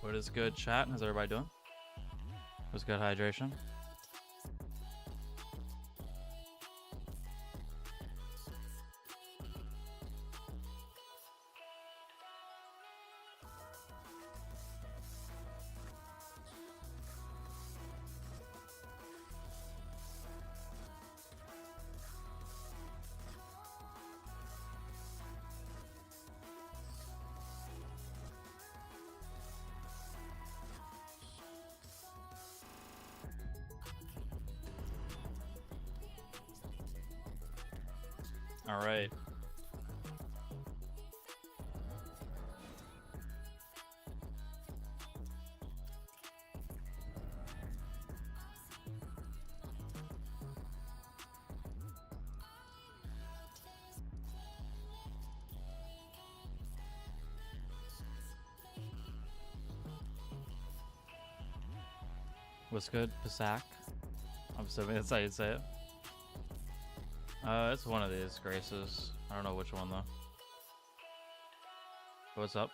What is good, chat? How's everybody doing? What's good, hydration? All right. What's good, Pasak? I'm assuming that's how you say it. It's one of these graces. I don't know which one though. What's up?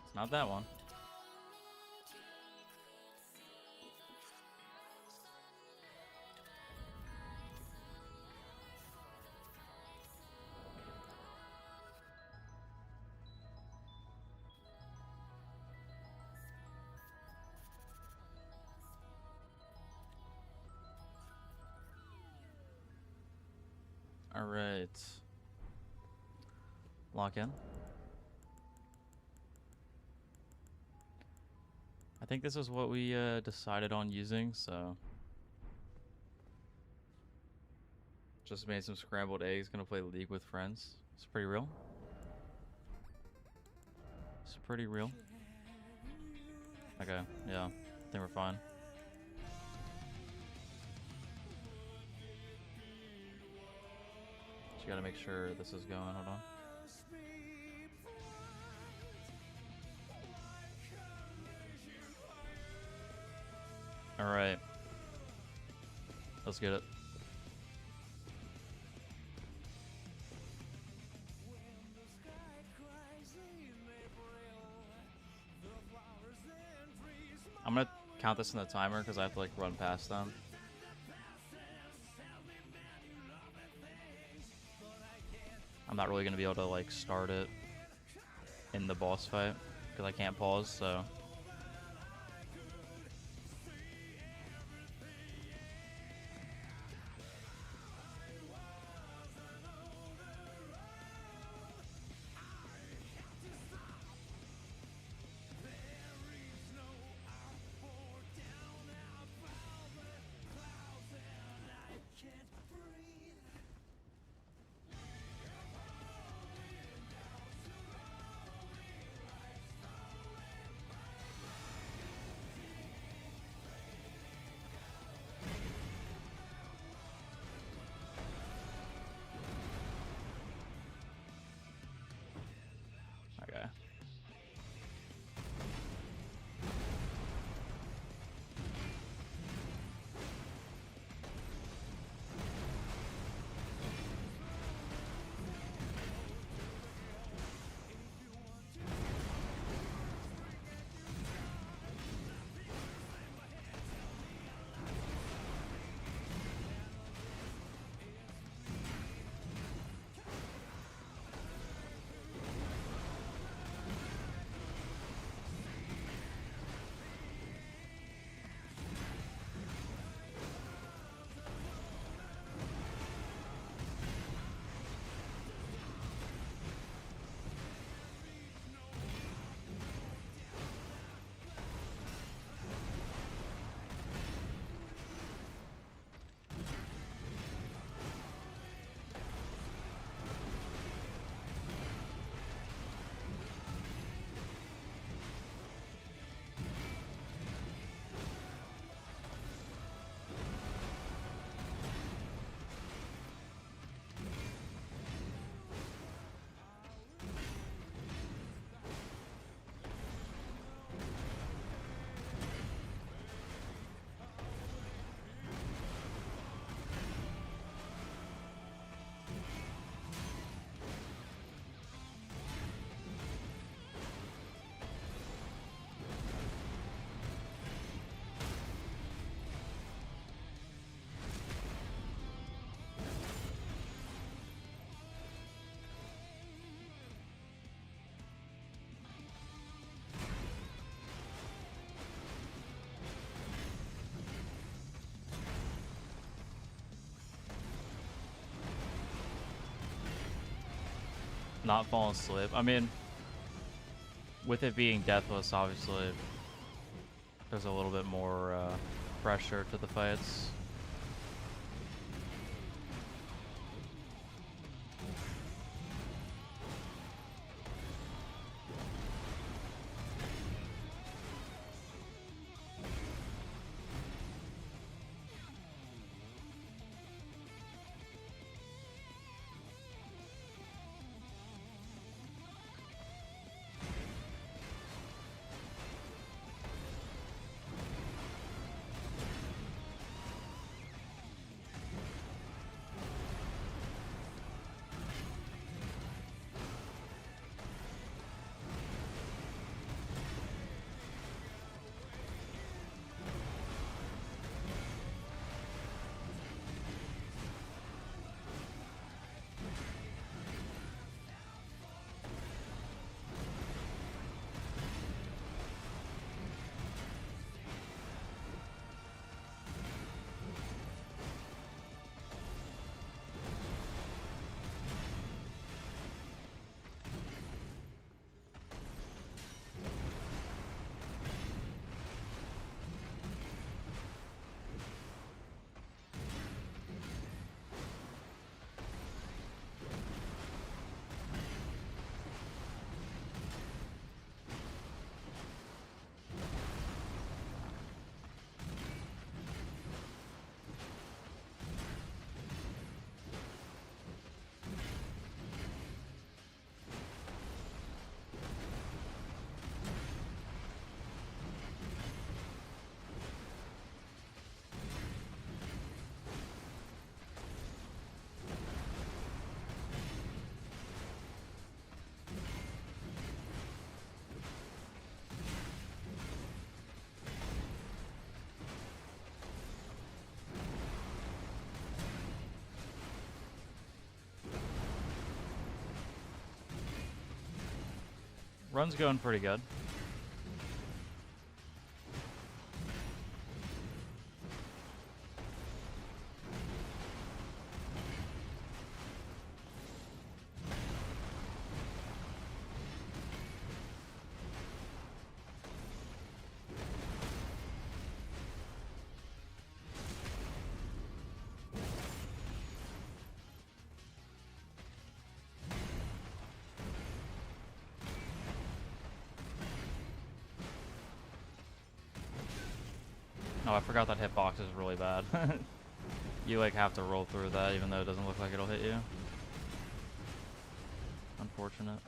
It's not that one. All right. Lock in. I think this is what we decided on using, so just made some scrambled eggs. Gonna play League with friends. It's pretty real. It's pretty real. Okay, yeah, I think we're fine. Just gotta make sure this is going. Hold on. All right, let's get it. I'm gonna count this in the timer because I have to like run past them. I'm not really gonna be able to like start it in the boss fight because I can't pause, so. not fall asleep. I mean, with it being Deathless, obviously, there's a little bit more pressure to the fights. Run's going pretty good. Oh, I forgot that hitbox is really bad. You like have to roll through that even though it doesn't look like it'll hit you. Unfortunate.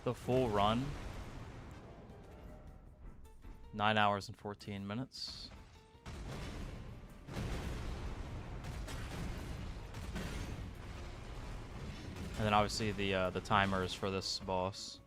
The full run, 9 hours and 14 minutes. And then obviously the timers for this boss.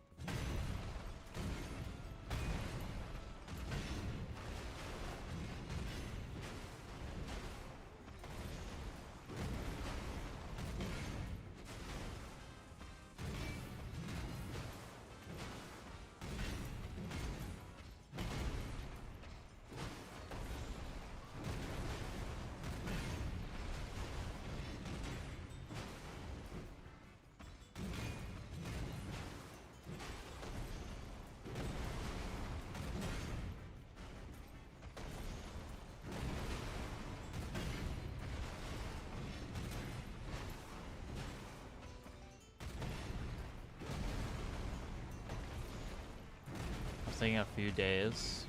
thinking a few days.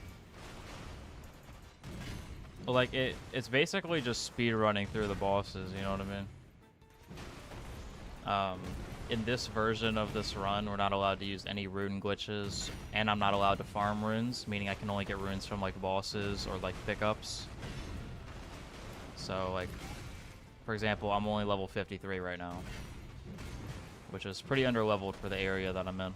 Like, it's basically just speed running through the bosses, you know what I mean? In this version of this run, we're not allowed to use any rune glitches, and I'm not allowed to farm runes, meaning I can only get runes from, like, bosses or, like, pickups. So, like, for example, I'm only level 53 right now, which is pretty underleveled for the area that I'm in.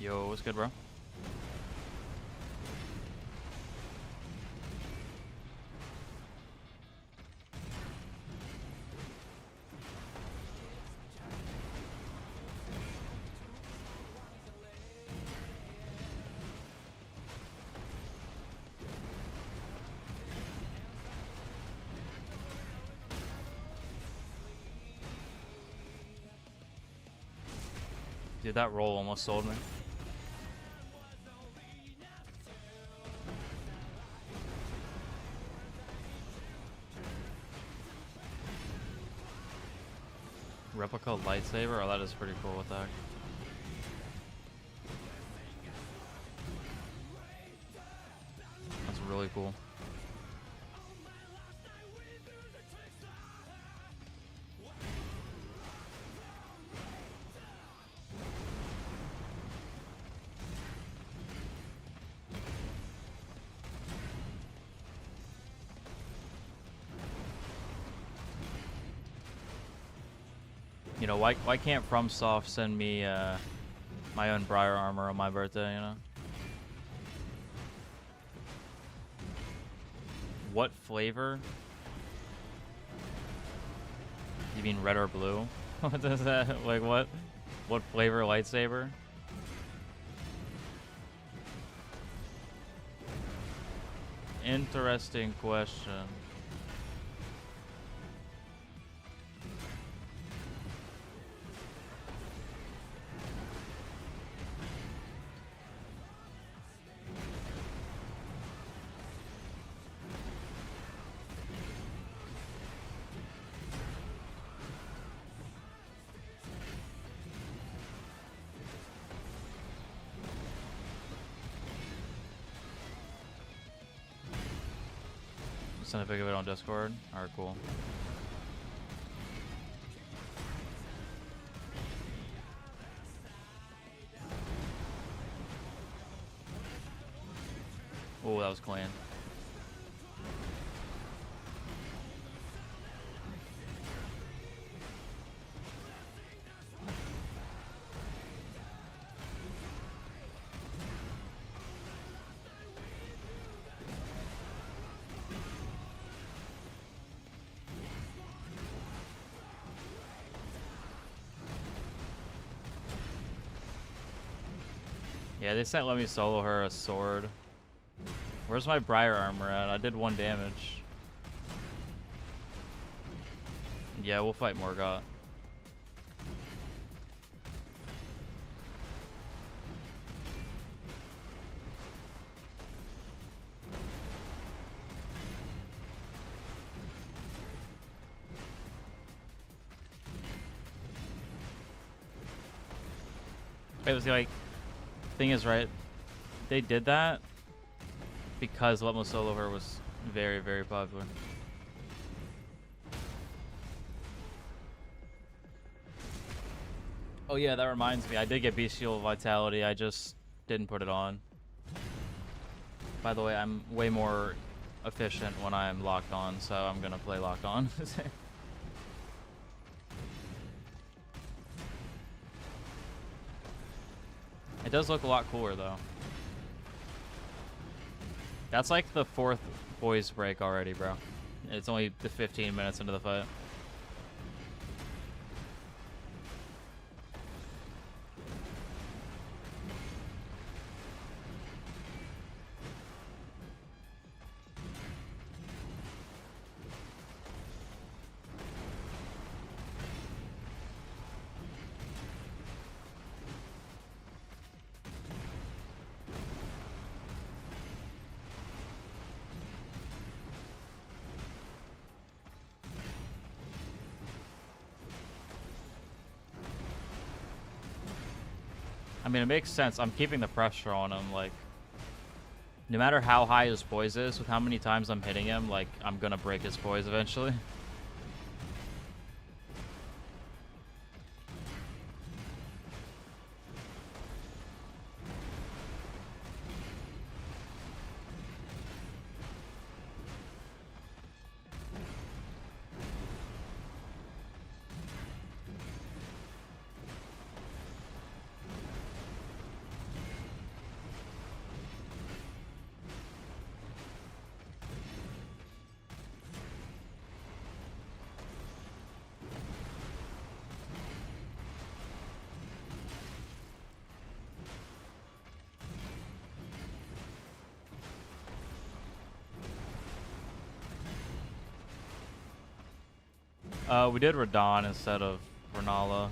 Yo, what's good, bro? Dude, that roll almost sold me. Replica lightsaber? Oh, that is pretty cool with that. That's really cool. You know, why can't FromSoft send me my own Briar armor on my birthday, you know? What flavor? You mean red or blue? What does that, like, what? What flavor lightsaber? Interesting question. Send a pic of it on Discord. Alright, cool. Oh, that was clean. Yeah, they said let me solo her a sword. Where's my Briar armor at? I did 1 damage. Yeah, we'll fight Morgott. It was like, thing is, right? They did that because Let Me Solo Her was very, very popular. Oh yeah, that reminds me. I did get Bestial Vitality. I just didn't put it on. By the way, I'm way more efficient when I'm locked on, so I'm gonna play locked on. It does look a lot cooler, though. That's like the 4th boys break already, bro. It's only the 15 minutes into the fight. I mean, it makes sense. I'm keeping the pressure on him. Like, no matter how high his poise is, with how many times I'm hitting him, like, I'm gonna break his poise eventually. We did Radon instead of Renala.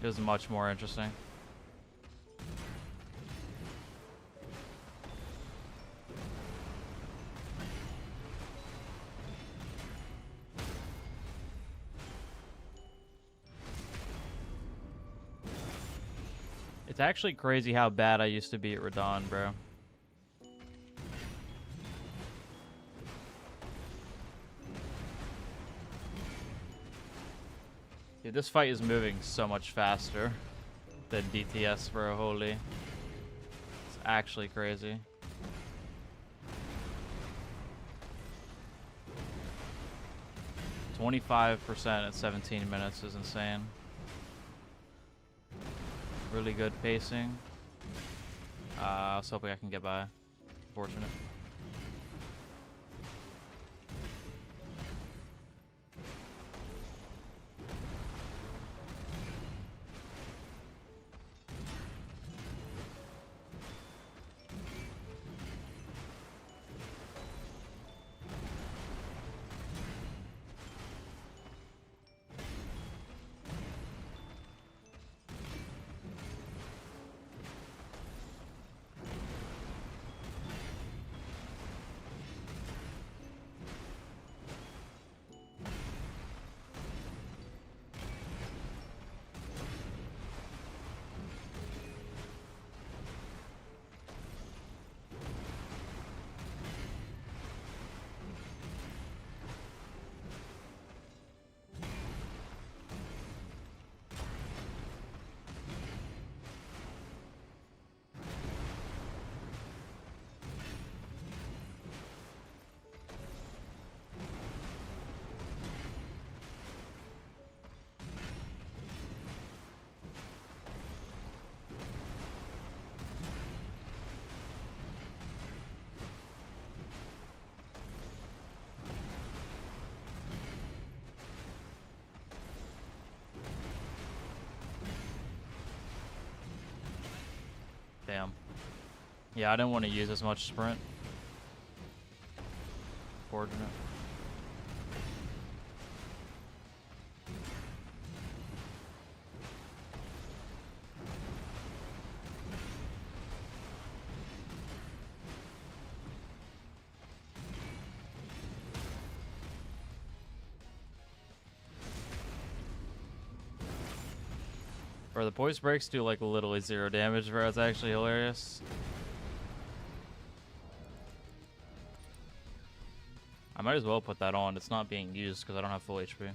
It was much more interesting. It's actually crazy how bad I used to be at Radon, bro. Dude, this fight is moving so much faster than DTS, bro. Holy. It's actually crazy. %25% at 17 minutes is insane. Really good pacing. I was hoping I can get by. Fortunate. Damn. Yeah, I didn't want to use as much sprint. Fortunate. Bro, the poise breaks do like literally 0 damage, bro. It's actually hilarious. I might as well put that on. It's not being used because I don't have full HP.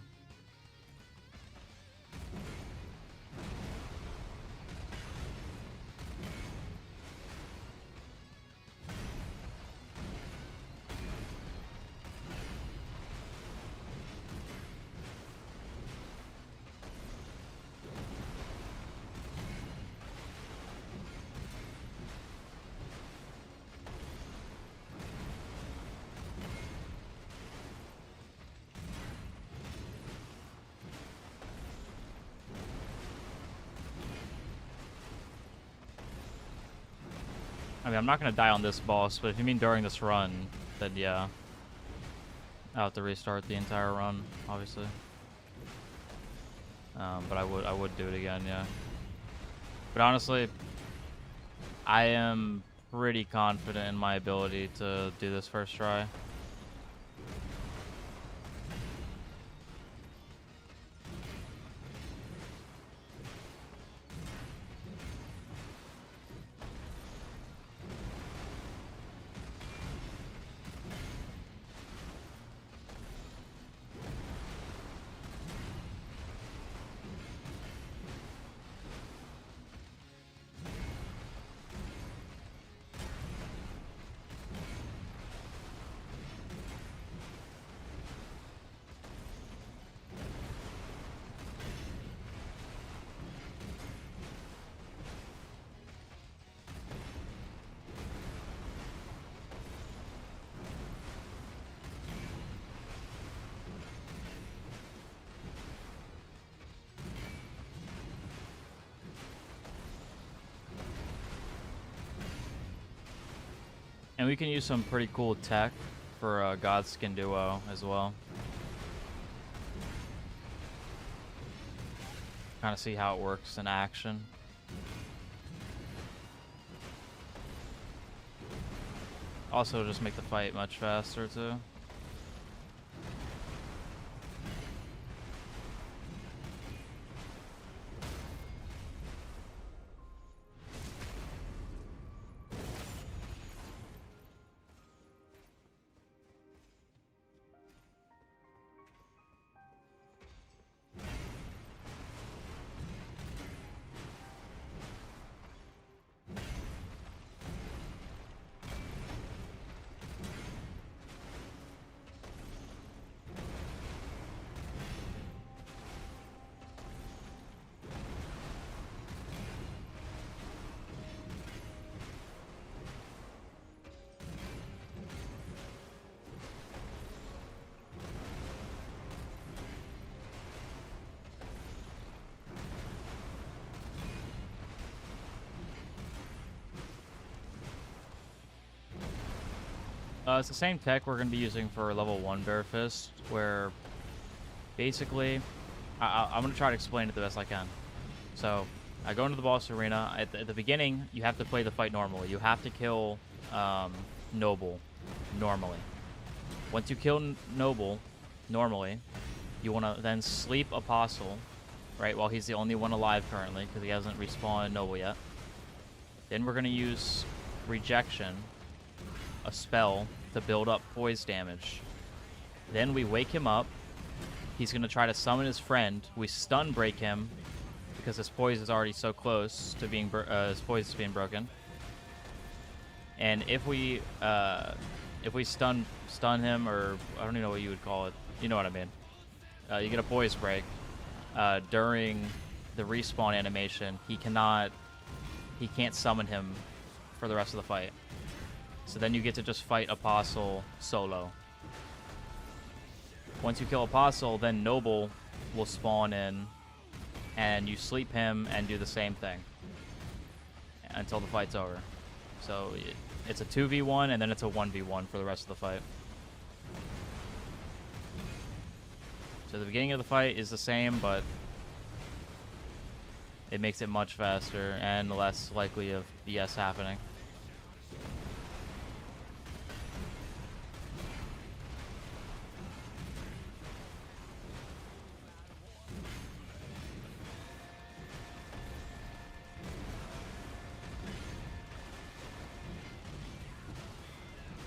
I mean, I'm not going to die on this boss, but if you mean during this run, then yeah. I'll have to restart the entire run, obviously. But I would do it again, yeah. But honestly, I am pretty confident in my ability to do this first try. And we can use some pretty cool tech for Godskin Duo as well. Kind of see how it works in action. Also just make the fight much faster too. It's the same tech we're going to be using for level 1 Bare Fist, where basically, I'm going to try to explain it the best I can. So, I go into the boss arena. At the beginning, you have to play the fight normally. You have to kill Noble normally. Once you kill Noble normally, you want to then sleep Apostle, right, while he's the only one alive currently, because he hasn't respawned Noble yet. Then we're going to use Rejection, a spell to build up poise damage. Then we wake him up. He's going to try to summon his friend. We stun break him because his poise is already so close to being his poise is being broken. And if we stun him, or I don't even know what you would call it. You know what I mean. You get a poise break during the respawn animation. He can't summon him for the rest of the fight. So then you get to just fight Apostle solo. Once you kill Apostle, then Noble will spawn in, and you sleep him and do the same thing. until the fight's over. So it's a 2v1 and then it's a 1v1 for the rest of the fight. So the beginning of the fight is the same, but it makes it much faster and less likely of BS happening.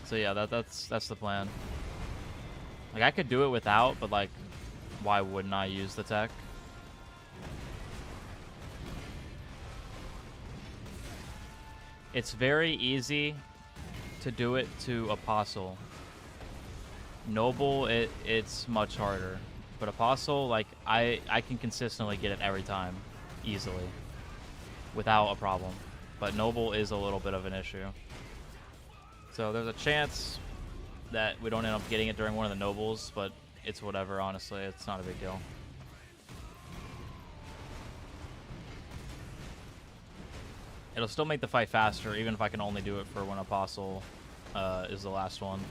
So yeah, that's the plan. Like, I could do it without, but like, why wouldn't I use the tech? It's very easy to do it to Apostle. Noble, it's much harder. But Apostle, like, I can consistently get it every time, easily, without a problem. But Noble is a little bit of an issue. So there's a chance that we don't end up getting it during one of the Nobles, but it's whatever, honestly. It's not a big deal. It'll still make the fight faster, even if I can only do it for when Apostle is the last one.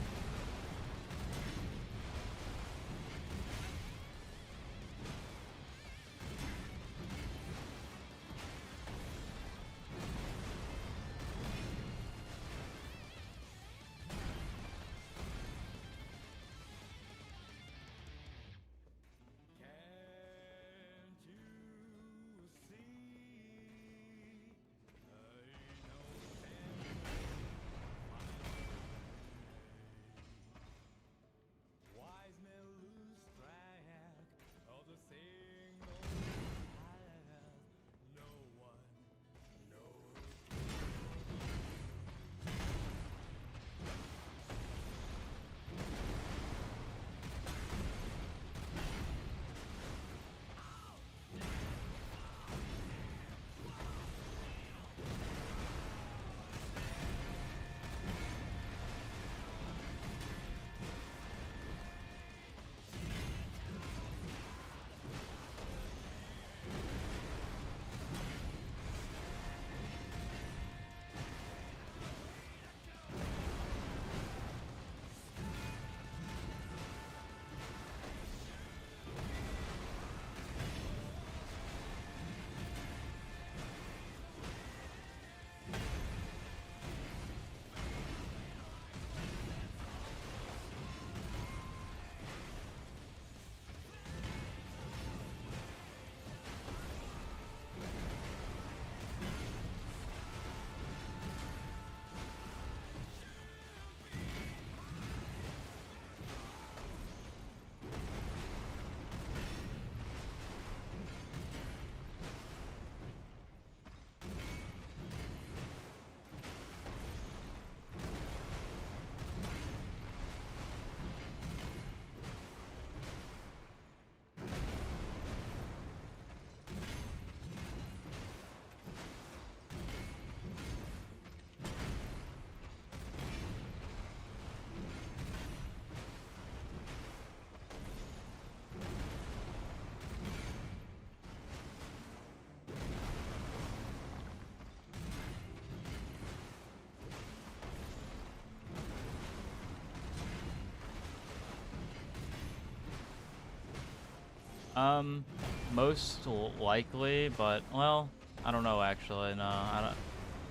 Most likely, but, well, I don't know, actually. No, I don't.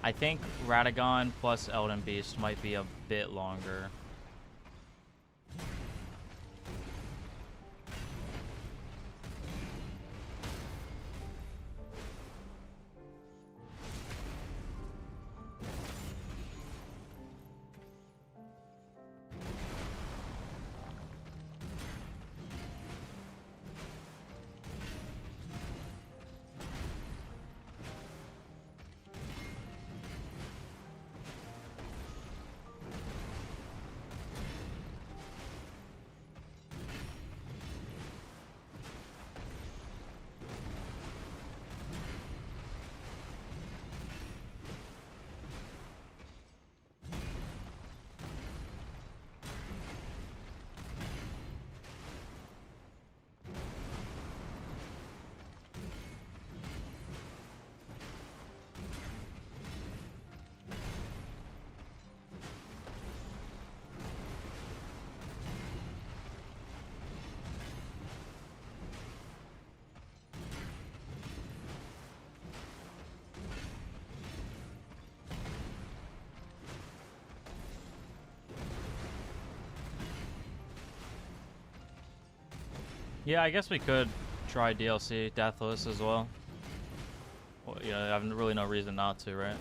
I think Radagon plus Elden Beast might be a bit longer. Yeah, I guess we could try DLC Deathless as well. Well, yeah, I have really no reason not to, right?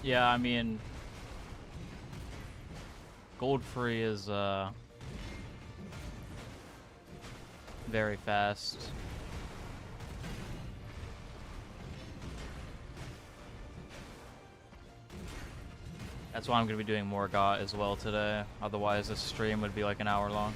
Yeah, I mean, gold free is very fast. That's why I'm gonna be doing more GOT as well today. Otherwise, this stream would be like an hour long.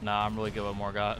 Nah, I'm really good with more GOT.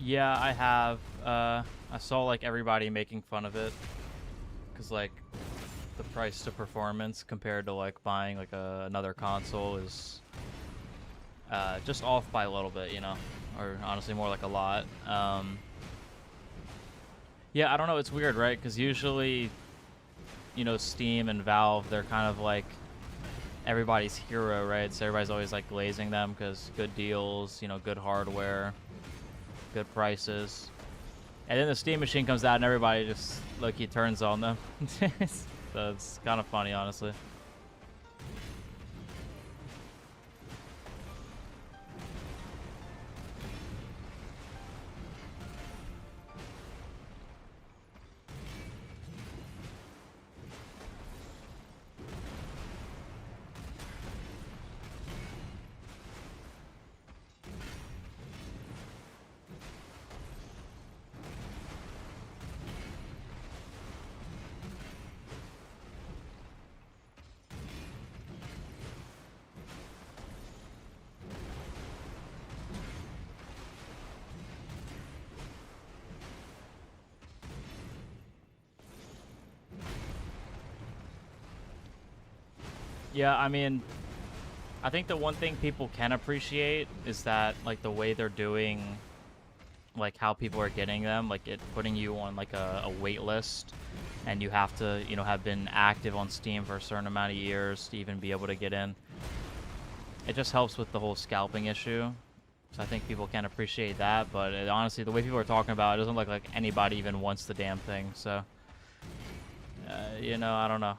Yeah, I have. I saw like everybody making fun of it because like the price to performance compared to like buying like another console is just off by a little bit, you know, or honestly more like a lot. Yeah, I don't know. It's weird, right? Because usually, you know, Steam and Valve, they're kind of like everybody's hero, right? So everybody's always like glazing them because good deals, you know, good hardware, good prices. And then the Steam machine comes out and everybody just like he turns on them. So it's kind of funny, honestly. Yeah, I mean, I think the one thing people can appreciate is that like the way they're doing like how people are getting them, like it putting you on like a wait list and you have to, you know, have been active on Steam for a certain amount of years to even be able to get in. It just helps with the whole scalping issue. So I think people can appreciate that, but honestly, the way people are talking about it doesn't look like anybody even wants the damn thing. So, you know, I don't know.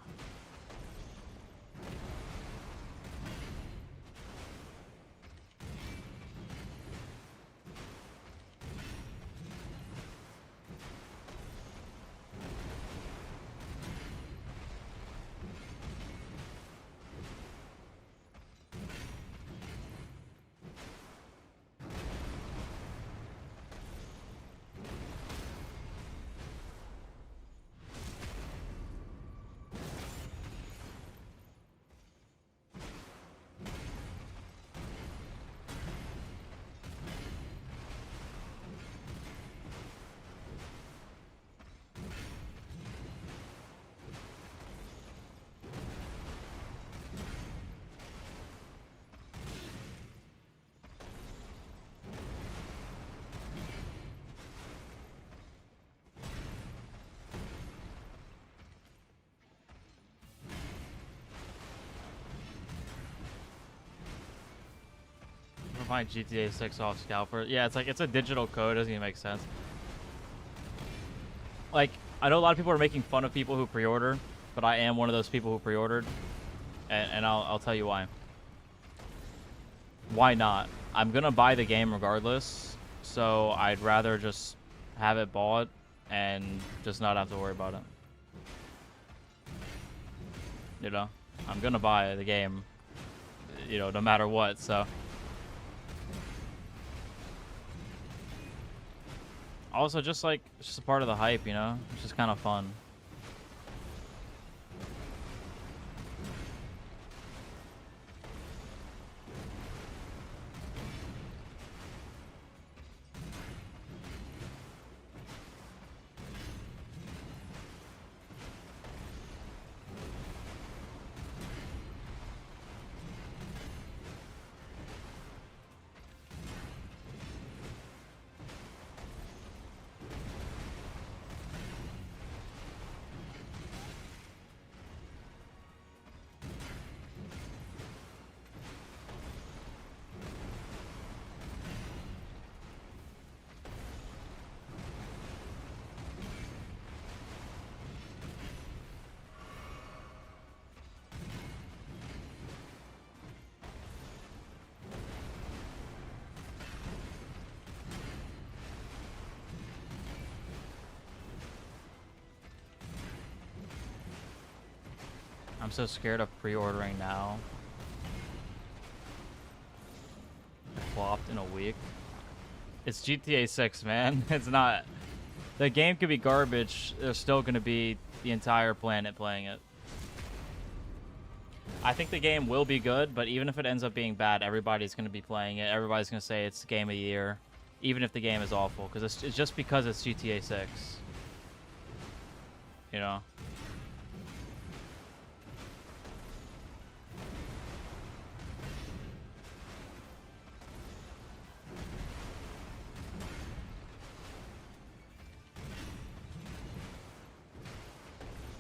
Find GTA 6 off Scalper. Yeah, it's like it's a digital code. Doesn't even make sense. Like, I know a lot of people are making fun of people who pre-order, but I am one of those people who pre-ordered, and I'll tell you why. Why not? I'm gonna buy the game regardless, so I'd rather just have it bought and just not have to worry about it. You know, I'm gonna buy the game, you know, no matter what. So. Also, just like, it's just a part of the hype, you know? It's just kind of fun. I'm so scared of pre-ordering now. It flopped in a week. It's GTA 6, man. It's not... The game could be garbage. There's still going to be the entire planet playing it. I think the game will be good, but even if it ends up being bad, everybody's going to be playing it. Everybody's going to say it's game of the year. even if the game is awful, because it's just because it's GTA 6. You know.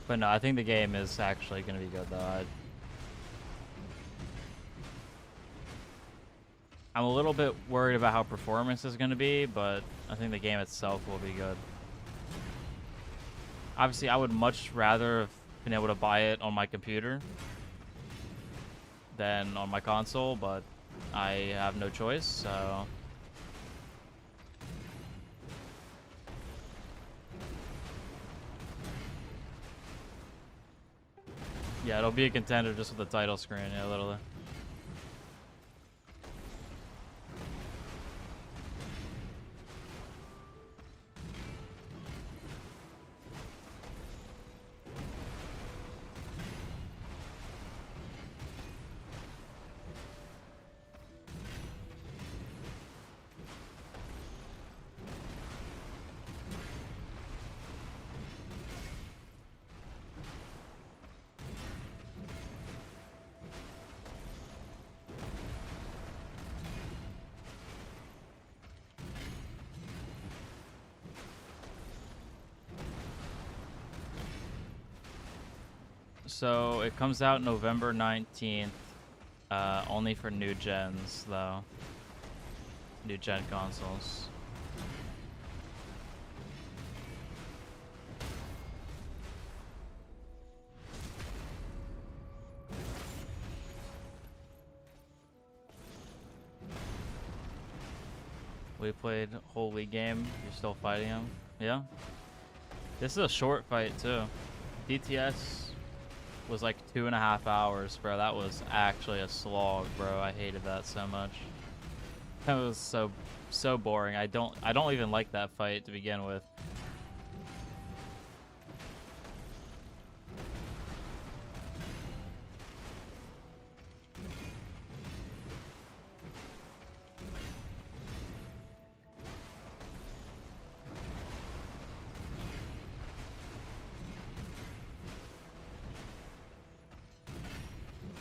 But no, I think the game is actually going to be good, though. I'm a little bit worried about how performance is going to be, but I think the game itself will be good. Obviously, I would much rather have been able to buy it on my computer than on my console, but I have no choice, so... Yeah, it'll be a contender just with the title screen, yeah, literally. So it comes out November 19th, only for new gens, though. New gen consoles. We played Holy Game. You're still fighting him? Yeah? This is a short fight, too. DTS was like 2.5 hours, bro. That was actually a slog, bro. I hated that so much. That was so boring. I don't even like that fight to begin with.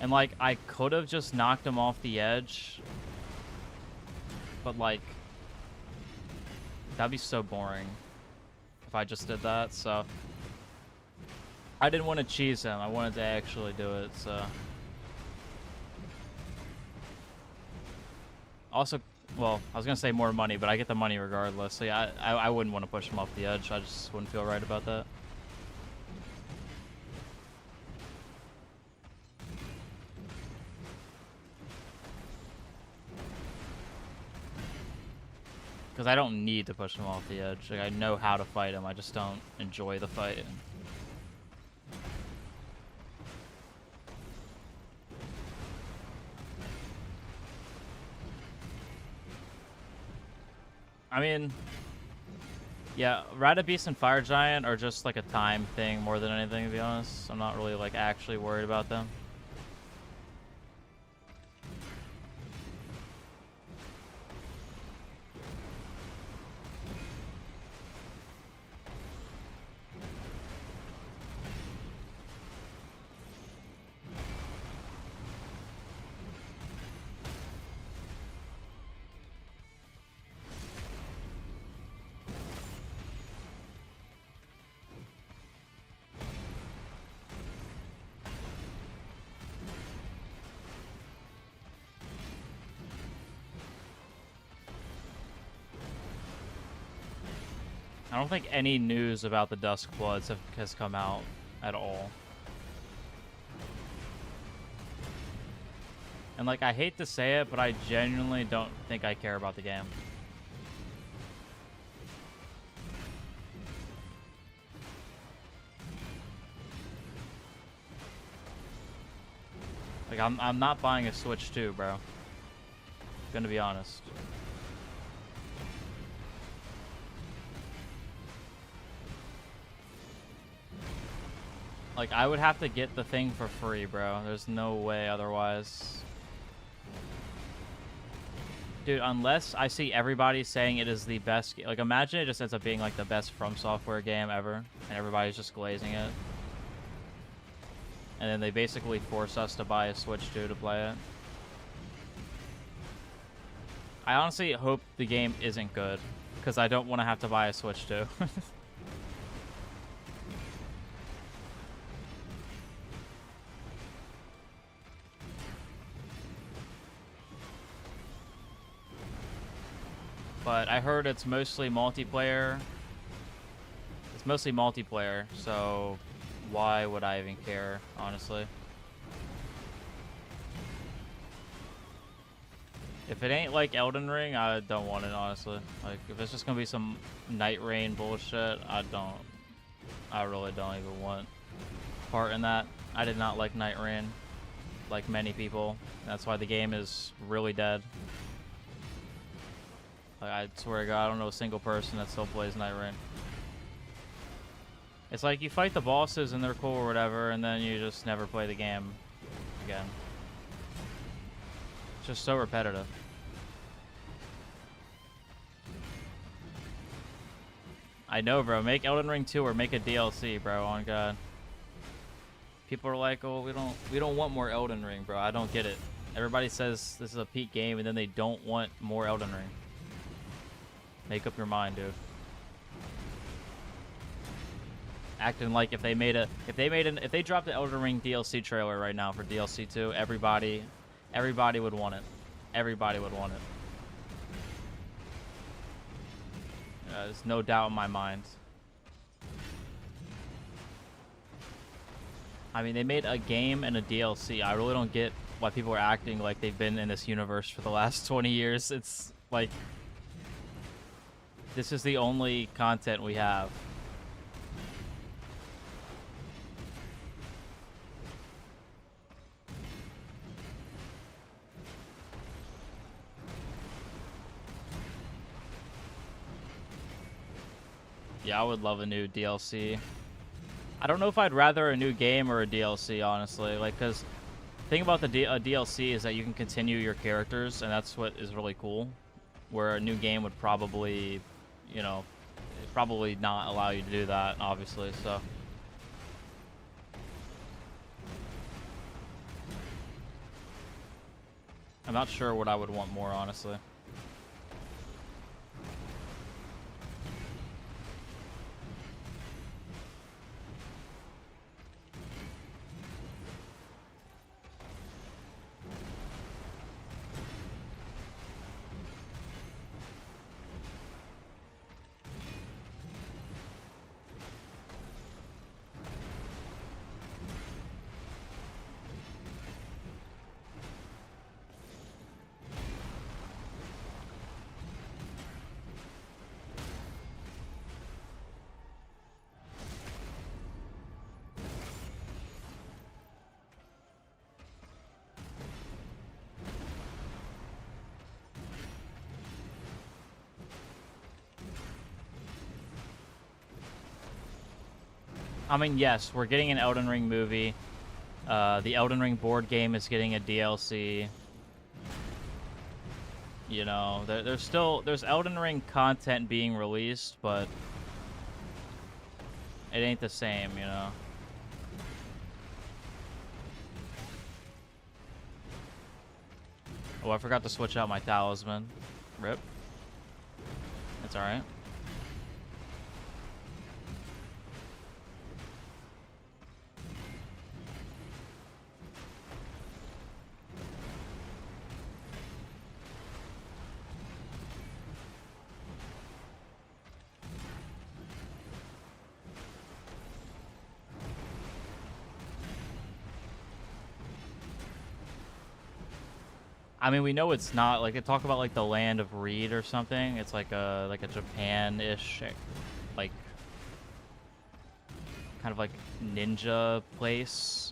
And, like, I could have just knocked him off the edge. But, like, that'd be so boring if I just did that, so. I didn't want to cheese him. I wanted to actually do it, so. Also, well, I was going to say more money, but I get the money regardless. So, yeah, I wouldn't want to push him off the edge. I just wouldn't feel right about that. Because I don't need to push him off the edge. Like, I know how to fight him. I just don't enjoy the fight. I mean, yeah, Ride Beast and Fire Giant are just like a time thing more than anything, to be honest. I'm not really like actually worried about them. I don't think any news about the Dusk Bloods has come out at all. And, like, I hate to say it, but I genuinely don't think I care about the game. Like, I'm not buying a Switch 2, bro. Gonna be honest. Like, I would have to get the thing for free, bro. There's no way otherwise. Dude, unless I see everybody saying it is the best, like imagine it just ends up being like the best From Software game ever, and everybody's just glazing it. And then they basically force us to buy a Switch 2 to play it. I honestly hope the game isn't good, because I don't want to have to buy a Switch 2. But I heard it's mostly multiplayer. It's mostly multiplayer, so why would I even care, honestly? If it ain't like Elden Ring, I don't want it, honestly. Like, if it's just gonna be some Night Rain bullshit, I really don't even want part in that. I did not like Night Rain, like many people. That's why the game is really dead. Like, I swear to God, I don't know a single person that still plays Night Rain. It's like you fight the bosses and they're cool or whatever, and then you just never play the game again. It's just so repetitive. I know, bro. Make Elden Ring 2 or make a DLC, bro. On God. People are like, "Oh, we don't want more Elden Ring, bro." I don't get it. Everybody says this is a peak game, and then they don't want more Elden Ring. Make up your mind, dude. Acting like if they dropped the Elden Ring DLC trailer right now for DLC 2, everybody would want it. Everybody would want it. There's no doubt in my mind. I mean, they made a game and a DLC. I really don't get why people are acting like they've been in this universe for the last 20 years. It's like, this is the only content we have. Yeah, I would love a new DLC. I don't know if I'd rather a new game or a DLC, honestly. Like, because the thing about the DLC is that you can continue your characters, and that's what is really cool. Where a new game would probably, you know, probably not allow you to do that, obviously, so. I'm not sure what I would want more, honestly. I mean, yes, we're getting an Elden Ring movie. The Elden Ring board game is getting a DLC. You know, there's Elden Ring content being released, but it ain't the same, you know. Oh, I forgot to switch out my talisman. Rip. It's alright. I mean, we know it's not. Like, they talk about, like, the land of Reed or something. It's like a Japan-ish, like, kind of like ninja place.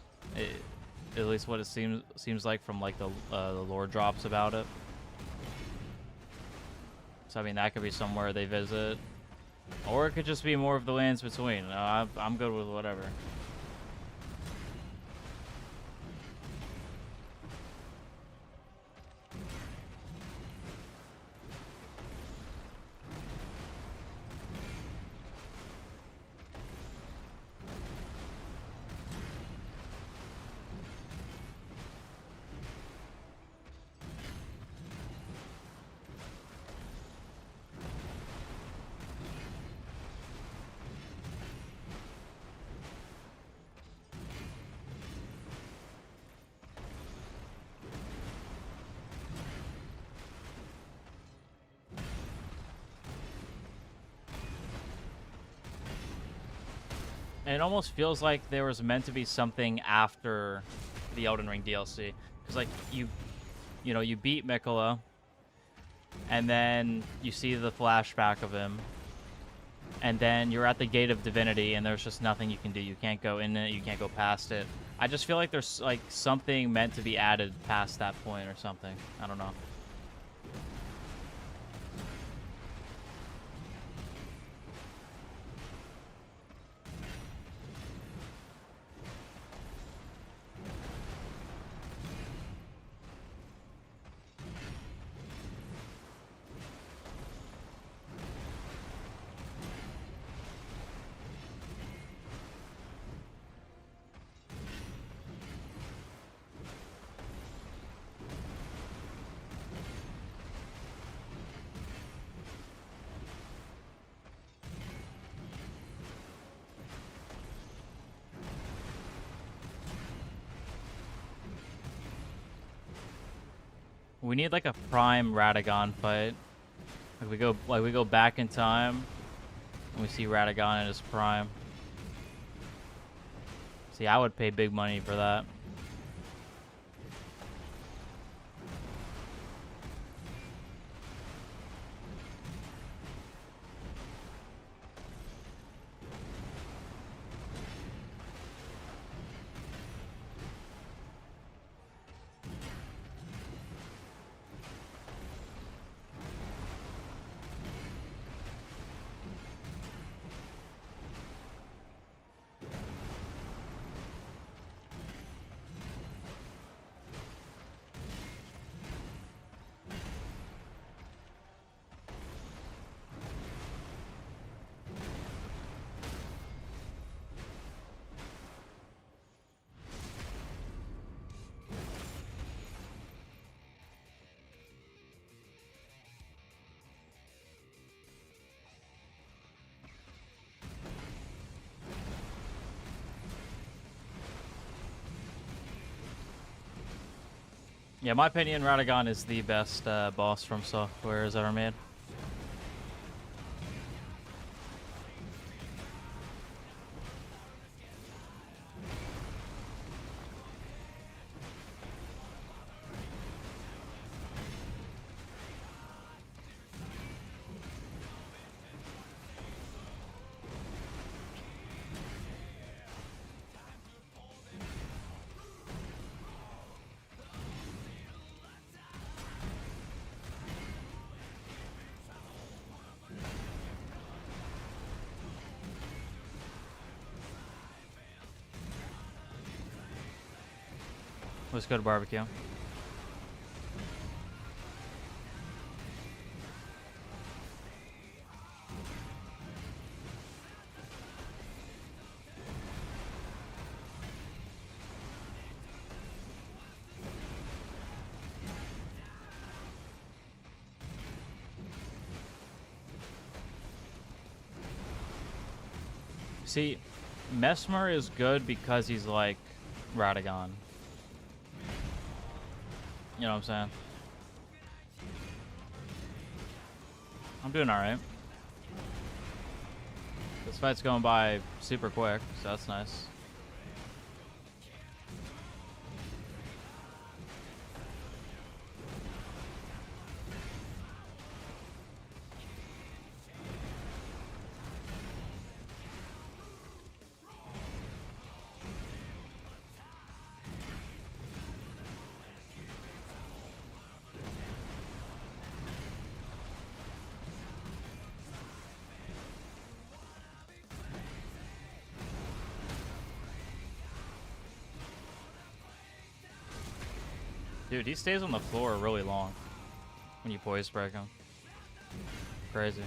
At least what it seems like from, like, the lore drops about it. So, I mean, that could be somewhere they visit. Or it could just be more of the lands between. I'm good with whatever. And it almost feels like there was meant to be something after the Elden Ring DLC. Because, like, you know, you beat Mikola, and then you see the flashback of him, and then you're at the Gate of Divinity, and there's just nothing you can do. You can't go in it, you can't go past it. I just feel like there's, like, something meant to be added past that point or something. I don't know. We need like a prime Radagon fight. Like we go back in time and we see Radagon in his prime. See, I would pay big money for that. Yeah, in my opinion, Radagon is the best boss from software has ever made. Let's go to barbecue. See, Mesmer is good because he's like Radagon. You know what I'm saying? I'm doing alright. This fight's going by super quick, so that's nice. Dude, he stays on the floor really long when you poise break him. Crazy.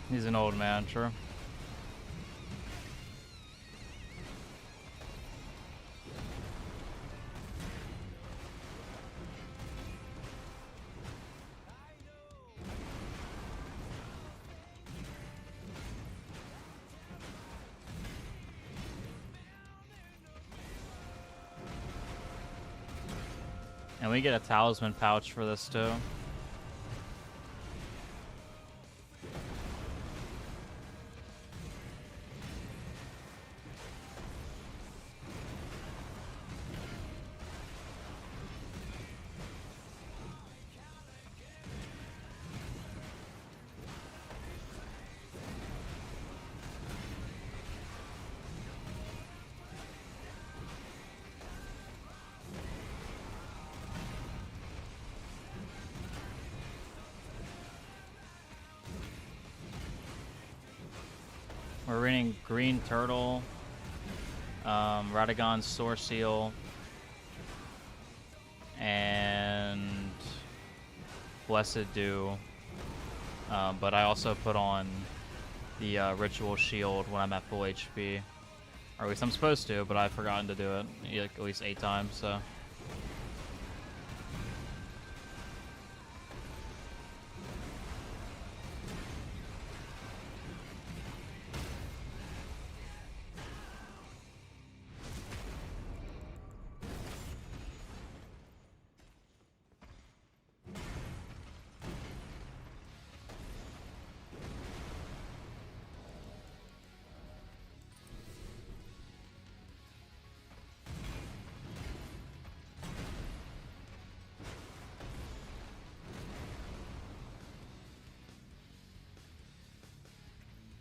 He's an old man, true. And we get a talisman pouch for this too. We're reading Green Turtle, Radagon's Source Seal, and Blessed Dew. But I also put on the Ritual Shield when I'm at full HP. Or at least I'm supposed to, but I've forgotten to do it like at least 8 times, so.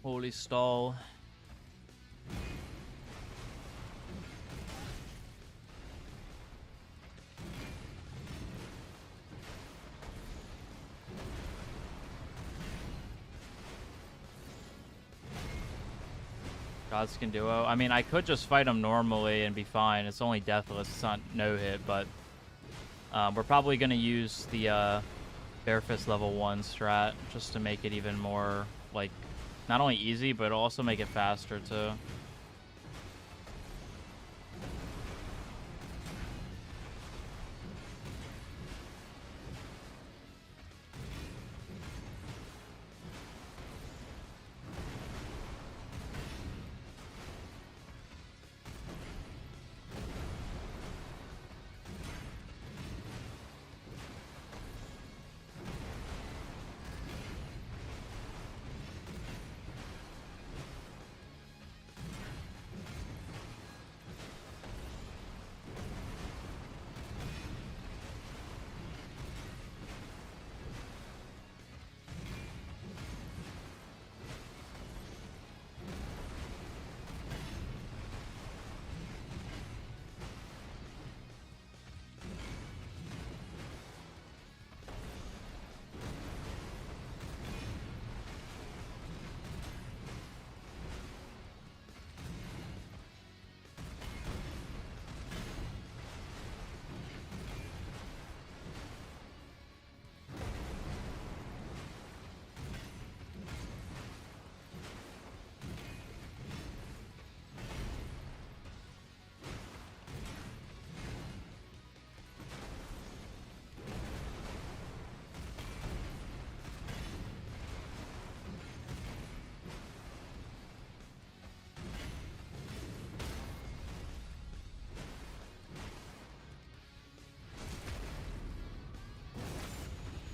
Holy stall. Godskin Duo. I mean, I could just fight him normally and be fine. It's only Deathless. It's not no hit, but we're probably going to use the Bare Fist level 1 strat just to make it even more, like, not only easy, but also make it faster, too.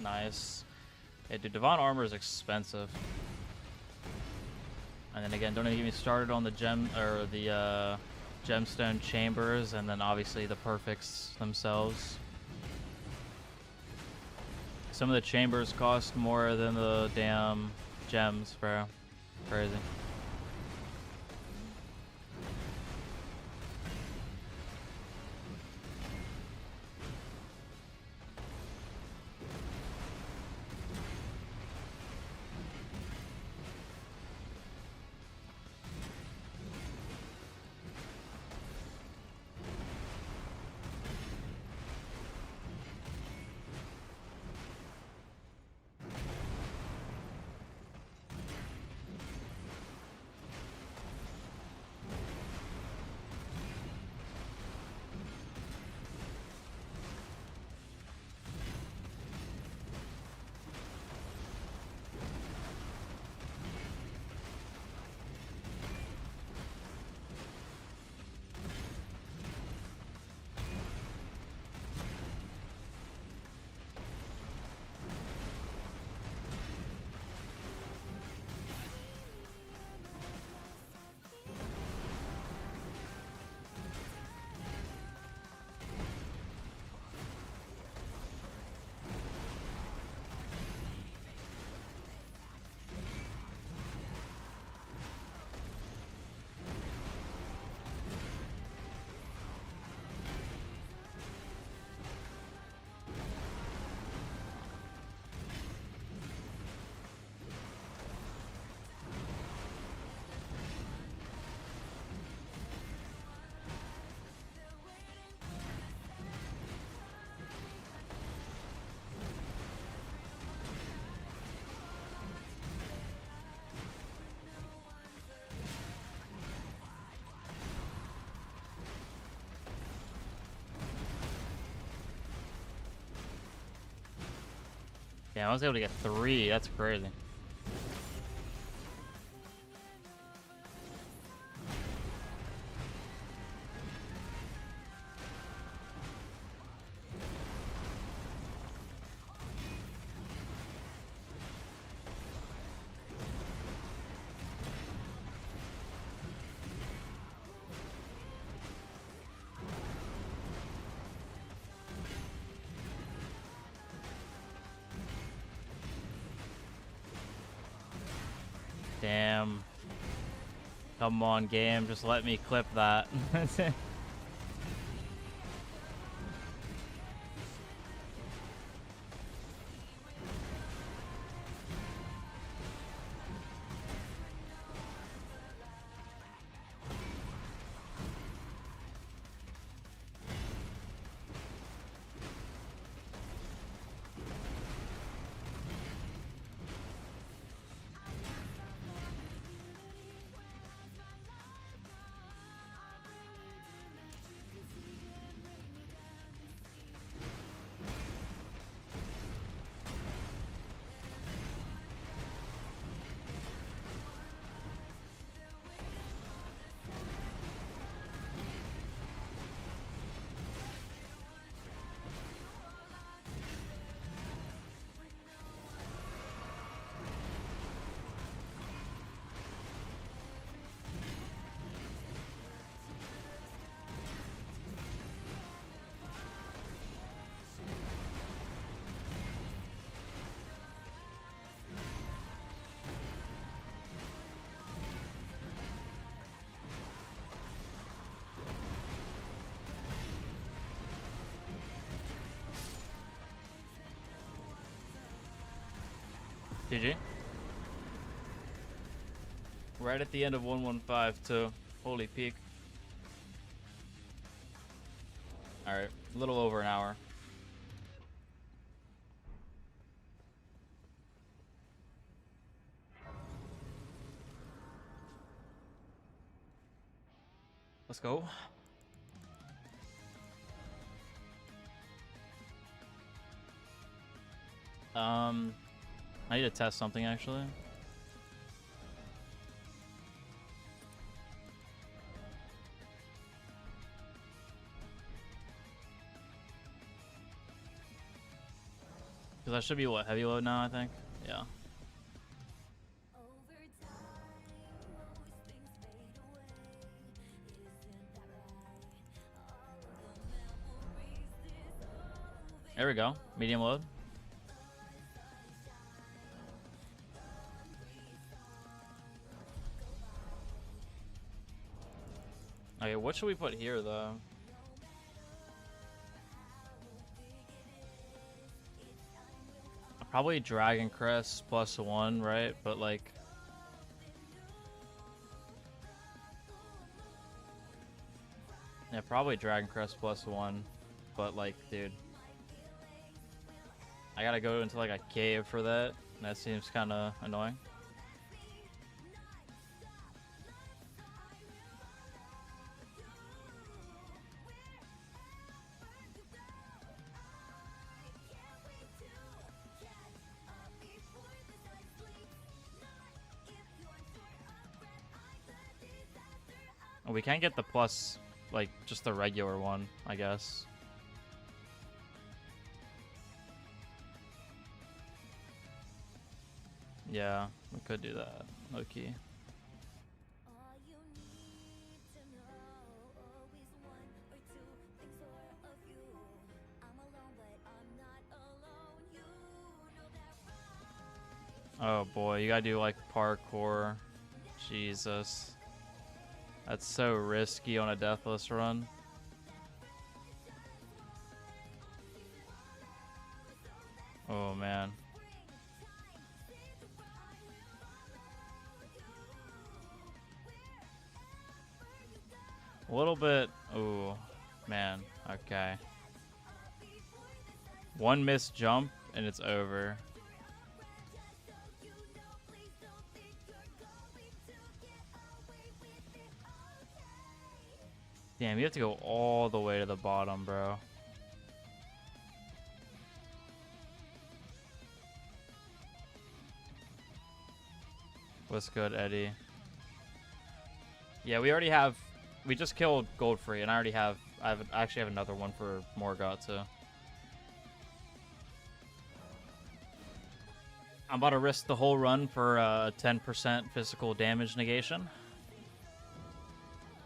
Nice. Yeah, dude, Divine Armor is expensive. And then again, don't even get me started on the gemstone chambers, and then obviously the perfects themselves. Some of the chambers cost more than the damn gems, bro. Crazy. Yeah, I was able to get 3. That's crazy. Damn. Come on, game. Just let me clip that. GG. Right at the end of 115 too. Holy peak. Alright, a little over an hour. Let's go. I need to test something actually. Because I should be, what, heavy load now, I think? Yeah. There we go. Medium load. Okay, what should we put here, though? Probably Dragon Crest +1, right? But, like... yeah, probably Dragon Crest +1. But, like, dude... I gotta go into, like, a cave for that. That seems kinda annoying. We can't get the plus, like, just the regular one, I guess. Yeah, we could do that. Low key. Oh boy, you gotta do like parkour. Jesus. That's so risky on a Deathless run. Oh man. A little bit. Ooh, man. Okay. One missed jump and it's over. Damn, you have to go all the way to the bottom, bro. What's good, Eddie? Yeah, we already have. We just killed Goldfree, and I already have. I actually have another one for Morgott too. I'm about to risk the whole run for 10% physical damage negation.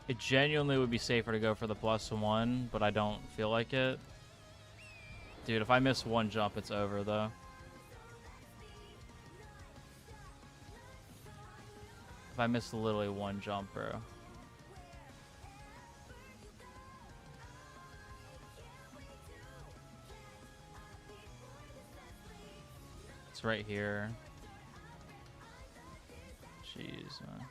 It genuinely would be safer to go for the +1, but I don't feel like it. Dude, if I miss one jump, it's over though. If I miss literally one jump, bro. It's right here. Jeez, man.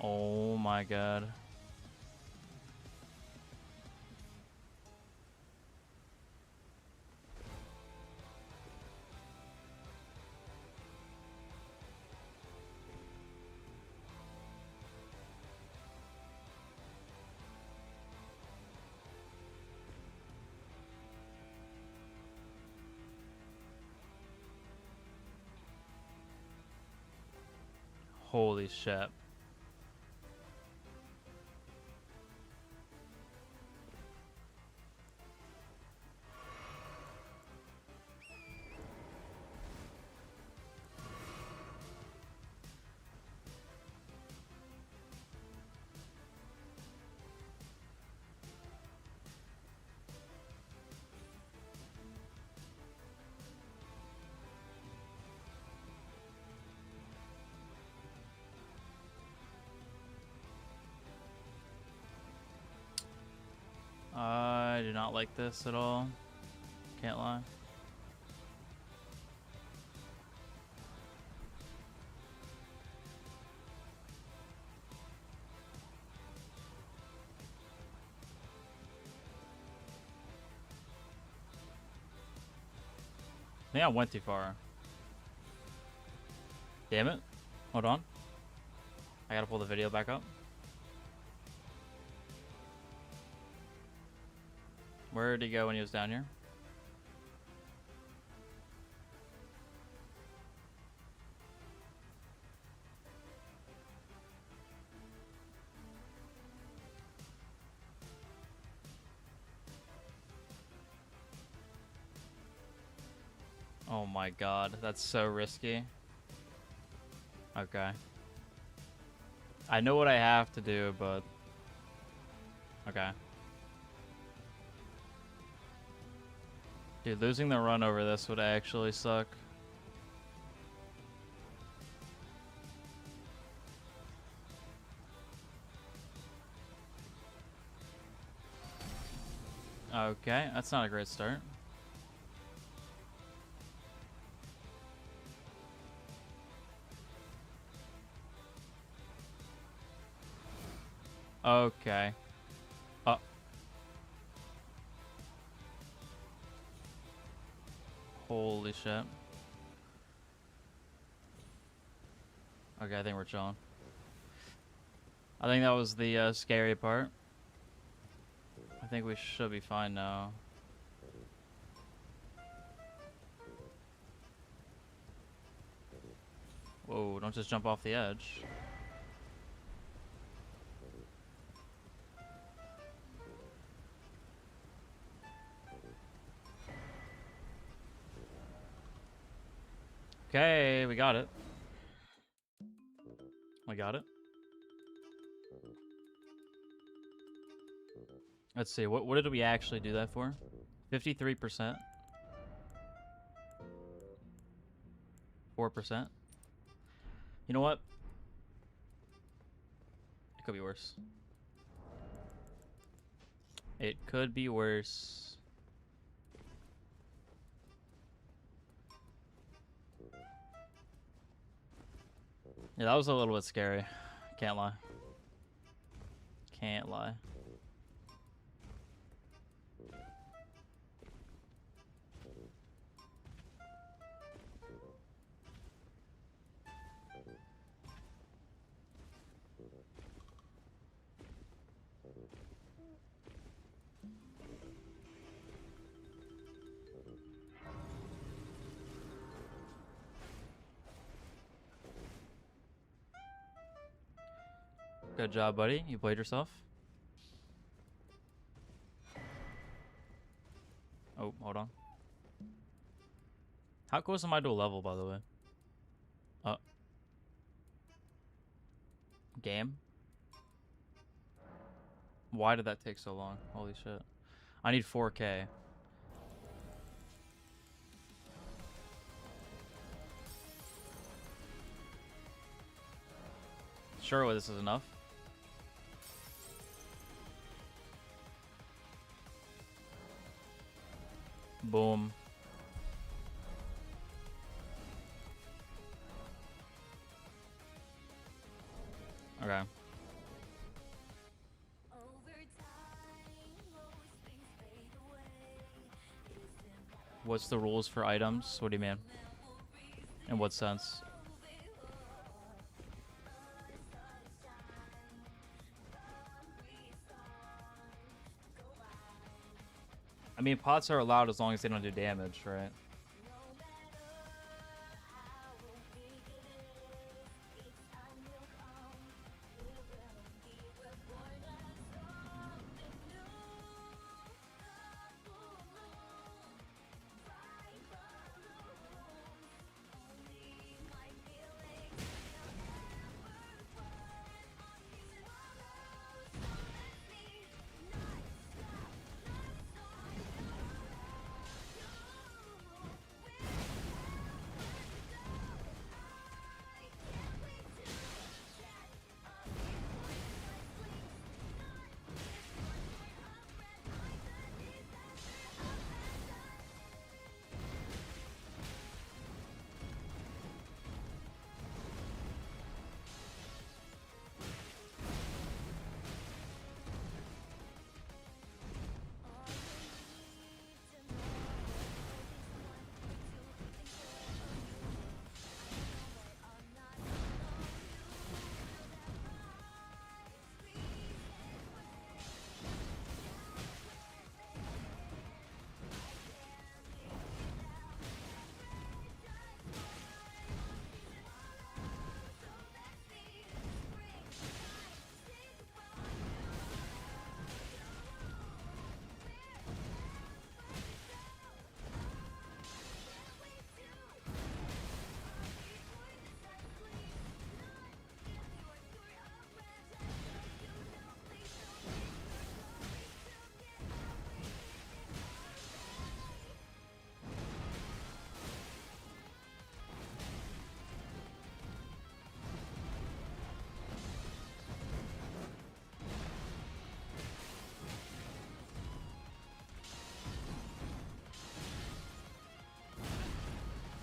Oh my god. Holy shit. I do not like this at all. Can't lie. I think I went too far. Damn it. Hold on. I gotta pull the video back up. Where did he go when he was down here? Oh my god, that's so risky. Okay. I know what I have to do, but... Okay. Dude, losing the run over this would actually suck. Okay, that's not a great start. Okay. Holy shit. Okay, I think we're chilling. I think that was the scary part. I think we should be fine now. Whoa, don't just jump off the edge. Okay, we got it. We got it. Let's see, what did we actually do that for? 53%? 4%? You know what? It could be worse. It could be worse. Yeah, that was a little bit scary. Can't lie. Can't lie. Good job, buddy. You played yourself. Oh, hold on. How close am I to a level, by the way? Game? Why did that take so long? Holy shit. I need 4K. Surely this is enough. Boom. Okay. What's the rules for items? What do you mean? In what sense? I mean, pots are allowed as long as they don't do damage, right?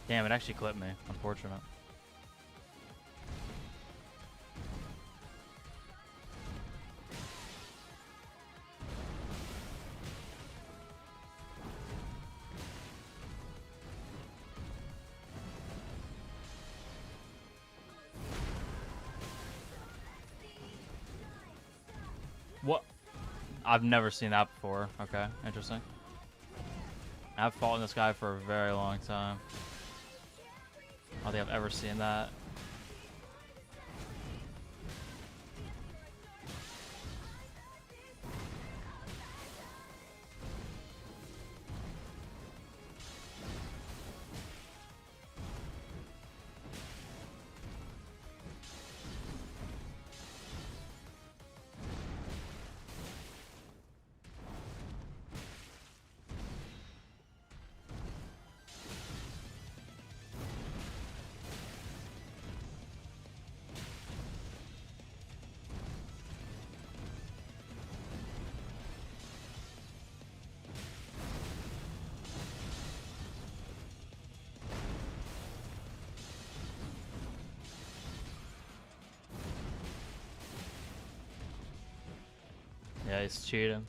Damn, it actually clipped me. Unfortunate. What? I've never seen that before. Okay, interesting. I've fought in this guy for a very long time. I don't think I've ever seen that. Yeah, he's cheating.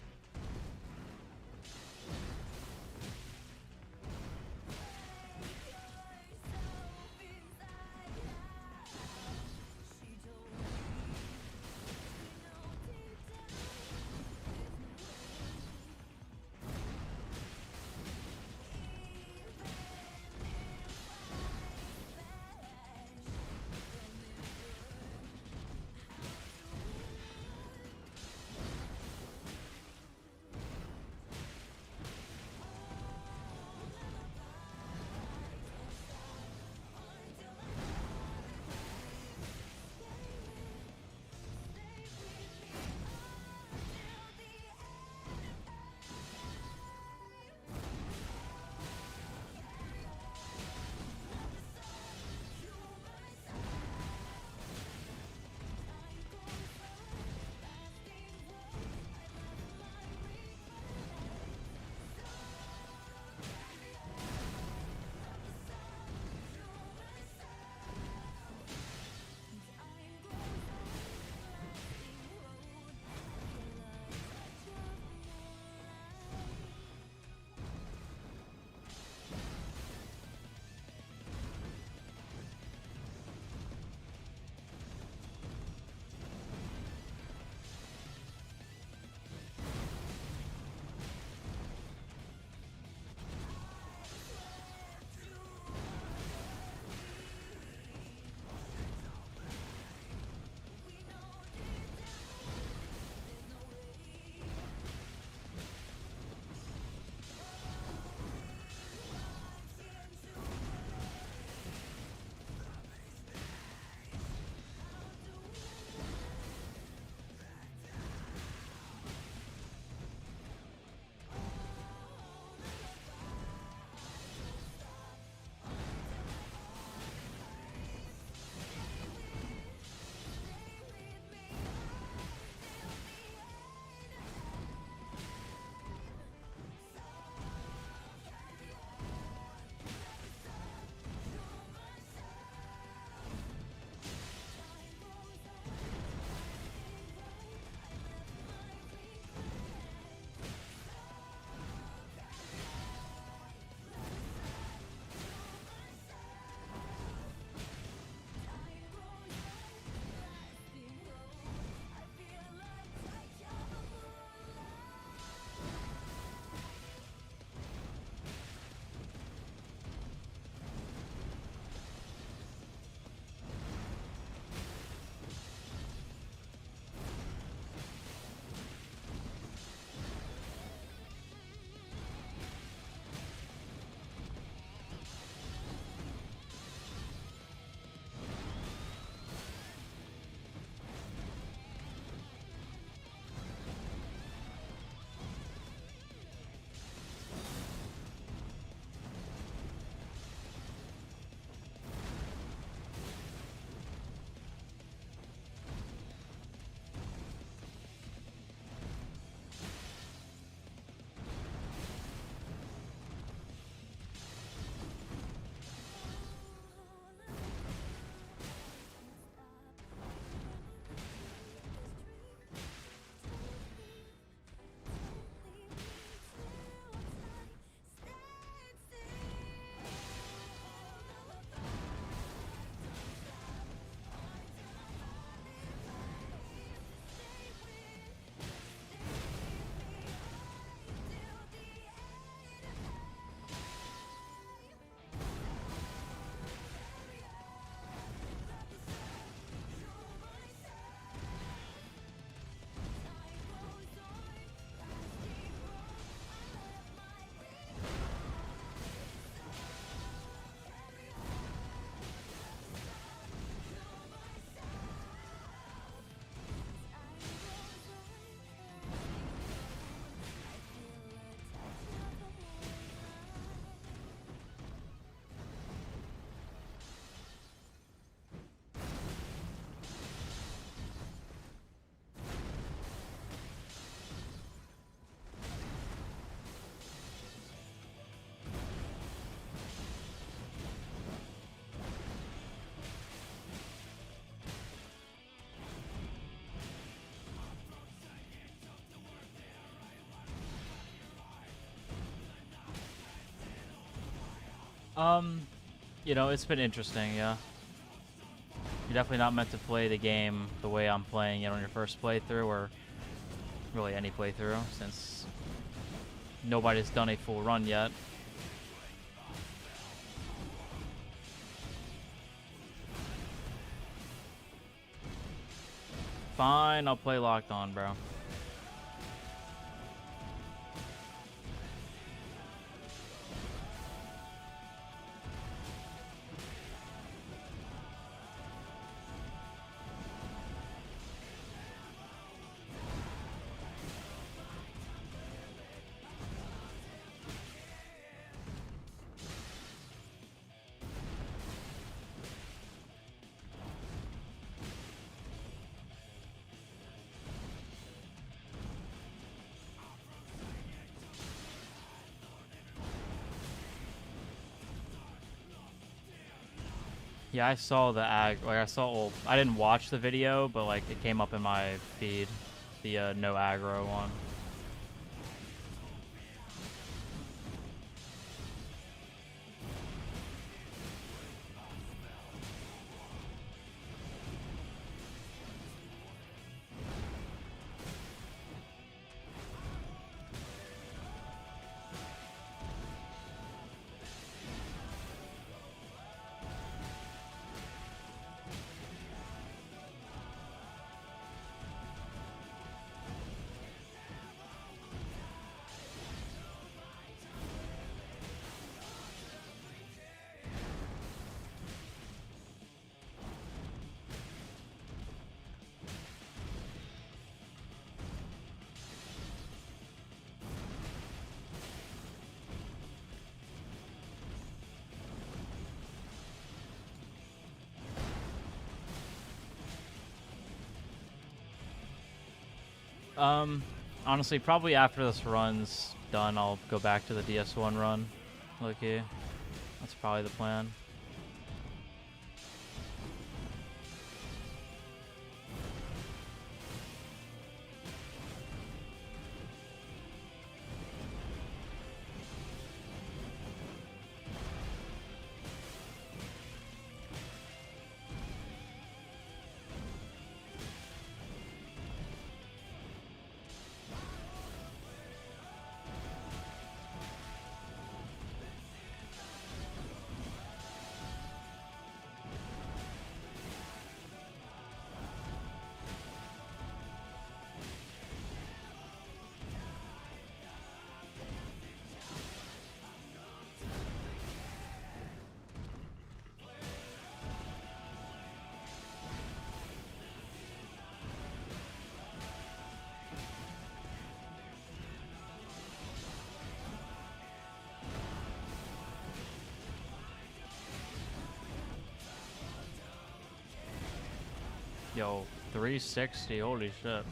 You know, it's been interesting, yeah. You're definitely not meant to play the game the way I'm playing it on your first playthrough, or really any playthrough, since nobody's done a full run yet. Fine, I'll play Locked On, bro. Yeah, I saw the like I saw, well, I didn't watch the video, but like it came up in my feed, the no aggro one. Honestly, probably after this run's done, I'll go back to the DS1 run. Okay, that's probably the plan. Yo, 360, holy shit.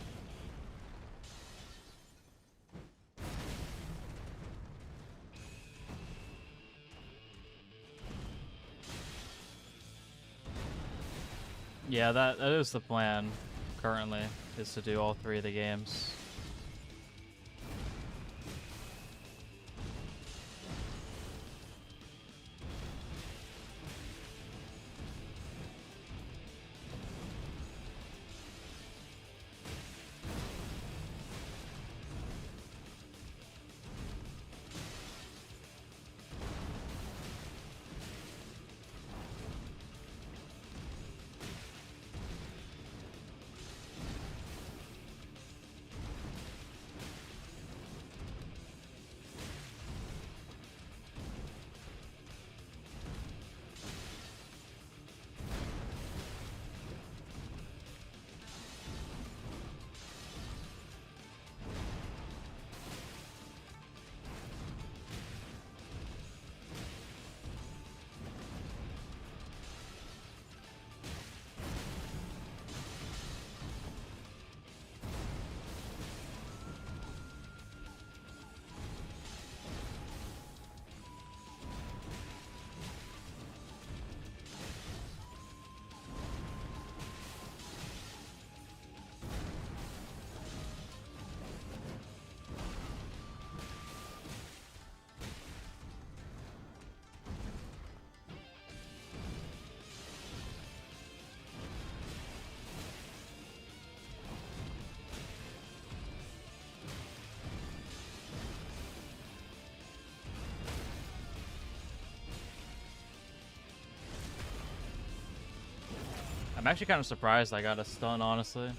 Yeah, that is the plan currently, is to do all 3 of the games. I'm actually kind of surprised I got a stun, honestly.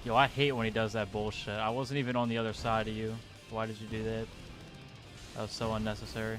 Yo, I hate when he does that bullshit. I wasn't even on the other side of you. Why did you do that? That was so unnecessary.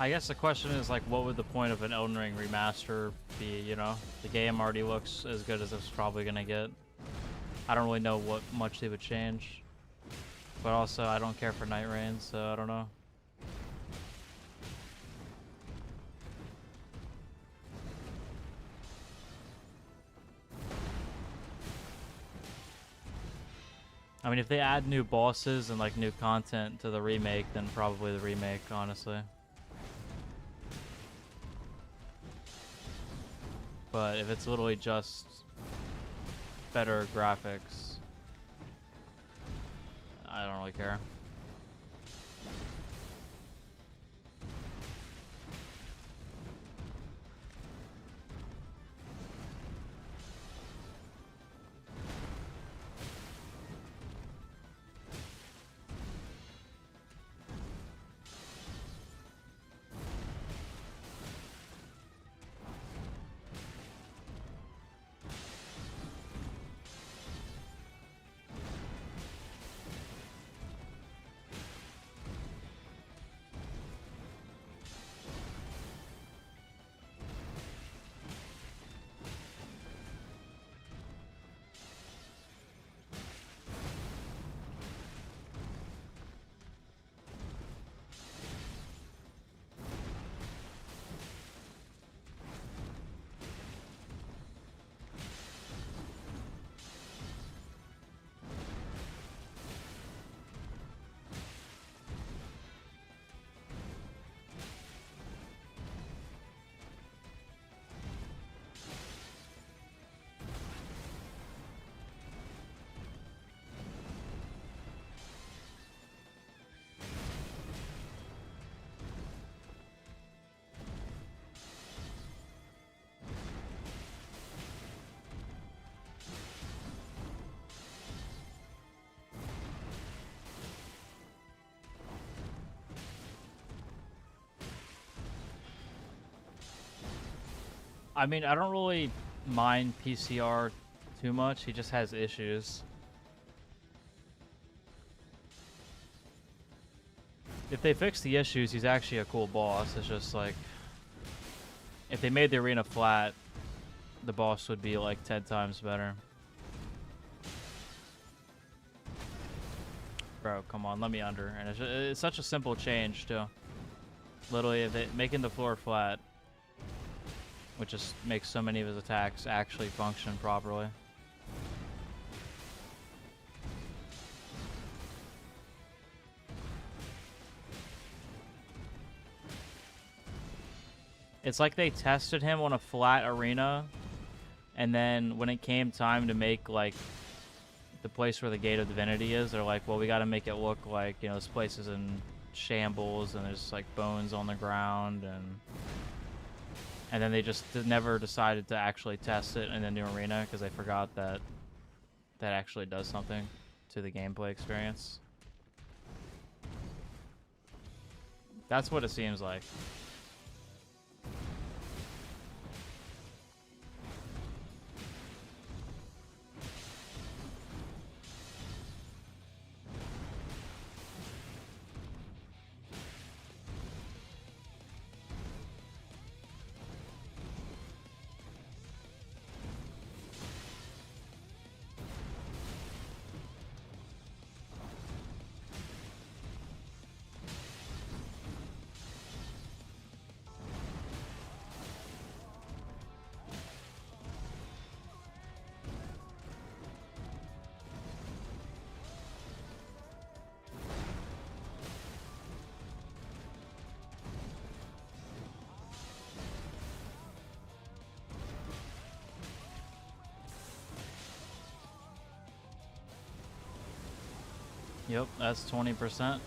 I guess the question is, like, what would the point of an Elden Ring remaster be, you know? The game already looks as good as it's probably gonna get. I don't really know what much they would change. But also, I don't care for Night Rain, so I don't know. I mean, if they add new bosses and, like, new content to the remake, then probably the remake, honestly. But if it's literally just better graphics, I don't really care. I mean, I don't really mind PCR too much. He just has issues. If they fix the issues, he's actually a cool boss. It's just like, if they made the arena flat, the boss would be like 10 times better. Bro, come on, let me under. And it's such a simple change, too. Literally, if it, making the floor flat, which just makes so many of his attacks actually function properly. It's like they tested him on a flat arena, and then when it came time to make, like, the place where the Gate of Divinity is, they're like, well, we gotta make it look like, you know, this place is in shambles, and there's, like, bones on the ground, and then they just never decided to actually test it in the new arena, because they forgot that that actually does something to the gameplay experience. That's what it seems like. Yep, that's 20%.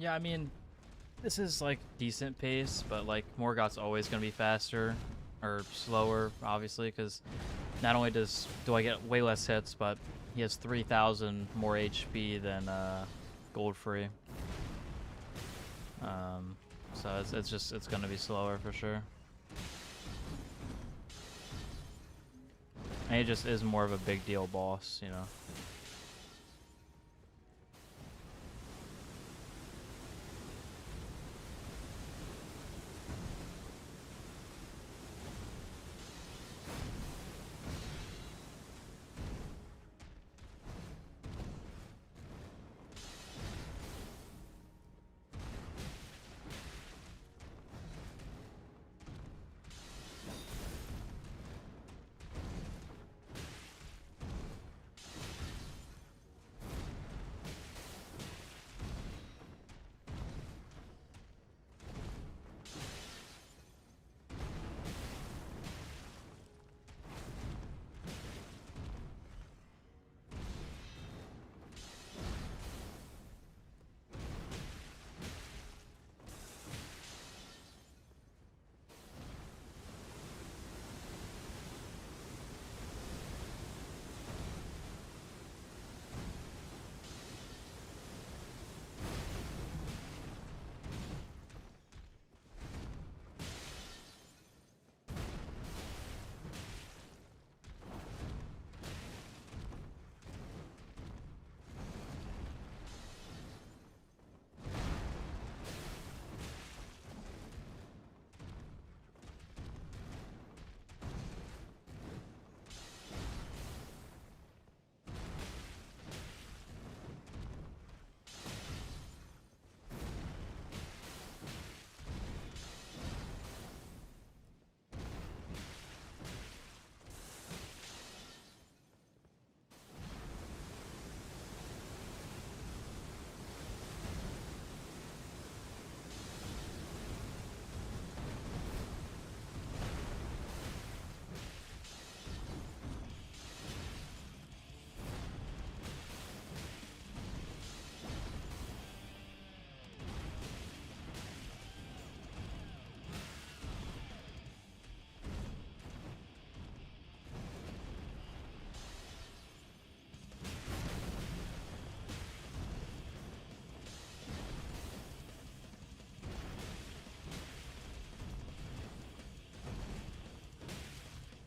Yeah, I mean, this is like decent pace, but like Morgoth's always gonna be faster or slower, obviously, because not only do I get way less hits, but he has 3,000 more HP than Goldfree. So it's gonna be slower for sure. And he just is more of a big deal boss, you know.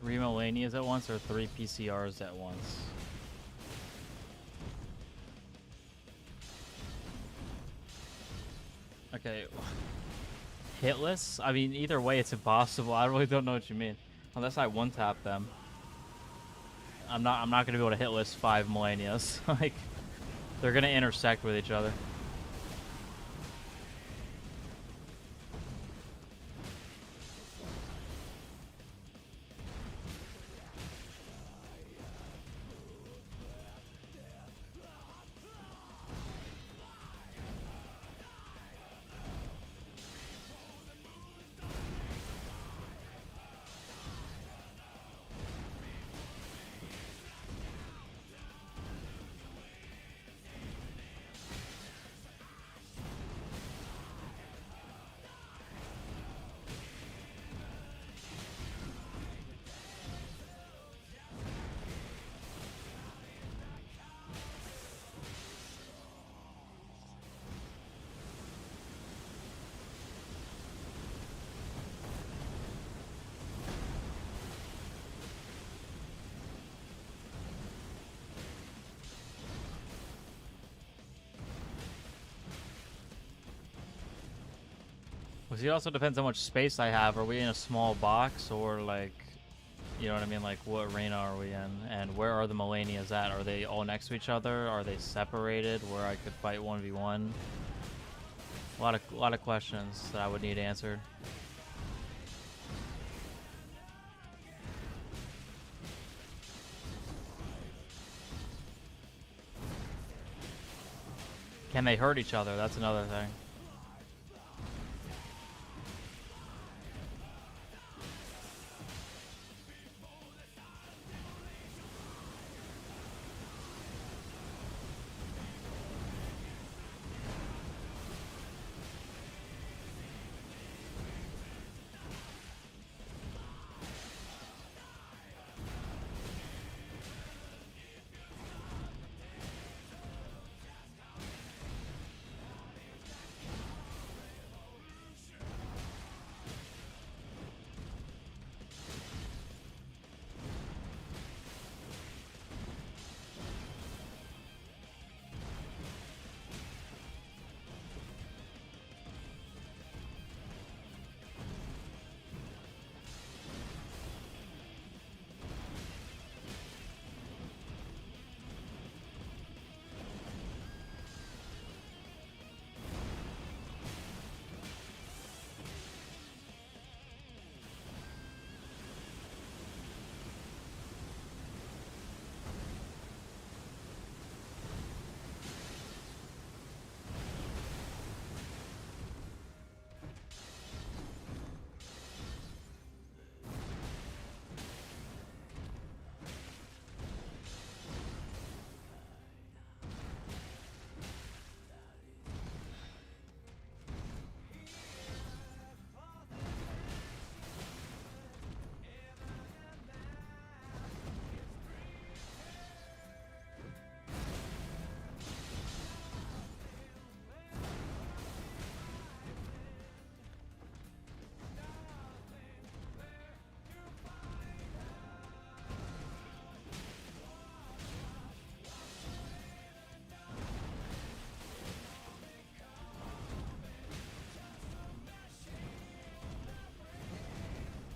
Three Melanias at once or three PCRs at once? Okay. Hitless? I mean, either way, it's impossible. I really don't know what you mean. Unless I one-tap them. I'm not gonna be able to hitless 5 Melanias. Like, they're gonna intersect with each other. Well, see, it also depends how much space I have. Are we in a small box or like, you know what I mean? Like, what arena are we in? And where are the Melanias at? Are they all next to each other? Are they separated where I could fight 1v1? A lot of questions that I would need answered. Can they hurt each other? That's another thing.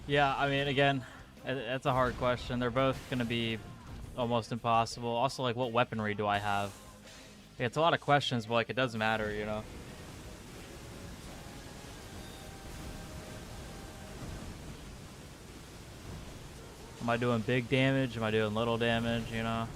Yeah, I mean, again, that's a hard question. They're both going to be almost impossible. Also, like, what weaponry do I have? Yeah, it's a lot of questions, but, like, it doesn't matter, you know? Am I doing big damage? Am I doing little damage, you know?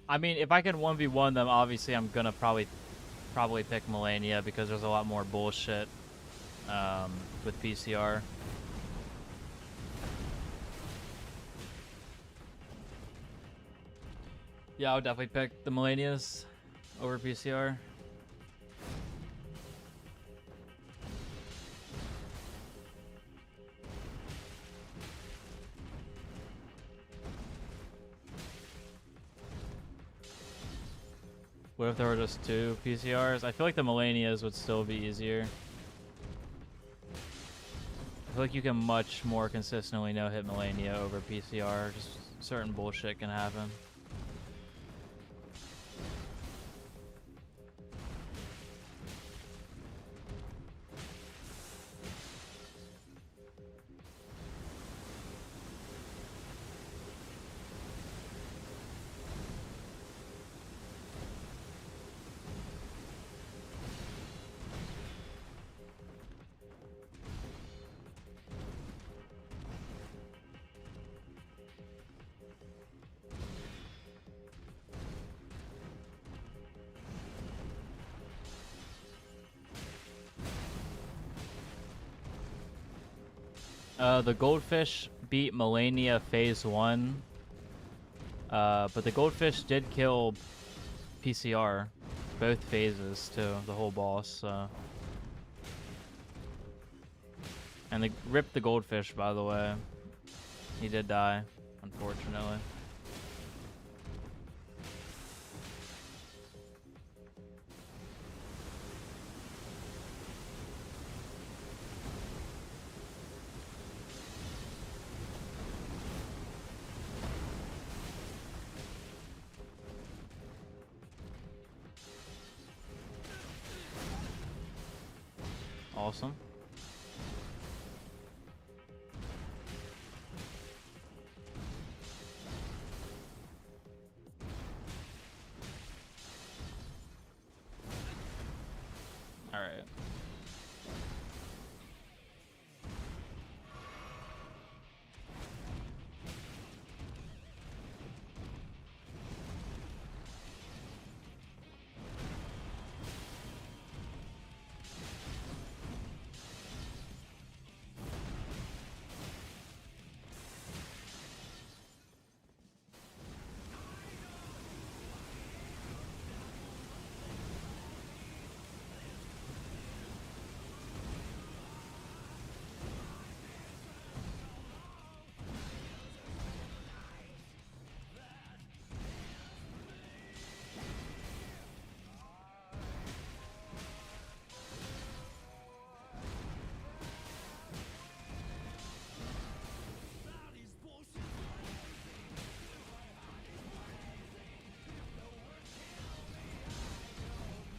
I mean, if I can 1v1 them, obviously I'm gonna probably pick Melania because there's a lot more bullshit with PCR. Yeah, I would definitely pick the Melanias over PCR. What if there were just 2 PCRs? I feel like the Melanias would still be easier. I feel like you can much more consistently no-hit Melania over PCR. Just certain bullshit can happen. The Goldfish beat Melania phase 1. But the Goldfish did kill PCR. Both phases, too. The whole boss, And they ripped the Goldfish, by the way. He did die, unfortunately. Awesome. All right.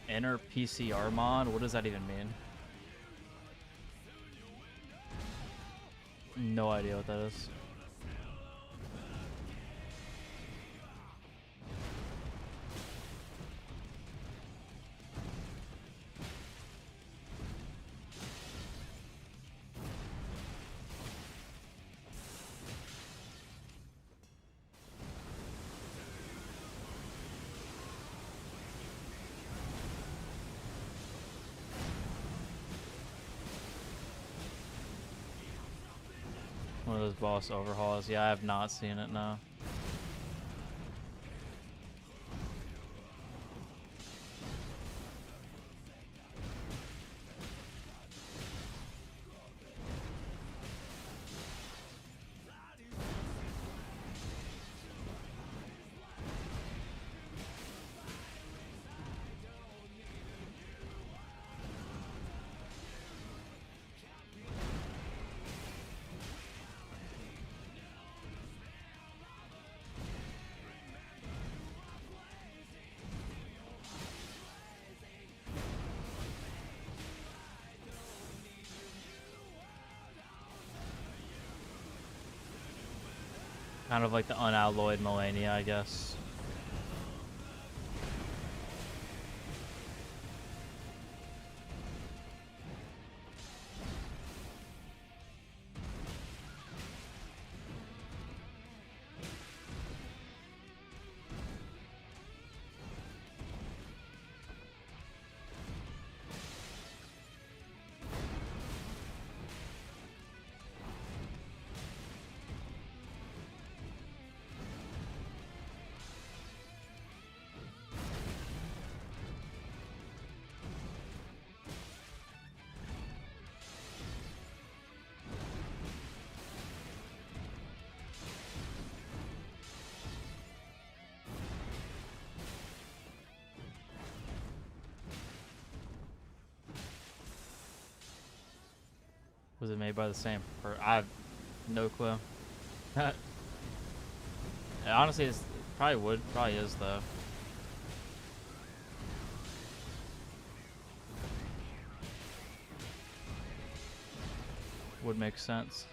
Inner PCR mod? What does that even mean? No idea what that is. One of those boss overhauls. Yeah, I have not seen it, no. Kind of like the unalloyed Melania, I guess. Was it made by the same I have no clue. Honestly, it's probably is though. Would make sense.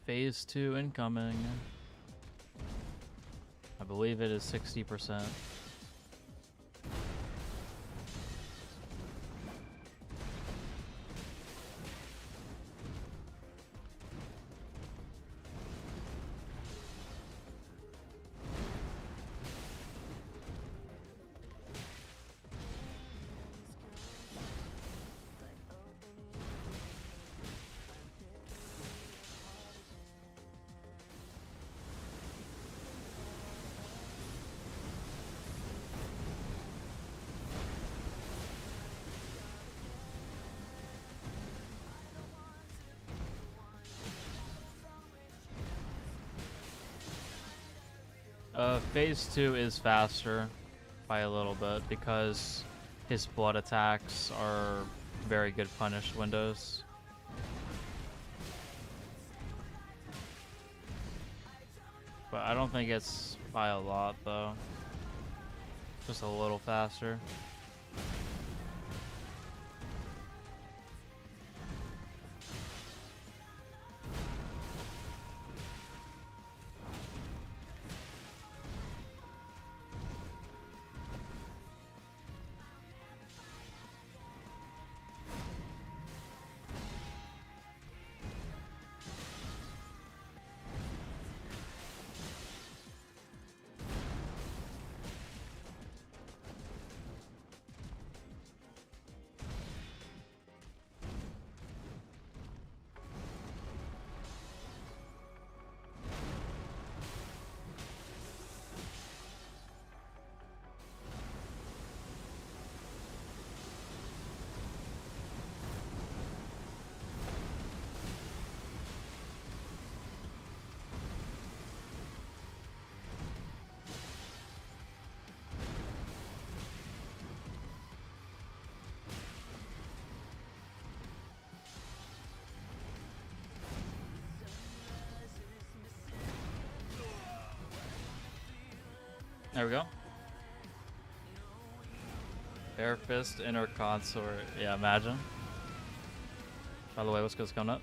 Phase 2 incoming. I believe it is 60%. Phase 2 is faster by a little bit because his blood attacks are very good punish windows. But I don't think it's by a lot though. Just a little faster. There we go. Bare fist, inner consort. Yeah, imagine. By the way, what's coming up?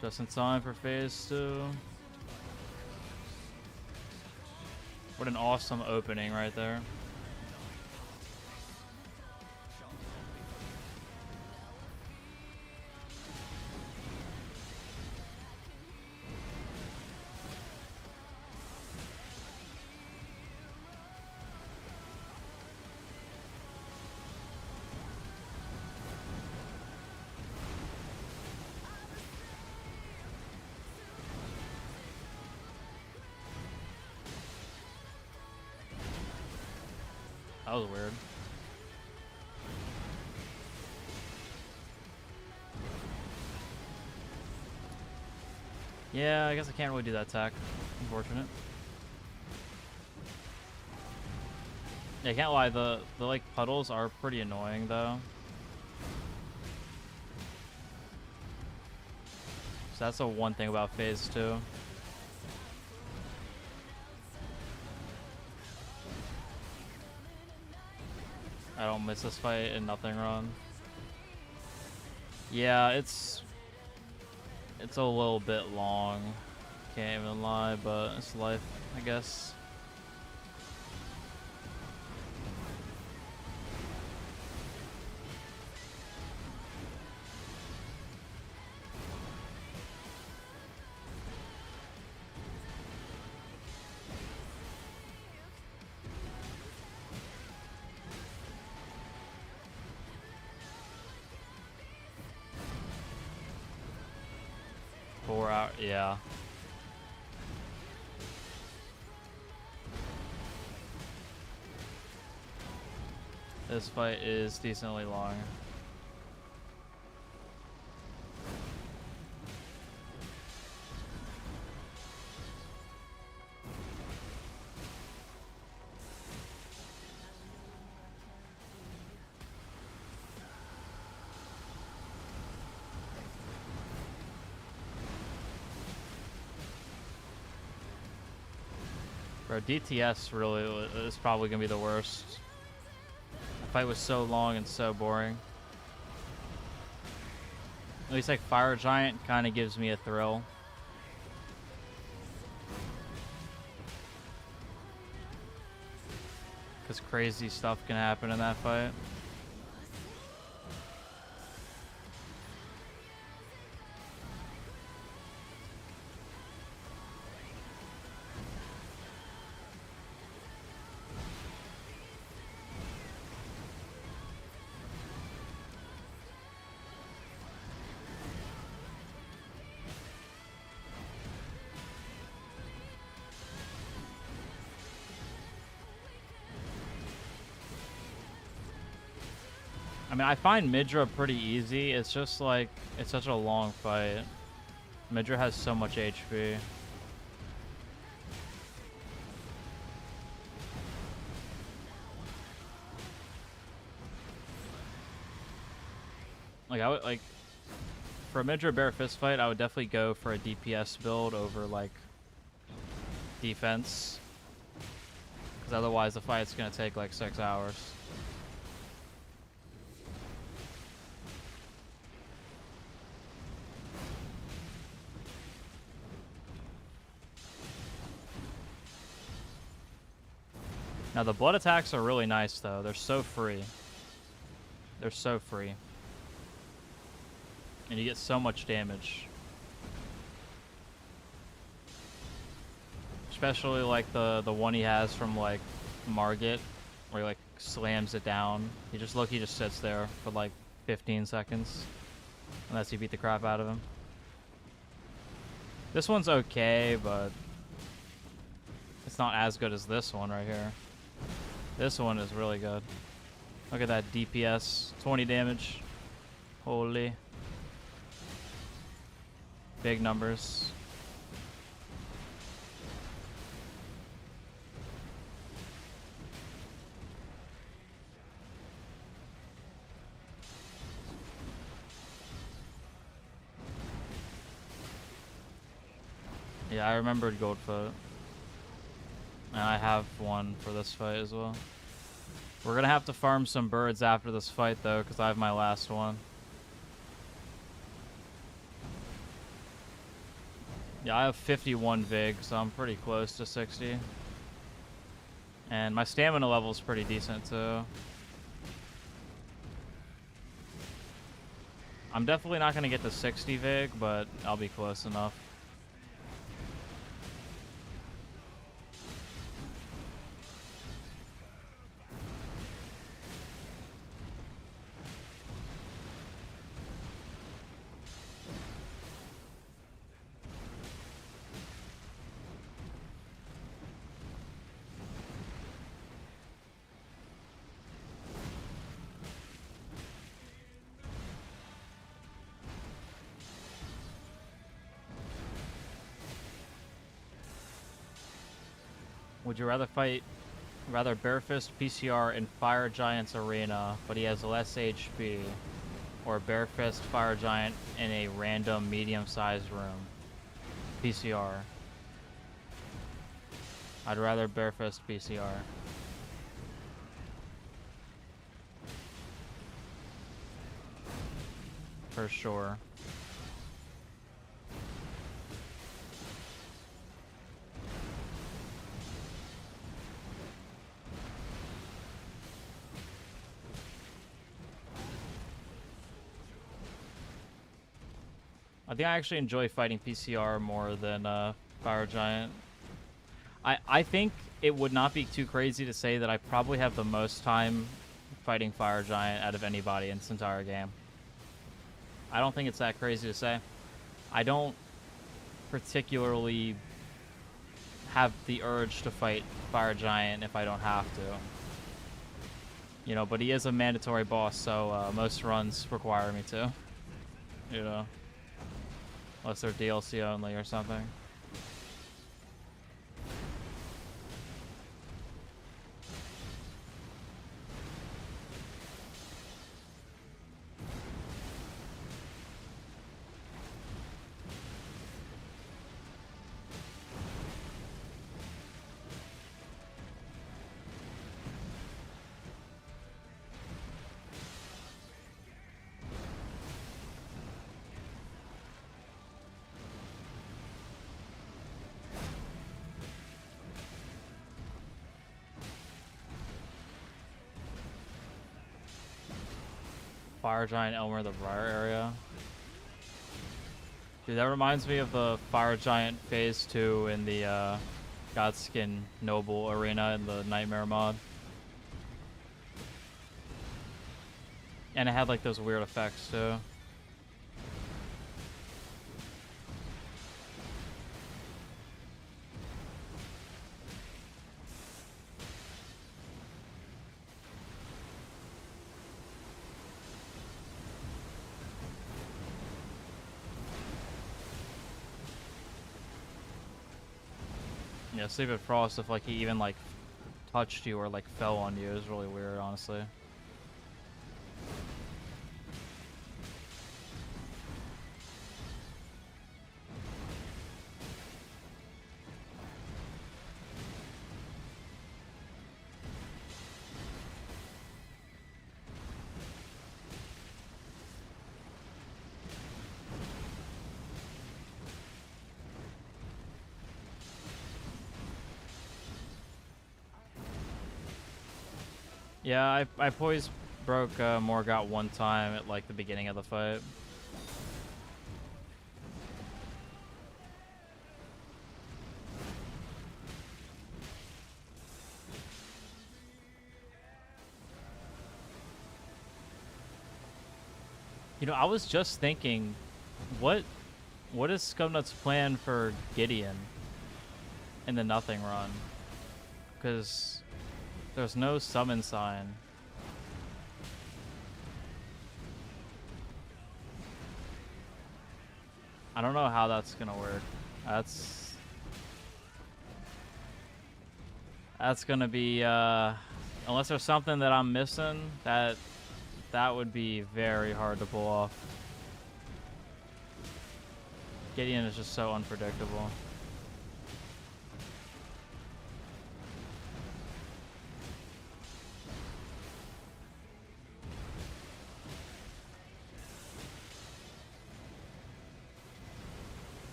Just in time for phase 2. What an awesome opening right there. That was weird. Yeah, I guess I can't really do that attack. Unfortunate. Yeah, I can't lie, the like puddles are pretty annoying though. So that's the one thing about phase 2. I don't miss this fight and nothing run. Yeah, it's a little bit long. Can't even lie, but it's life, I guess. Yeah. This fight is decently long. Bro, DTS really is probably going to be the worst. The fight was so long and so boring. At least like Fire Giant kind of gives me a thrill. Because crazy stuff can happen in that fight. I mean, I find Midra pretty easy. It's just like, it's such a long fight. Midra has so much HP. Like, I would, like, for a Midra Bear Fist fight, I would definitely go for a DPS build over, like, defense. Because otherwise the fight's going to take, like, 6 hours. Now, the blood attacks are really nice, though. They're so free. They're so free. And you get so much damage. Especially, like, the one he has from, like, Margit, where he, like, slams it down. He just sits there for, like, 15 seconds. Unless you beat the crap out of him. This one's okay, but it's not as good as this one right here. This one is really good. Look at that DPS, 20 damage. Holy. Big numbers. Yeah, I remembered Goldfoot. And I have one for this fight as well. We're gonna have to farm some birds after this fight though, because I have my last one. Yeah, I have 51 Vig, so I'm pretty close to 60. And my stamina level is pretty decent too. I'm definitely not gonna get to 60 Vig, but I'll be close enough. Would you rather fight Barefist PCR in Fire Giant's arena, but he has less HP, or Barefist Fire Giant in a random medium-sized room? PCR. I'd rather Barefist PCR. For sure. I think I actually enjoy fighting PCR more than Fire Giant. I think it would not be too crazy to say that I probably have the most time fighting Fire Giant out of anybody in this entire game. I don't think it's that crazy to say. I don't particularly have the urge to fight Fire Giant if I don't have to. You know, but he is a mandatory boss, so most runs require me to. You know. Unless they're DLC only or something. Fire Giant Elmer the Briar area. Dude, that reminds me of the Fire Giant Phase 2 in the Godskin Noble arena in the Nightmare mod. And it had like those weird effects too. Yeah, Sleeping Frost, if like he even like touched you or like fell on you, is really weird, honestly. Yeah, I poise broke Morgott one time at like the beginning of the fight. You know, I was just thinking, what is Scumnut's plan for Gideon in the Nothing run? Because there's no summon sign. I don't know how that's gonna work. That's gonna be unless there's something that I'm missing, that would be very hard to pull off. Gideon is just so unpredictable.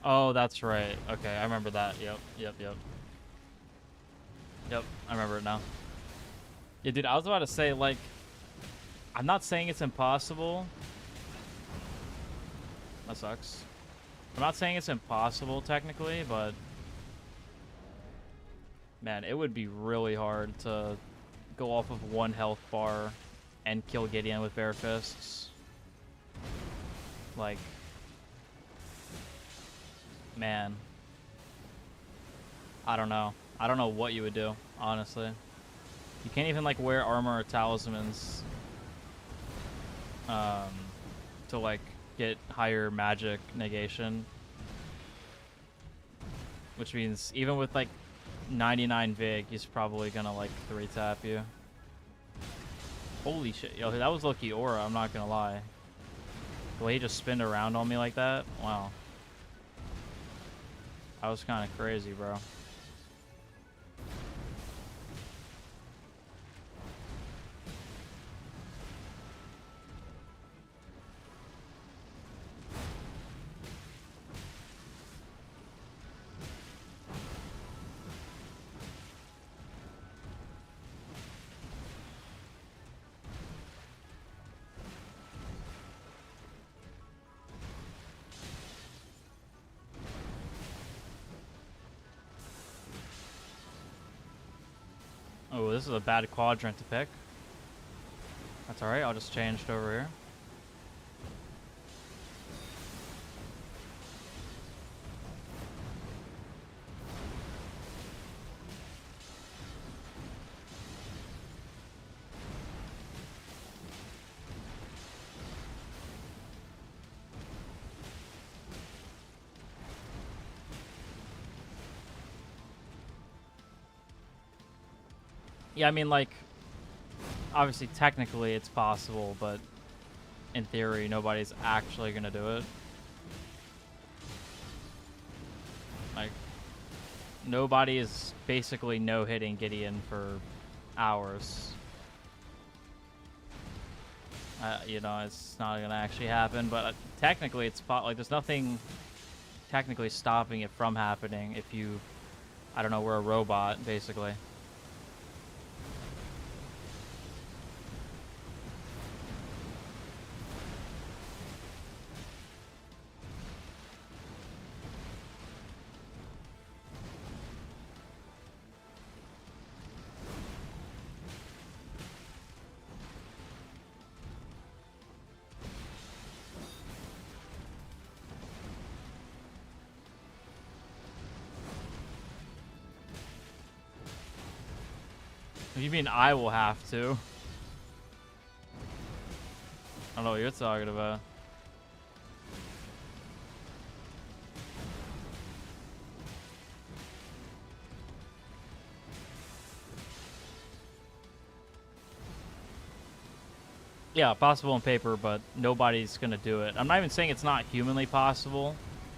Oh, that's right. Okay, I remember that. Yep, yep, yep. Yep, I remember it now. Yeah, dude, I was about to say, like, I'm not saying it's impossible. That sucks. I'm not saying it's impossible, technically, but... Man, it would be really hard to go off of one health bar and kill Gideon with bare fists. Like... Man. I don't know. I don't know what you would do, honestly. You can't even, like, wear armor or talismans to, like, get higher magic negation. Which means even with, like, 99 Vig, he's probably gonna, like, 3-tap you. Holy shit. Yo, that was low-key aura, I'm not gonna lie. The way he just spinned around on me like that? Wow. That was kind of crazy, bro. Oh, this is a bad quadrant to pick. That's alright, I'll just change it over here. Yeah, I mean, like, obviously, technically, it's possible, but in theory, nobody's actually gonna do it. Like, nobody is basically no-hitting Gideon for hours. You know, it's not gonna actually happen, but technically, it's like there's nothing technically stopping it from happening if you, I don't know, we're a robot, basically. You mean I will have to? I don't know what you're talking about. Yeah, possible on paper, but nobody's gonna do it. I'm not even saying it's not humanly possible.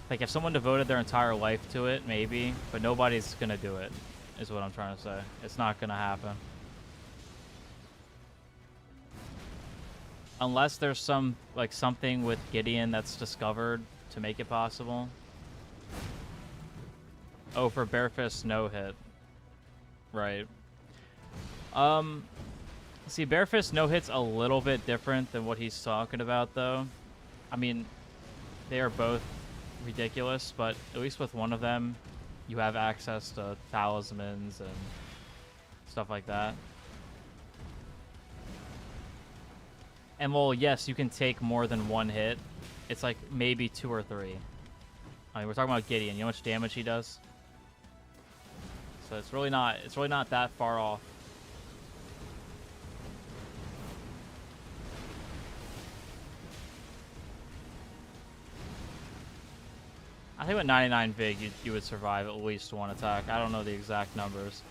Like, if someone devoted their entire life to it, maybe, but nobody's gonna do it, is what I'm trying to say. It's not gonna happen. Unless there's some, like, something with Gideon that's discovered to make it possible. Oh, for bare fist no hit. Right. See, bare fist no hit's a little bit different than what he's talking about, though. I mean, they are both ridiculous, but at least with one of them, you have access to talismans and stuff like that. And, well, yes, you can take more than one hit. It's like maybe 2 or 3. I mean, we're talking about Gideon. You know how much damage he does? So it's really not that far off. I think with 99 Vig, you would survive at least one attack. I don't know the exact numbers,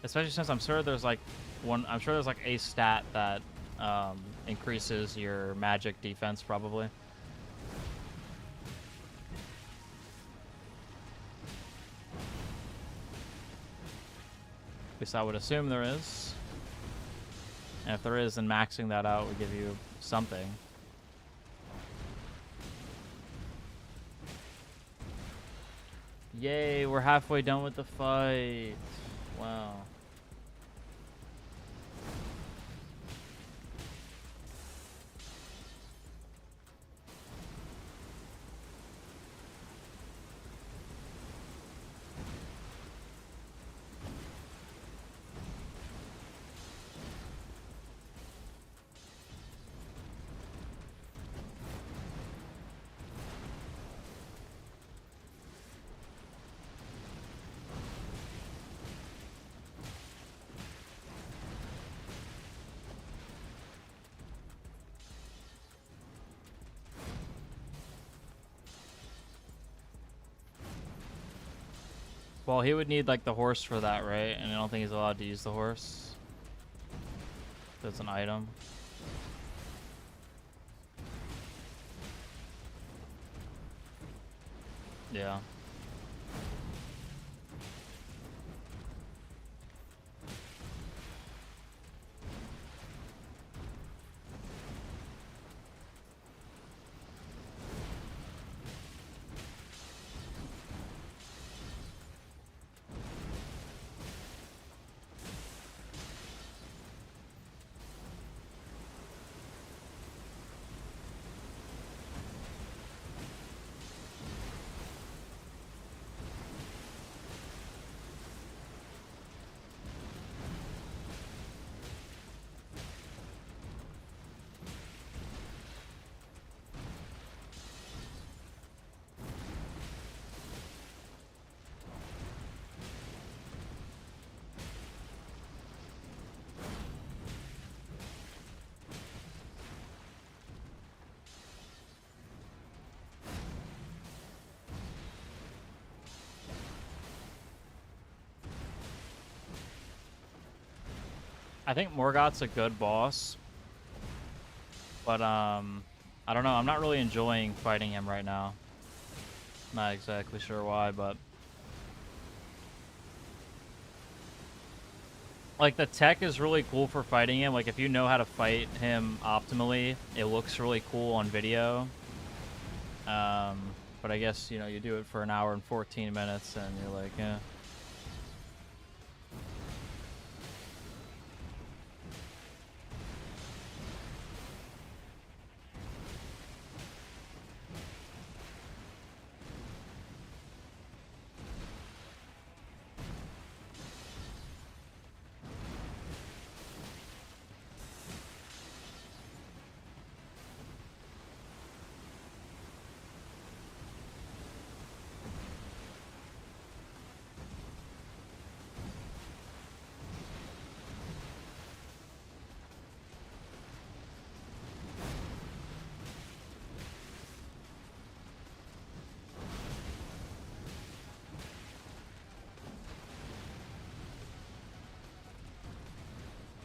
especially since I'm sure there's like a stat that increases your magic defense probably. At least I would assume there is. And if there is, then maxing that out would give you something. Yay, we're halfway done with the fight. Wow. Well, he would need like the horse for that, right? And I don't think he's allowed to use the horse. That's an item. Yeah. I think Morgoth's a good boss, but I don't know. I'm not really enjoying fighting him right now. Not exactly sure why, but like the tech is really cool for fighting him. Like if you know how to fight him optimally, it looks really cool on video. But I guess, you know, you do it for an hour and 14 minutes and you're like, yeah.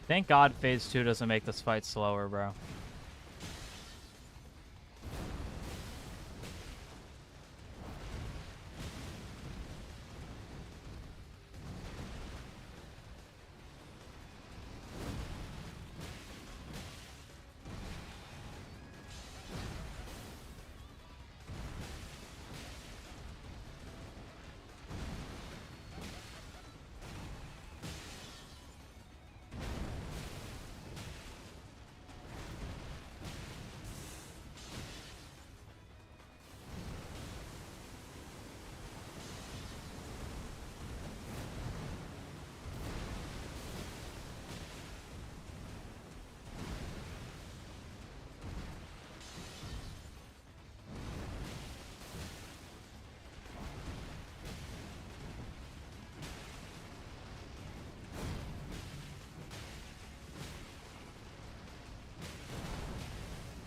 Thank God Phase 2 doesn't make this fight slower, bro.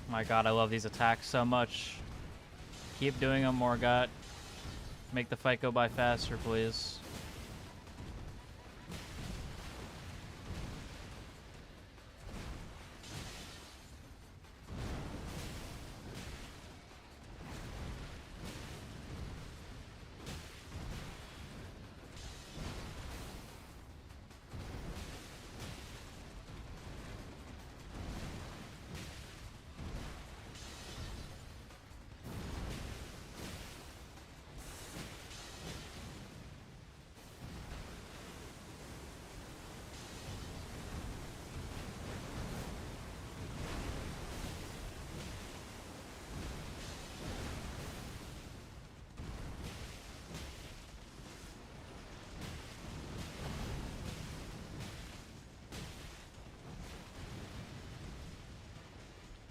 My God, I love these attacks so much. Keep doing them, Morgoth. Make the fight go by faster, please.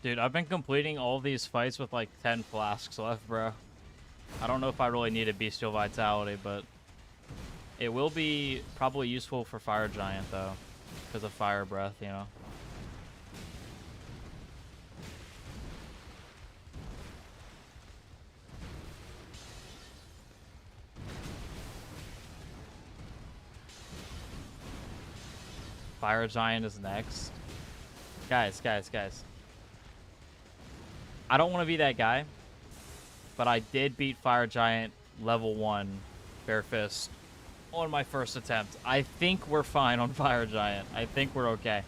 Dude, I've been completing all these fights with like 10 flasks left, bro. I don't know if I really need a Bestial Vitality, but it will be probably useful for Fire Giant, though, because of Fire Breath, you know? Fire Giant is next. Guys. I don't want to be that guy, but I did beat Fire Giant level 1 Bare Fist on my first attempt. I think we're fine on Fire Giant. I think we're okay.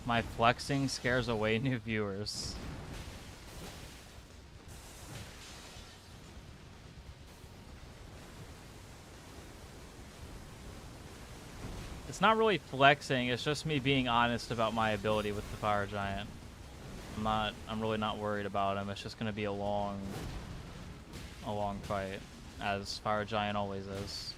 My flexing scares away new viewers. It's not really flexing, it's just me being honest about my ability with the Fire Giant. I'm really not worried about him. It's just gonna be a long fight, as Fire Giant always is.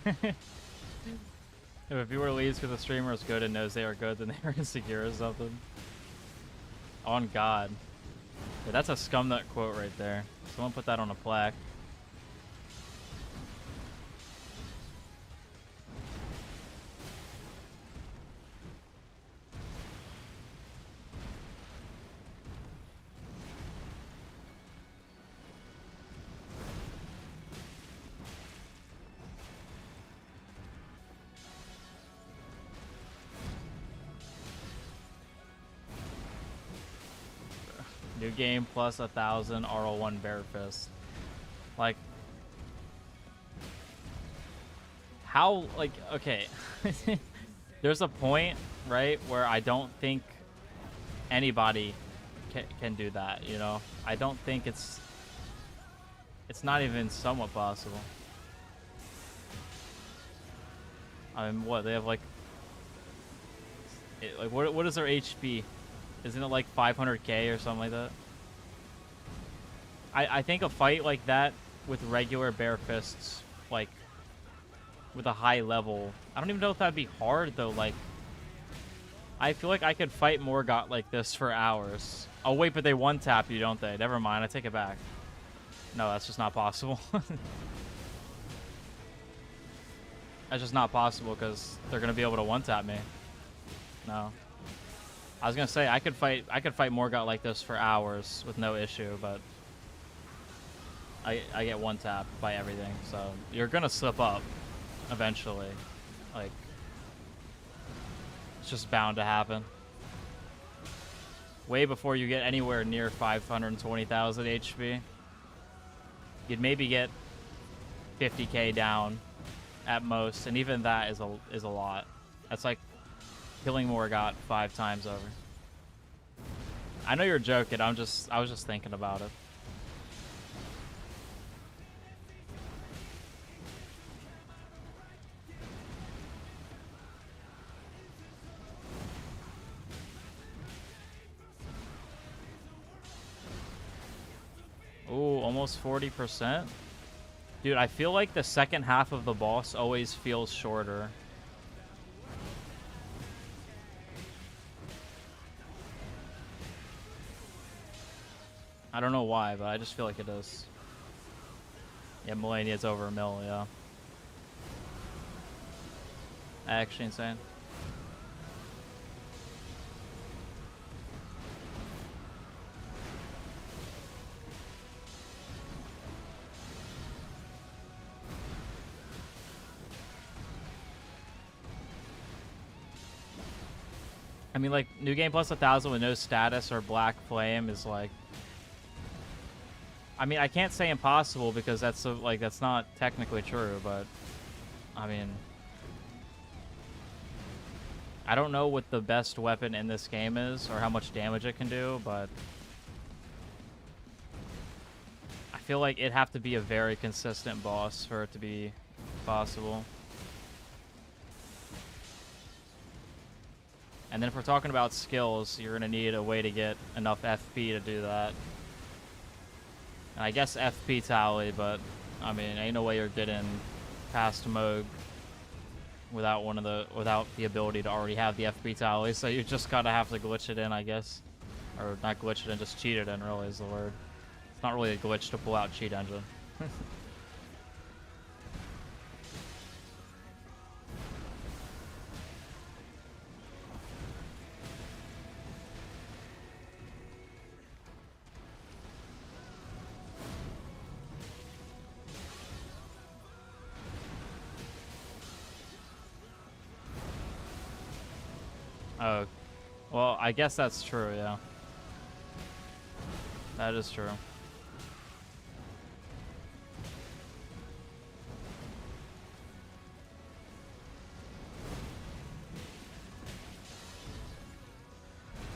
If a viewer leaves because the streamer is good and knows they are good, then they are insecure or something. On God. Yeah, that's a scumnut quote right there. Someone put that on a plaque. New game plus 1,000 RL1 Bare Fist. Like, how, like, okay. There's a point, right, where I don't think anybody can do that, you know? I don't think it's not even somewhat possible. I mean, what, they have, like what is their HP? Isn't it like 500k or something like that? I think a fight like that with regular Bare Fists, like, with a high level, I don't even know if that'd be hard, though. Like, I feel like I could fight Morgott like this for hours. Oh, wait, but they one-tap you, don't they? Never mind, I take it back. No, that's just not possible. That's just not possible, because they're going to be able to one-tap me. No. I was gonna say I could fight Morgott like this for hours with no issue, but I get one tap by everything, so you're gonna slip up eventually. Like, it's just bound to happen. Way before you get anywhere near 520,000 HP. You'd maybe get 50k down at most, and even that is a lot. That's like killing Morgott 5 times over. I know you're joking. I was just thinking about it. Ooh, almost 40%. Dude, I feel like the second half of the boss always feels shorter. I don't know why, but I just feel like it is. Yeah, Melania's over a mil, yeah. Actually insane. I mean, like, new game plus 1,000 with no status or black flame is like... I mean, I can't say impossible because that's that's not technically true, but I mean, I don't know what the best weapon in this game is or how much damage it can do, but I feel like it'd have to be a very consistent boss for it to be possible. And then if we're talking about skills, you're going to need a way to get enough FP to do that. And I guess FP tally, but I mean, ain't no way you're getting past Moog without without the ability to already have the FP tally. So you just gotta have to glitch it in, I guess, or not glitch it in, just cheat it in. Really is the word. It's not really a glitch to pull out cheat engine. Oh, well, I guess that's true, yeah. That is true.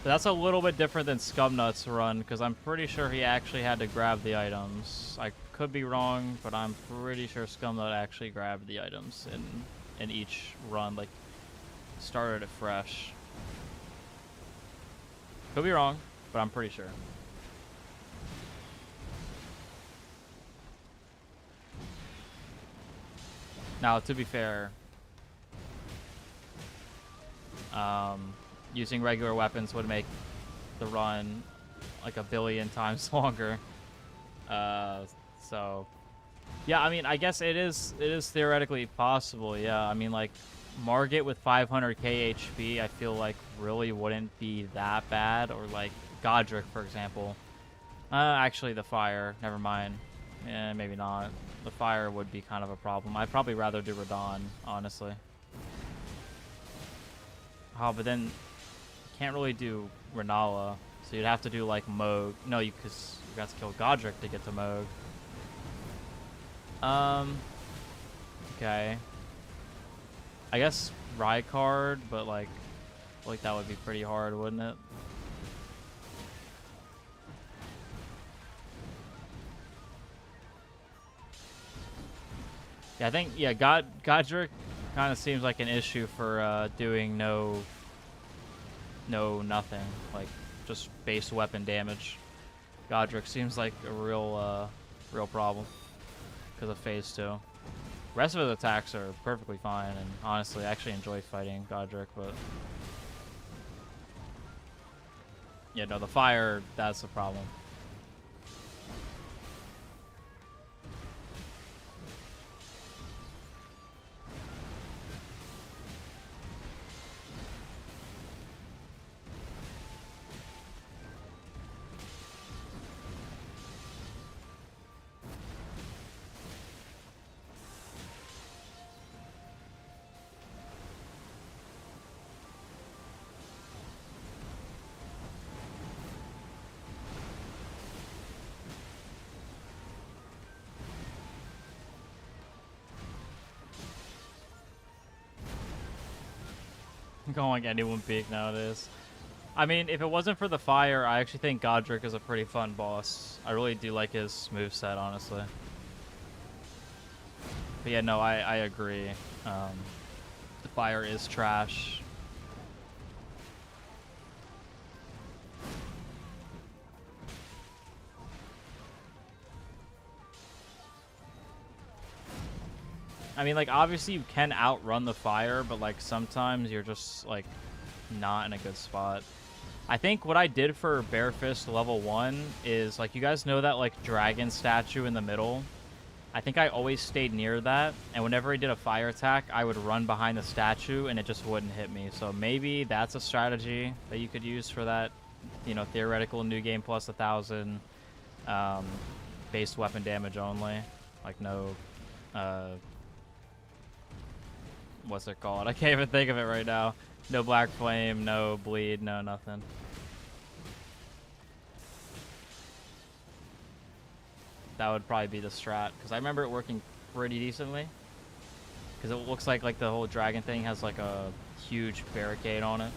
But that's a little bit different than Scumnut's run, because I'm pretty sure he actually had to grab the items. I could be wrong, but I'm pretty sure Scumnut actually grabbed the items in each run, like, started it fresh. Could be wrong, but I'm pretty sure. Now, to be fair, using regular weapons would make the run like a billion times longer. So, yeah, I mean, I guess it is theoretically possible. Yeah, I mean, like, Margit with 500k HP, I feel like really wouldn't be that bad. Or like Godric, for example. Actually, the fire. Never mind. Yeah, maybe not. The fire would be kind of a problem. I'd probably rather do Radon, honestly. Oh, but then you can't really do Renala, so you'd have to do like Moog. No, because you got to kill Godric to get to Moog. Okay. I guess Rykard, but like, I feel like that would be pretty hard, wouldn't it? Yeah, I think, yeah, Godric kind of seems like an issue for doing nothing, like just base weapon damage. Godric seems like a real problem because of phase 2. Rest of his attacks are perfectly fine, and honestly, I actually enjoy fighting Godric, but yeah, no, the fire, that's the problem. Going anyone big nowadays. I mean, if it wasn't for the fire, I actually think Godric is a pretty fun boss. I really do like his moveset, honestly. But yeah, no, I agree. The fire is trash. I mean, like, obviously you can outrun the fire, but like sometimes you're just like not in a good spot. I think what I did for Bare Fist level 1 is, like, you guys know that, like, dragon statue in the middle? I think I always stayed near that, and whenever I did a fire attack, I would run behind the statue, and it just wouldn't hit me. So maybe that's a strategy that you could use for that, you know, theoretical new game plus 1,000 base weapon damage only. Like, no, what's it called? I can't even think of it right now. No Black Flame, no Bleed, no nothing. That would probably be the strat, because I remember it working pretty decently. Because it looks like the whole dragon thing has like a huge barricade on it.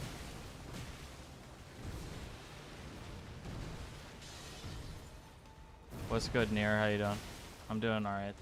What's good, Nier? How you doing? I'm doing alright.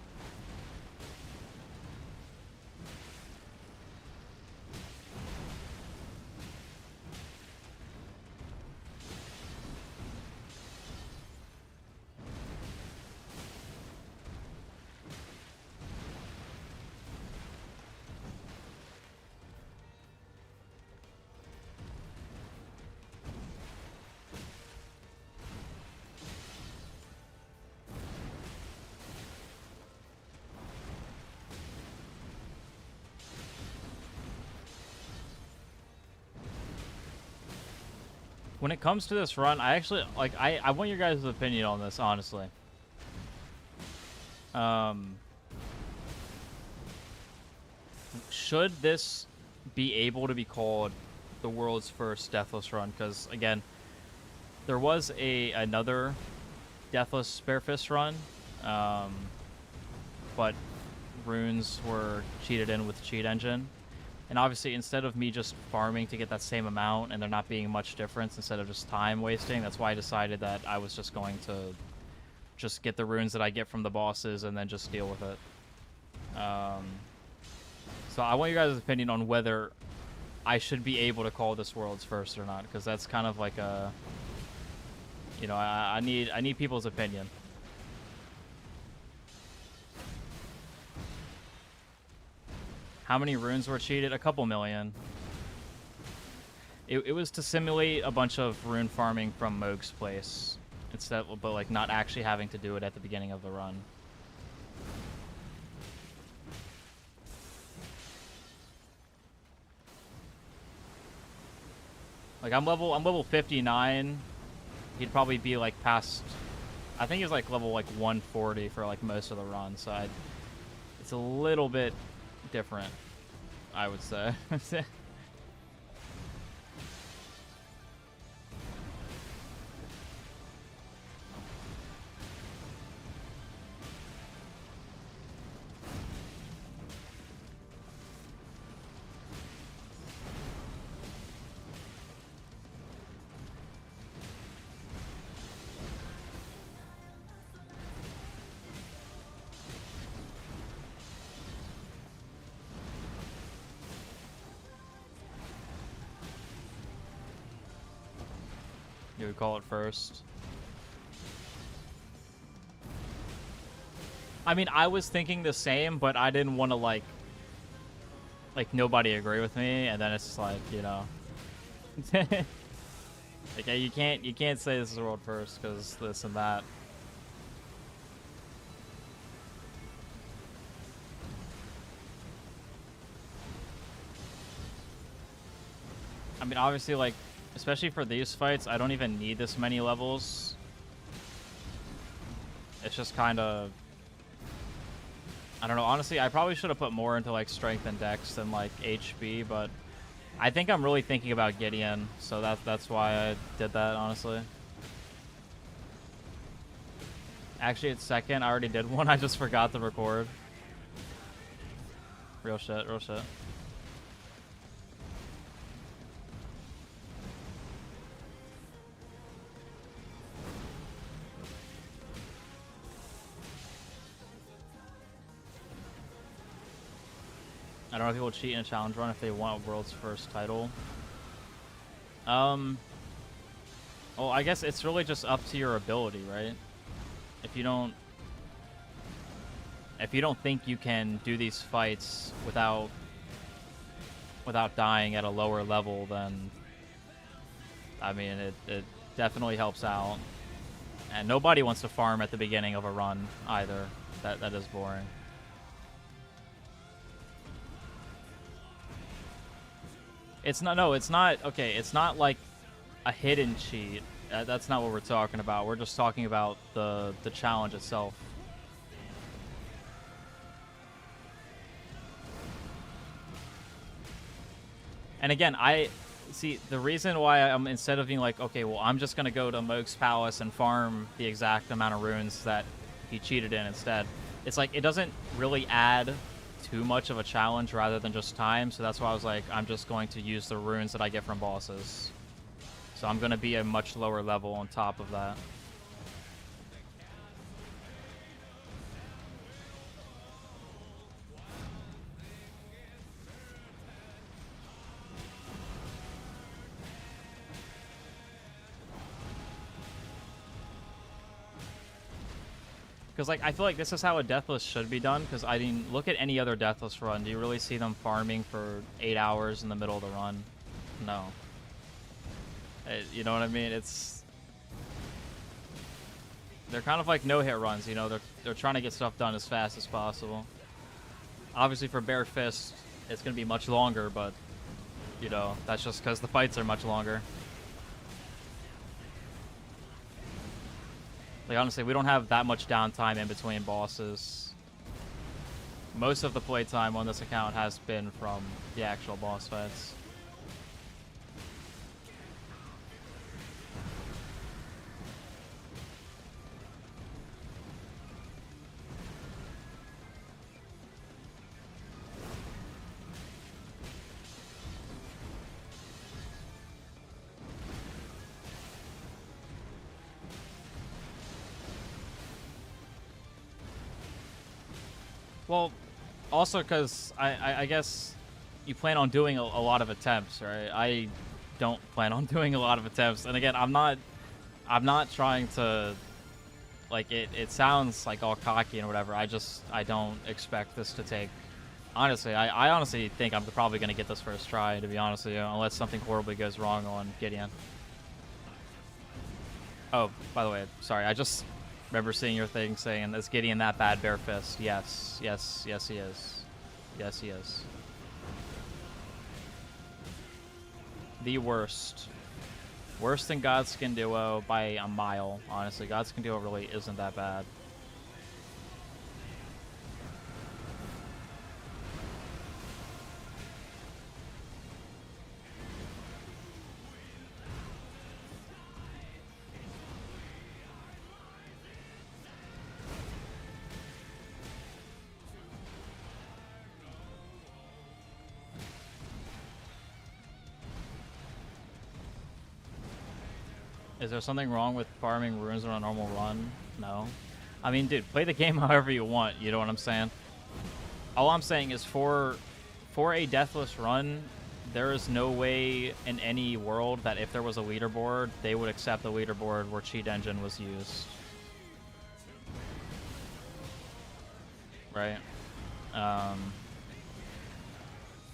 When it comes to this run, I actually, like, I want your guys' opinion on this, honestly. Should this be able to be called the world's first Deathless run? Because, again, there was another Deathless Bare Fist run, but runes were cheated in with the cheat engine. And obviously, instead of me just farming to get that same amount and there not being much difference, instead of just time wasting, that's why I decided that I was just going to just get the runes that I get from the bosses and then just deal with it. So I want your guys' opinion on whether I should be able to call this world's first or not, because that's kind of like a, you know, I need people's opinion. How many runes were cheated? A couple million. It was to simulate a bunch of rune farming from Moog's place, instead, but like not actually having to do it at the beginning of the run. Like I'm level 59. He'd probably be like past. I think he's like level like 140 for like most of the run. So it's a little bit different, I would say. You would call it first. I mean, I was thinking the same, but I didn't want to like nobody agree with me, and then it's just like, you know, like you can't say this is the world first because this and that. I mean, obviously, like, especially for these fights, I don't even need this many levels. It's just kind of, I don't know. Honestly, I probably should have put more into like strength and dex than like HP, but I think I'm really thinking about Gideon, so that's why I did that, honestly. Actually, it's second. I already did one. I just forgot to record. Real shit, real shit. I don't know if people cheat in a challenge run if they want world's first title. Well, I guess it's really just up to your ability, right? If you don't think you can do these fights without dying at a lower level, then I mean, it definitely helps out. And nobody wants to farm at the beginning of a run either. That is boring. It's not, no, it's not, okay, it's not like a hidden cheat. That's not what we're talking about. We're just talking about the challenge itself. And again, I see the reason why I'm, instead of being like, okay, well, I'm just gonna go to Moog's Palace and farm the exact amount of runes that he cheated in instead. It's like it doesn't really add too much of a challenge rather than just time. So that's why I was like, I'm just going to use the runes that I get from bosses. So I'm gonna be a much lower level on top of that. Because, like, I feel like this is how a Deathless should be done, because, I mean, look at any other Deathless run. Do you really see them farming for 8 hours in the middle of the run? No. You know what I mean? It's... They're kind of like no-hit runs, you know? They're trying to get stuff done as fast as possible. Obviously, for Bare Fist, it's going to be much longer, but, you know, that's just because the fights are much longer. Like, honestly, we don't have that much downtime in between bosses. Most of the playtime on this account has been from the actual boss fights. Well, also because I guess you plan on doing a lot of attempts, right? I don't plan on doing a lot of attempts, and again, I'm not trying to, like, it sounds like all cocky and whatever. I don't expect this to take. Honestly, I honestly think I'm probably gonna get this first try, to be honest with you, unless something horribly goes wrong on Gideon. Oh, by the way, sorry, I just remember seeing your thing saying, is Gideon that bad, Bare Fist? Yes, yes, yes he is. Yes, he is. The worst. Worse than Godskin Duo by a mile, honestly. Godskin Duo really isn't that bad. Is there something wrong with farming runes on a normal run? No. I mean, dude, play the game however you want, you know what I'm saying? All I'm saying is for a Deathless run, there is no way in any world that if there was a leaderboard, they would accept the leaderboard where Cheat Engine was used. Right? And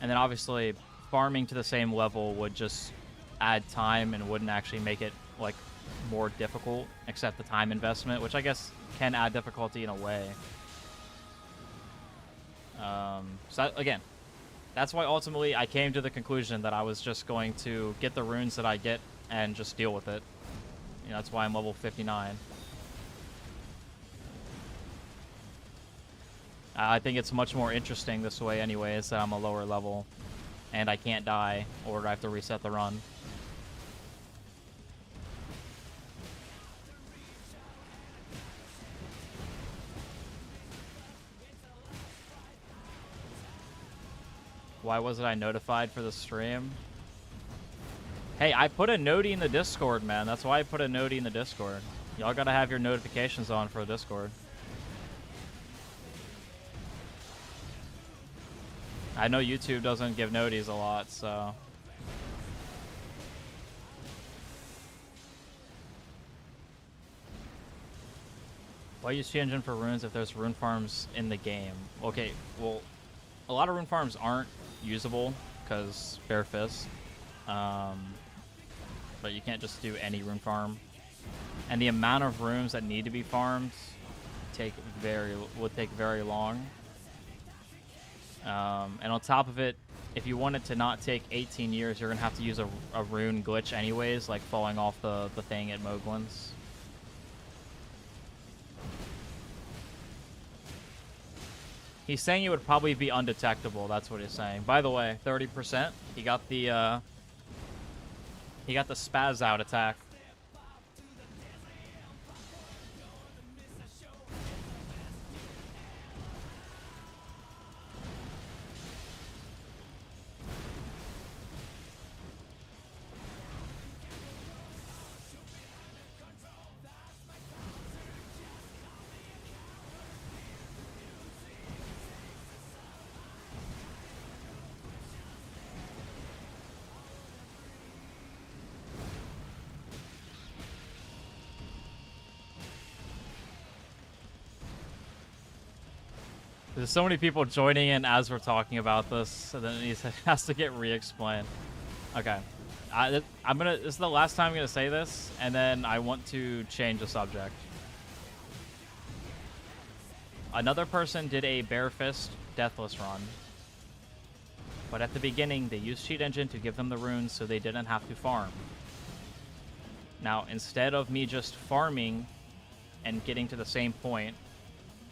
then obviously, farming to the same level would just add time and wouldn't actually make it, like, more difficult, except the time investment, which I guess can add difficulty in a way. So again, that's why ultimately I came to the conclusion that I was just going to get the runes that I get and just deal with it. You know, that's why I'm level 59. I think it's much more interesting this way anyways, that I'm a lower level and I can't die or I have to reset the run. Why wasn't I notified for the stream? Hey, I put a noti in the Discord, man. That's why I put a noti in the Discord. Y'all gotta have your notifications on for Discord. I know YouTube doesn't give noties a lot, so... Why use Cheat Engine for runes if there's rune farms in the game? Okay, well, a lot of rune farms aren't usable because Bare Fist. but you can't just do any rune farm. And the amount of runes that need to be farmed would take very long. And on top of it, if you want it to not take 18 years, you're gonna have to use a rune glitch anyways, like falling off the thing at Moglin's. He's saying it would probably be undetectable. That's what he's saying. By the way, 30%. He got the spaz out attack. There's so many people joining in as we're talking about this, and then he has to get re-explained. Okay. This is the last time I'm gonna say this, and then I want to change the subject. Another person did a bare fist Deathless run, but at the beginning they used Cheat Engine to give them the runes so they didn't have to farm. Now, instead of me just farming and getting to the same point,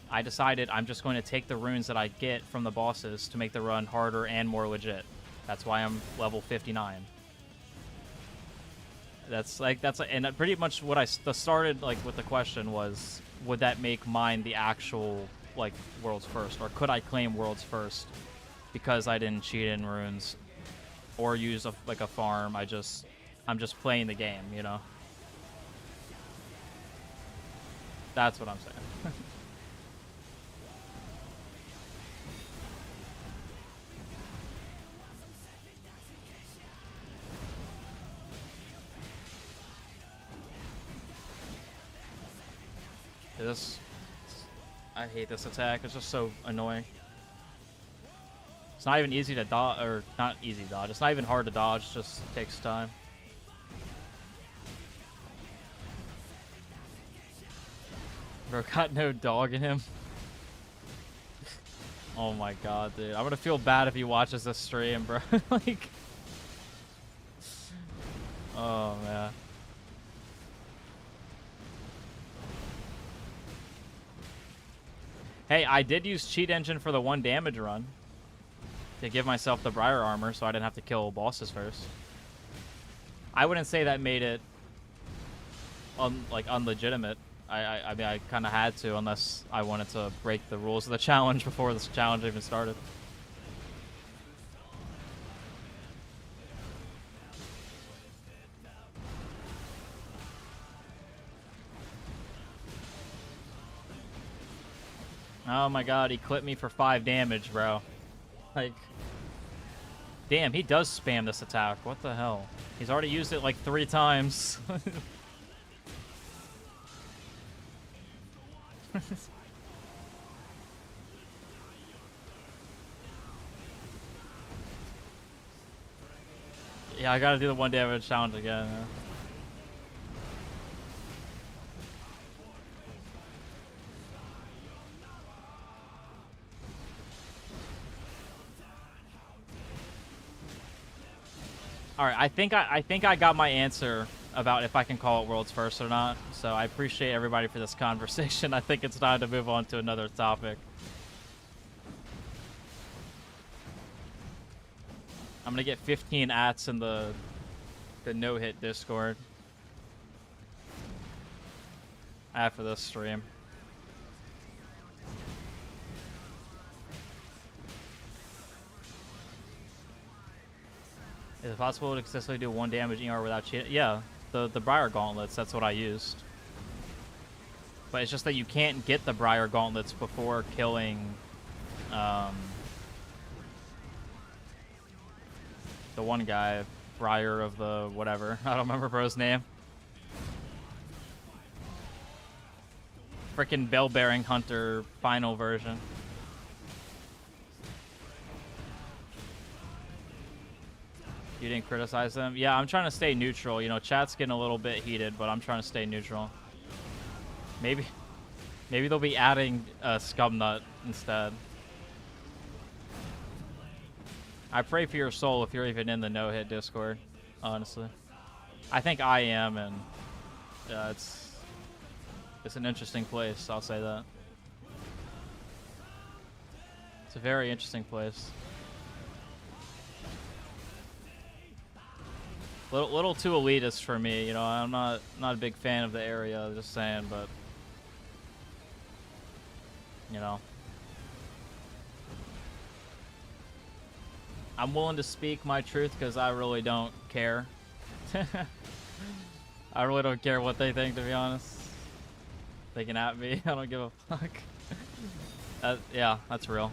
I decided I'm just going to take the runes that I get from the bosses to make the run harder and more legit. That's why I'm level 59. And pretty much what I started like with the question was, would that make mine the actual like world's first, or could I claim world's first because I didn't cheat in runes or use a farm? I'm just playing the game, you know. That's what I'm saying. I hate this attack. It's just so annoying. It's not even easy to dodge, or not easy to dodge. It's not even hard to dodge. It just takes time. Bro, got no dog in him. Oh my god, dude. I'm gonna feel bad if he watches this stream, bro. Like, oh man. Hey, I did use Cheat Engine for the 1 damage run to give myself the Briar armor so I didn't have to kill bosses first. I wouldn't say that made it unlegitimate. I mean, I kind of had to, unless I wanted to break the rules of the challenge before this challenge even started. Oh my god, he clipped me for 5 damage, bro. Like, damn, he does spam this attack. What the hell? He's already used it like 3 times. Yeah, I gotta do the 1 damage challenge again. All right, I think I got my answer about if I can call it world's first or not. So I appreciate everybody for this conversation. I think it's time to move on to another topic. I'm gonna get 15 ats in the no-hit Discord after this stream. Is it possible to successfully do 1 damage ER without cheating? Yeah, the Briar Gauntlets, that's what I used. But it's just that you can't get the Briar Gauntlets before killing the one guy, Briar of the whatever. I don't remember bro's name. Frickin' Bell-Bearing Hunter final version. You didn't criticize them? Yeah, I'm trying to stay neutral. You know, chat's getting a little bit heated, but I'm trying to stay neutral. Maybe they'll be adding Scumnut instead. I pray for your soul if you're even in the no-hit Discord, honestly. I think I am, and yeah, it's an interesting place, I'll say that. It's a very interesting place. Little too elitist for me, you know. I'm not a big fan of the area, just saying, but you know, I'm willing to speak my truth because I really don't care. I really don't care what they think, to be honest. They can at me. I don't give a fuck. Yeah, that's real.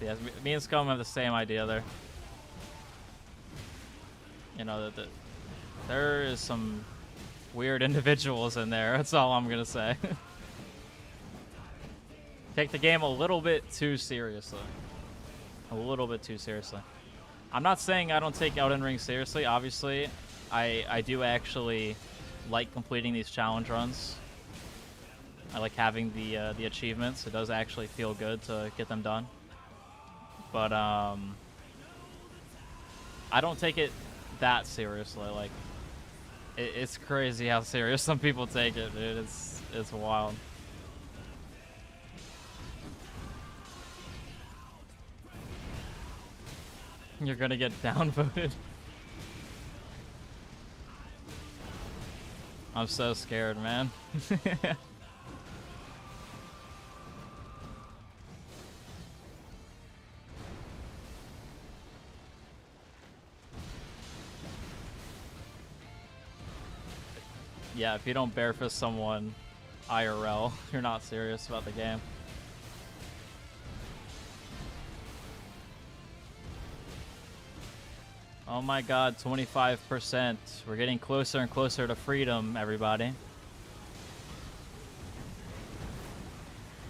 Yeah, me and Scum have the same idea there. You know, that there is some weird individuals in there. That's all I'm gonna say. Take the game a little bit too seriously. A little bit too seriously. I'm not saying I don't take Elden Ring seriously. Obviously, I do actually like completing these challenge runs. I like having the achievements. It does actually feel good to get them done. But I don't take it that seriously. Like, it's crazy how serious some people take it, dude. It's wild. You're gonna get downvoted. I'm so scared, man. Yeah, if you don't barefist someone IRL, you're not serious about the game. Oh my god, 25%. We're getting closer and closer to freedom, everybody.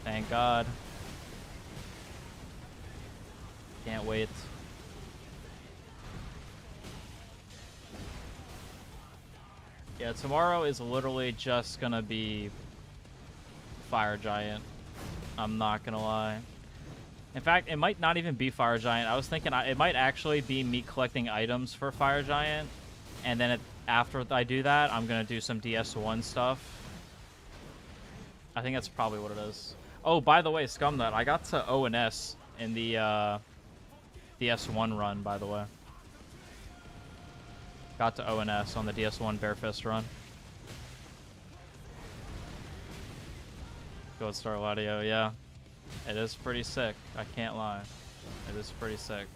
Thank God. Can't wait. Yeah, tomorrow is literally just gonna be Fire Giant. I'm not gonna lie. In fact, it might not even be Fire Giant. I was thinking it might actually be me collecting items for Fire Giant. And then after I do that, I'm going to do some DS1 stuff. I think that's probably what it is. Oh, by the way, Scumnut, I got to O and S in the DS1 run, by the way. Got to O and S on the DS1 Barefist run. Gold Star Audio, yeah. It is pretty sick. I can't lie. It is pretty sick.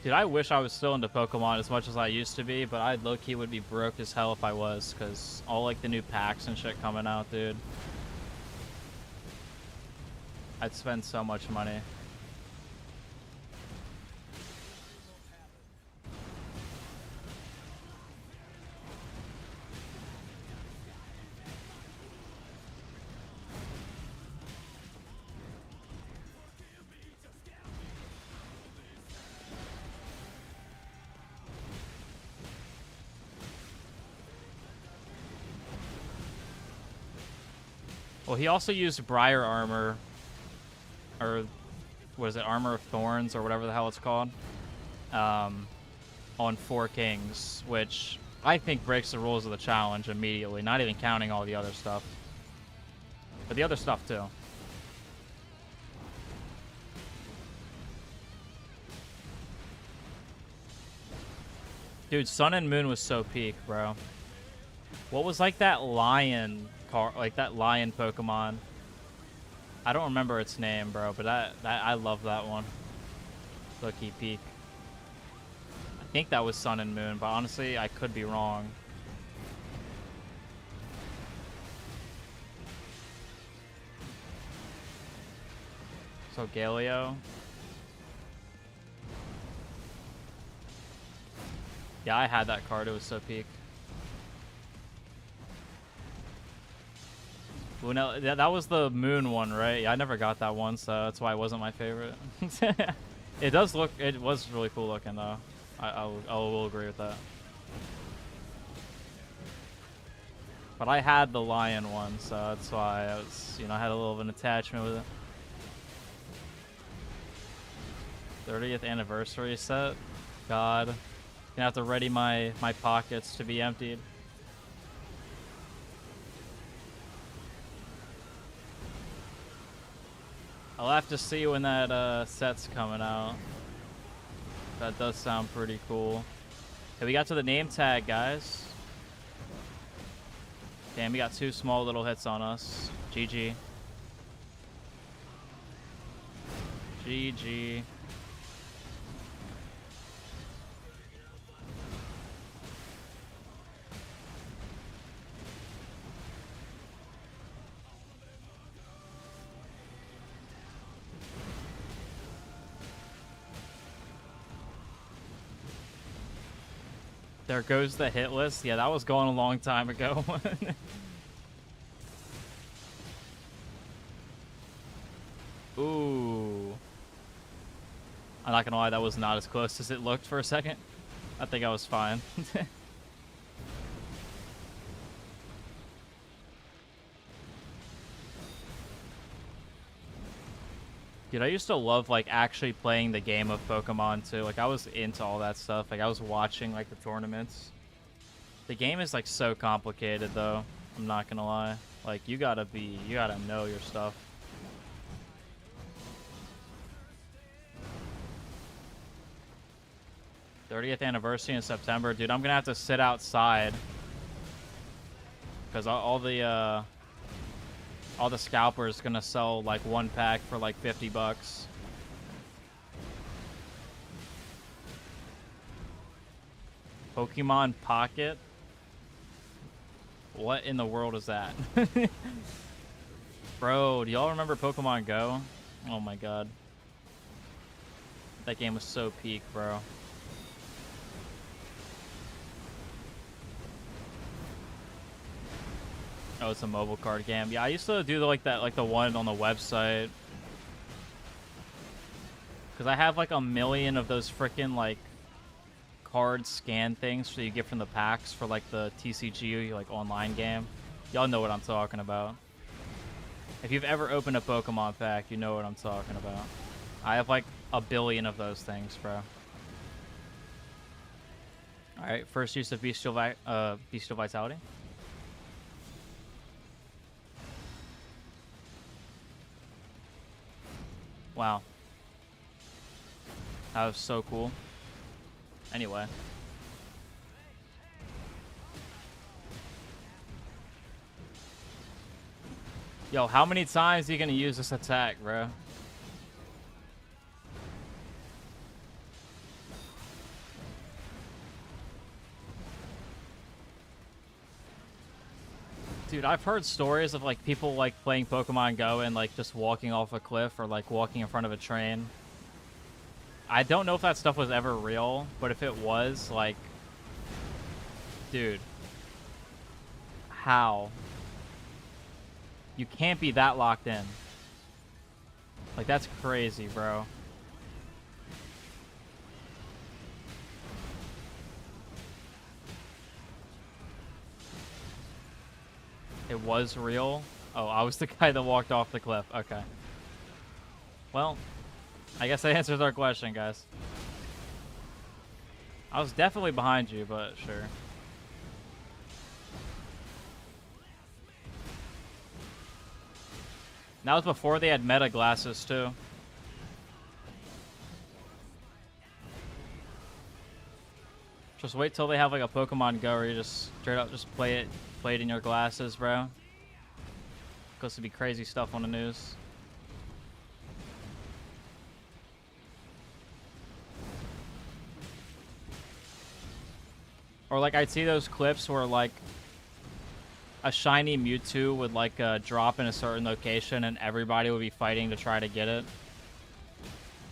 Dude, I wish I was still into Pokemon as much as I used to be, but I low-key would be broke as hell if I was, because all, like, the new packs and shit coming out, dude. I'd spend so much money. Well, he also used Briar Armor, or what is it, Armor of Thorns, or whatever the hell it's called, on 4 Kings, which I think breaks the rules of the challenge immediately, not even counting all the other stuff. But the other stuff, too. Dude, Sun and Moon was so peak, bro. What was, like, that lion... like that lion Pokemon. I don't remember its name, bro, but I love that one. Lucky Peak. I think that was Sun and Moon, but honestly, I could be wrong. So Galio. Yeah, I had that card. It was so peak. Well, no, that was the moon one, right? Yeah, I never got that one, so that's why it wasn't my favorite. It does look. It was really cool looking, though. I will agree with that. But I had the lion one, so that's why I was, I had a little of an attachment with it. 30th anniversary set. God, gonna have to ready my pockets to be emptied. I'll have to see when that set's coming out. That does sound pretty cool. Okay, we got to the name tag, guys. Damn, we got 2 small little hits on us. GG. GG. There goes the hit list. Yeah, that was going a long time ago. Ooh. I'm not gonna lie, that was not as close as it looked for a second. I think I was fine. Dude, I used to love, like, actually playing the game of Pokemon, too. Like, I was into all that stuff. Like, I was watching, like, the tournaments. The game is, like, so complicated, though. I'm not gonna lie. Like, you gotta know your stuff. '30th anniversary in September. Dude, I'm gonna have to sit outside. Because all the scalpers gonna sell like 1 pack for like $50. Pokemon Pocket? What in the world is that? Bro, do y'all remember Pokemon Go? Oh my god. That game was so peak, bro. Oh, it's a mobile card game. Yeah, I used to do like that, like the one on the website. Because I have like a million of those freaking like card scan things so you get from the packs for like the TCG like online game. Y'all know what I'm talking about. If you've ever opened a Pokemon pack, you know what I'm talking about. I have like a billion of those things, bro. Alright, first use of Bestial Vitality. Wow. That was so cool. Anyway. Yo, how many times are you gonna use this attack, bro? Dude, I've heard stories of like people like playing Pokemon Go and like just walking off a cliff or like walking in front of a train. I don't know if that stuff was ever real, but if it was, like, dude, how? You can't be that locked in. Like, that's crazy, bro. It was real? Oh, I was the guy that walked off the cliff. Okay. Well, I guess that answers our question, guys. I was definitely behind you, but sure. That was before they had meta glasses, too. Just wait till they have like a Pokemon Go where you just straight up just play it in your glasses, bro. Supposed to be crazy stuff on the news. Or like I'd see those clips where like a shiny Mewtwo would like drop in a certain location and everybody would be fighting to try to get it.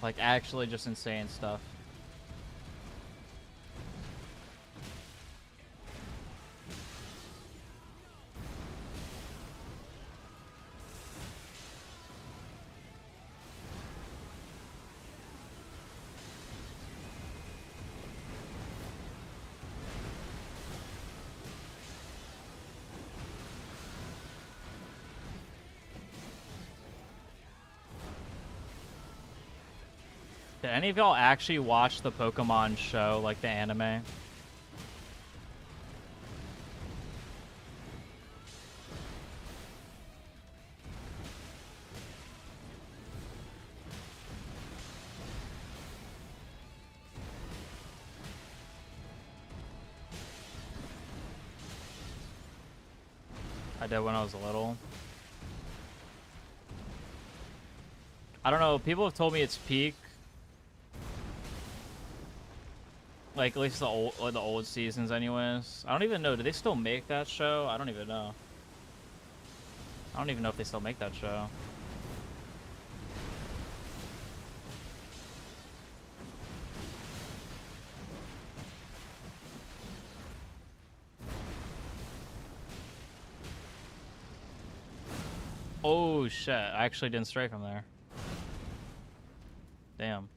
Like, actually just insane stuff. Did any of y'all actually watch the Pokemon show, like the anime? I did when I was little. I don't know, people have told me it's peak. Like, at least the old seasons anyways. I don't even know, do they still make that show? I don't even know. I don't even know if they still make that show. Oh shit, I actually didn't stray from there. Damn.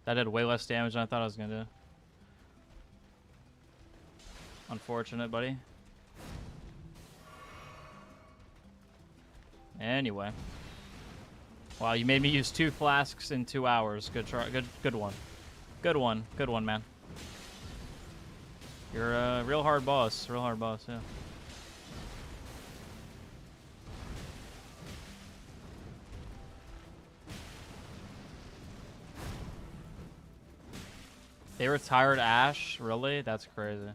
That did way less damage than I thought I was gonna do. Unfortunate, buddy. Anyway. Wow, you made me use 2 flasks in 2 hours. Good try. Good one. Good one. Good one, man. You're a real hard boss. Real hard boss, yeah. They retired Ash? Really? That's crazy.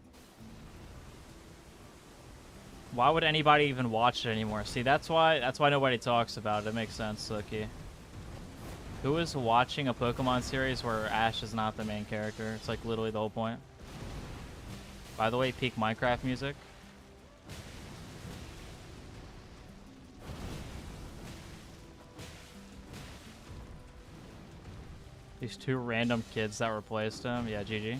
Why would anybody even watch it anymore? See, that's why nobody talks about it. It makes sense, Suki. Who is watching a Pokemon series where Ash is not the main character? It's like literally the whole point. By the way, peak Minecraft music. These 2 random kids that replaced him. Yeah, GG.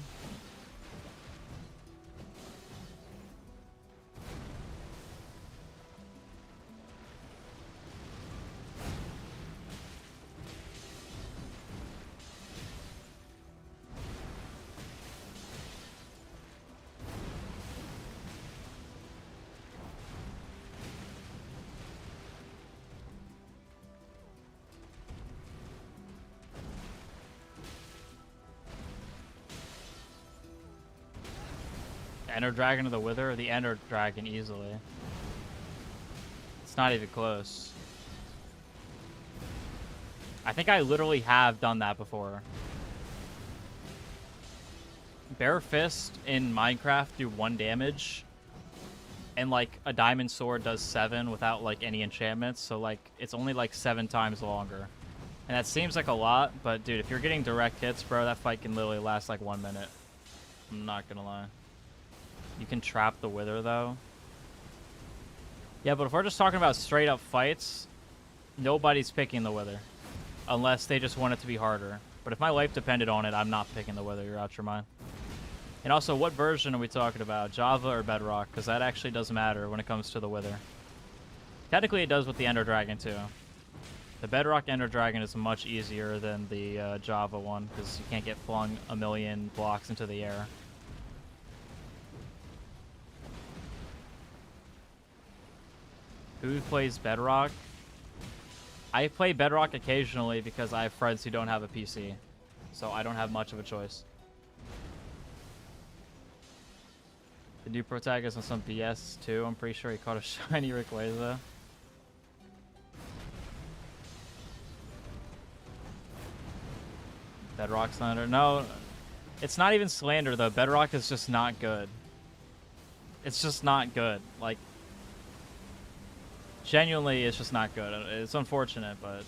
Ender Dragon of the Wither? The Ender Dragon easily. It's not even close. I think I literally have done that before. Bare Fist in Minecraft do 1 damage. And like a Diamond Sword does 7 without like any enchantments. So like it's only like 7 times longer. And that seems like a lot, but dude, if you're getting direct hits, bro, that fight can literally last like 1 minute. I'm not gonna lie. You can trap the Wither, though. Yeah, but if we're just talking about straight up fights, nobody's picking the Wither. Unless they just want it to be harder. But if my life depended on it, I'm not picking the Wither. You're out your mind. And also, what version are we talking about? Java or Bedrock? Because that actually does matter when it comes to the Wither. Technically, it does with the Ender Dragon, too. The Bedrock Ender Dragon is much easier than the Java one, because you can't get flung a million blocks into the air. Who plays Bedrock? I play Bedrock occasionally because I have friends who don't have a PC. So I don't have much of a choice. The new protagonist on some BS too. I'm pretty sure he caught a shiny Rayquaza. Bedrock slander. No, it's not even slander though. Bedrock is just not good. It's just not good. Like, genuinely, it's just not good. It's unfortunate, but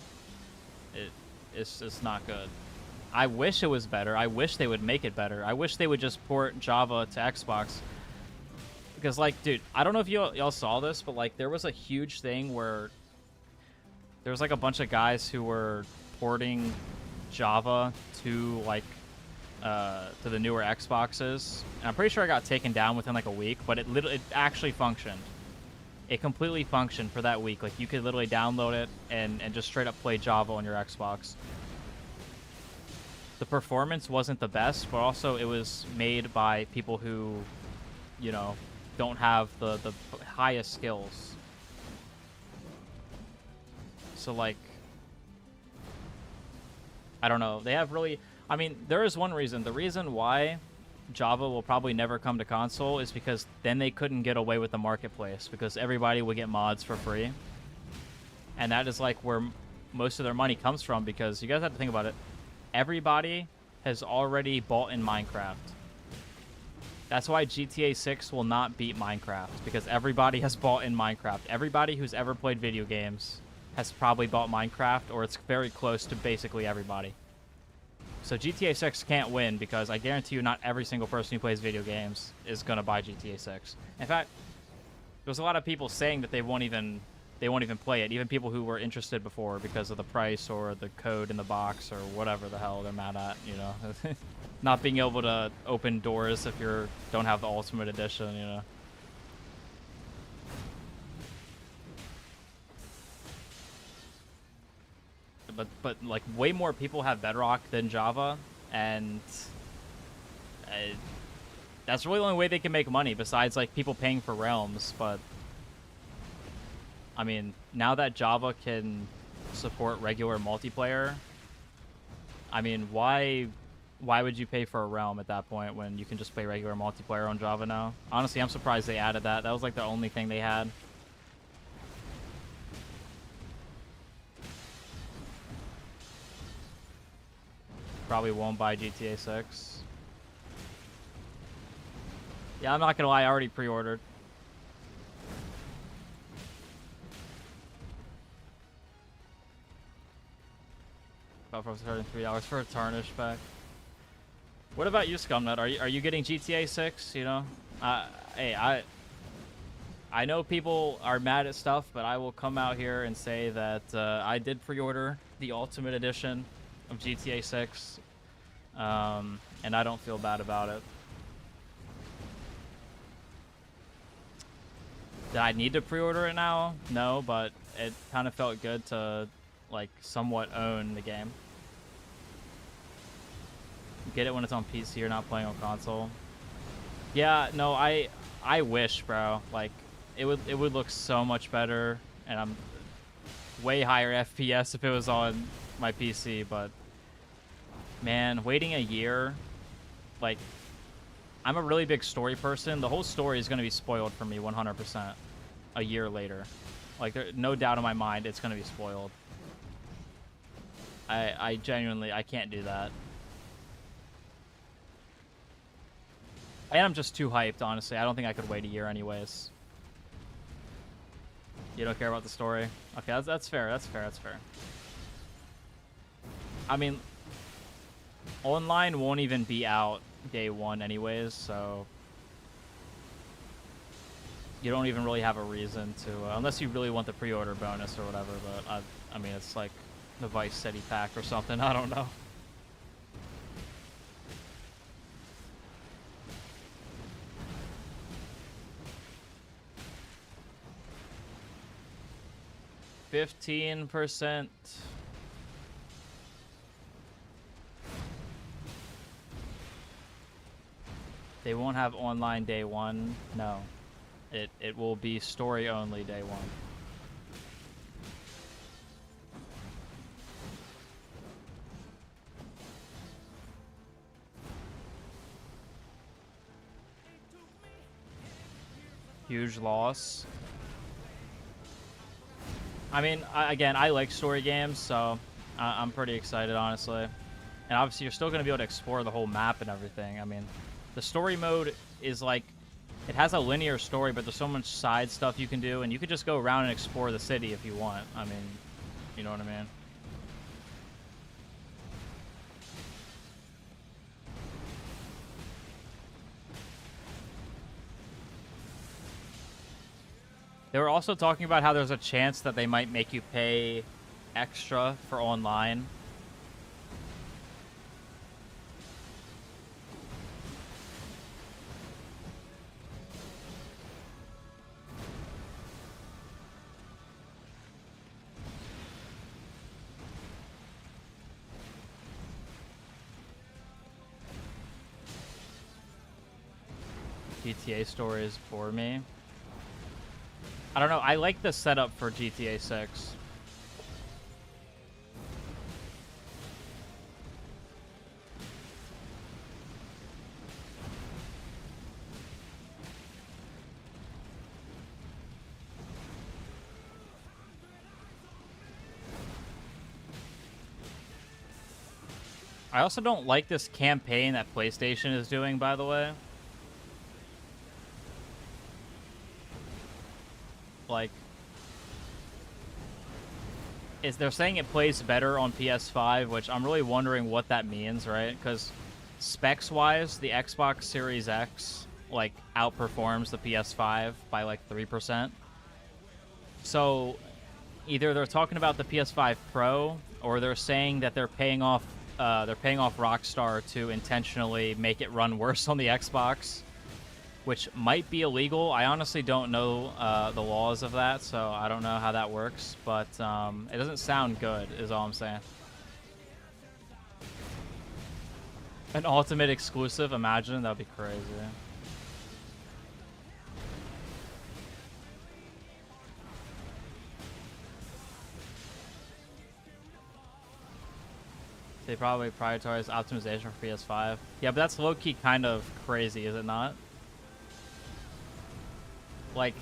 it's just not good. I wish it was better. I wish they would make it better. I wish they would just port Java to Xbox. Because, like, dude, I don't know if y'all saw this, but, like, there was a huge thing where there was, like, a bunch of guys who were porting Java to like to the newer Xboxes. And I'm pretty sure it got taken down within like a week, but it actually functioned. It completely functioned for that week. Like you could literally download it and just straight up play Java on your Xbox. The performance wasn't the best, but also it was made by people who, you know, don't have the highest skills. So like, I don't know. They have really, I mean, there is one reason. The reason why Java will probably never come to console is because then they couldn't get away with the marketplace because everybody would get mods for free. And that is like where most of their money comes from, because you guys have to think about it. Everybody has already bought in Minecraft. That's why GTA 6 will not beat Minecraft, because everybody has bought in Minecraft. Everybody who's ever played video games has probably bought Minecraft, or it's very close to basically everybody. So GTA 6 can't win, because I guarantee you not every single person who plays video games is going to buy GTA 6. In fact, there's a lot of people saying that they won't even play it, even people who were interested before because of the price or the code in the box or whatever the hell they're mad at, you know. Not being able to open doors if you don't have the Ultimate Edition, you know. But like way more people have Bedrock than Java, and that's really the only way they can make money besides like people paying for realms. But I mean, now that Java can support regular multiplayer, I mean, why would you pay for a realm at that point when you can just play regular multiplayer on Java now? Honestly, I'm surprised they added that. That was like the only thing they had. Probably won't buy GTA 6. Yeah, I'm not gonna lie, I already pre-ordered. About for $33 for a Tarnish pack. What about you, Scumnut? Are you getting GTA 6? You know, hey, I know people are mad at stuff, but I will come out here and say that I did pre-order the Ultimate Edition of GTA 6, and I don't feel bad about it. Did I need to pre-order it now? No, but it kind of felt good to like somewhat own the game. Get it when it's on PC. You're not playing on console. Yeah, no, I wish, bro. Like it would look so much better, and I'm way higher FPS if it was on my PC. But man, waiting a year, like I'm a really big story person. The whole story is gonna be spoiled for me 100% a year later. Like there's no doubt in my mind it's gonna be spoiled. I genuinely I can't do that. And I'm just too hyped, honestly. I don't think I could wait a year anyways. You don't care about the story? Okay, that's fair. That's fair. That's fair. I mean, online won't even be out day one anyways, so you don't even really have a reason to, unless you really want the pre-order bonus or whatever. But I mean, it's like the Vice City pack or something. I don't know. %. They won't have online day one. No. It will be story only day one. Huge loss. I mean, again, I like story games, so I'm pretty excited, honestly. And obviously, you're still going to be able to explore the whole map and everything. I mean, the story mode is like, it has a linear story, but there's so much side stuff you can do, and you could just go around and explore the city if you want. I mean, you know what I mean? They were also talking about how there's a chance that they might make you pay extra for online. GTA stories bore me. I don't know. I like the setup for GTA 6. I also don't like this campaign that PlayStation is doing, by the way. Like, they're saying it plays better on PS5, which I'm really wondering what that means, right? Because specs-wise, the Xbox Series X, like, outperforms the PS5 by, like, 3%. So, either they're talking about the PS5 Pro, or they're saying that they're paying off Rockstar to intentionally make it run worse on the Xbox, which might be illegal. I honestly don't know the laws of that, so I don't know how that works, but it doesn't sound good, is all I'm saying. An Ultimate exclusive, imagine, that'd be crazy. They probably prioritize optimization for PS5. Yeah, but that's low-key kind of crazy, is it not? Like,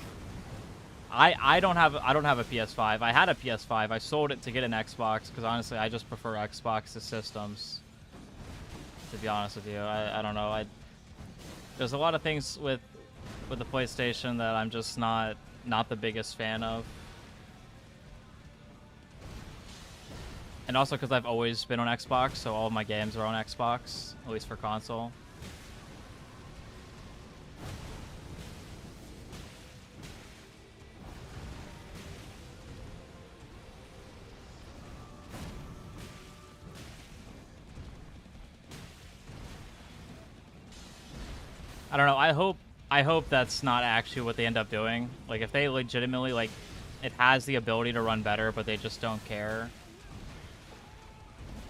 I don't have a PS5. I had a PS5. I sold it to get an Xbox because honestly, I just prefer Xbox to systems. To be honest with you, I don't know. There's a lot of things with the PlayStation that I'm just not the biggest fan of. And also because I've always been on Xbox, so all of my games are on Xbox, at least for console. I don't know. I hope that's not actually what they end up doing. Like, if they legitimately, like, it has the ability to run better, but they just don't care,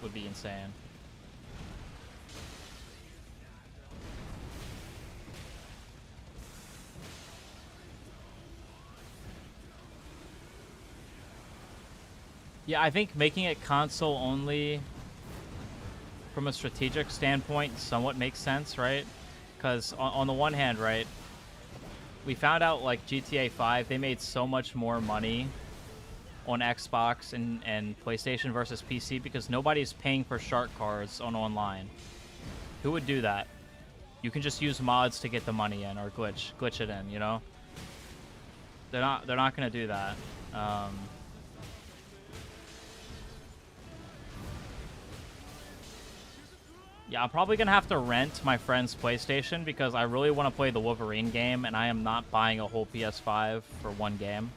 would be insane. Yeah, I think making it console only from a strategic standpoint somewhat makes sense, right? Because on the one hand, right, we found out, like, GTA 5, they made so much more money on Xbox and PlayStation versus PC because nobody's paying for shark cards on online. Who would do that? You can just use mods to get the money in or glitch it in, you know? They're not going to do that. Yeah, I'm probably going to have to rent my friend's PlayStation because I really want to play the Wolverine game, and I am not buying a whole PS5 for one game.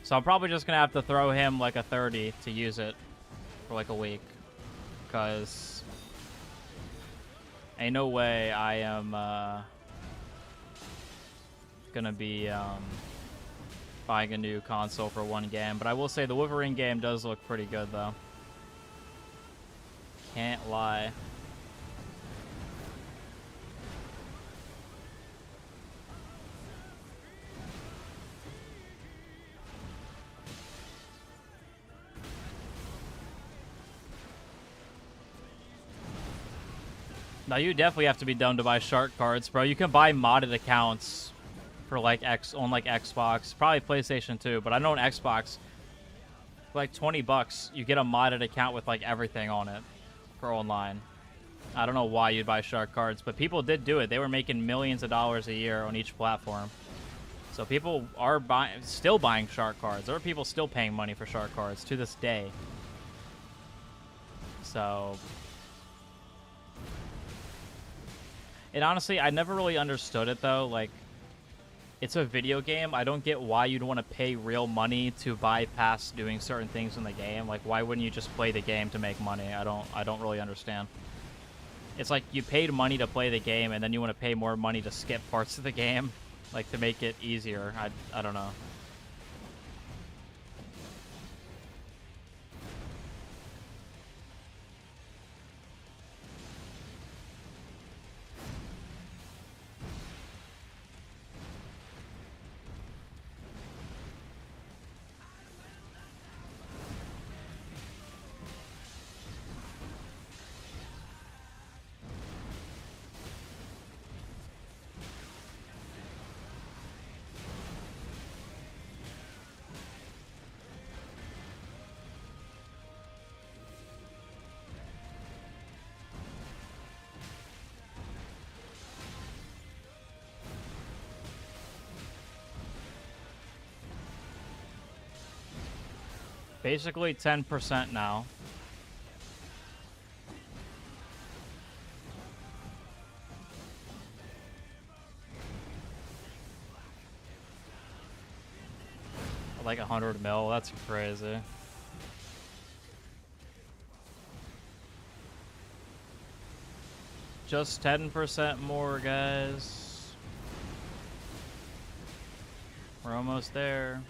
So I'm probably just going to have to throw him, like, a 30 to use it for, like, a week. Because ain't no way I am going to be buying a new console for one game. But I will say the Wolverine game does look pretty good, though. Can't lie. Now you definitely have to be dumb to buy shark cards, bro. You can buy modded accounts for like Xbox, probably PlayStation 2, but I know on Xbox for like $20 you get a modded account with like everything on it for online. I don't know why you'd buy shark cards, but people did do it. They were making millions of dollars a year on each platform. So people are still buying shark cards. There are people still paying money for shark cards to this day. So, and honestly, I never really understood it though. Like, it's a video game. I don't get why you'd want to pay real money to bypass doing certain things in the game. Like, why wouldn't you just play the game to make money? I don't really understand. It's like you paid money to play the game, and then you want to pay more money to skip parts of the game, like to make it easier. I don't know. Basically 10% now. Like 100 mil, that's crazy. Just 10% more, guys. We're almost there.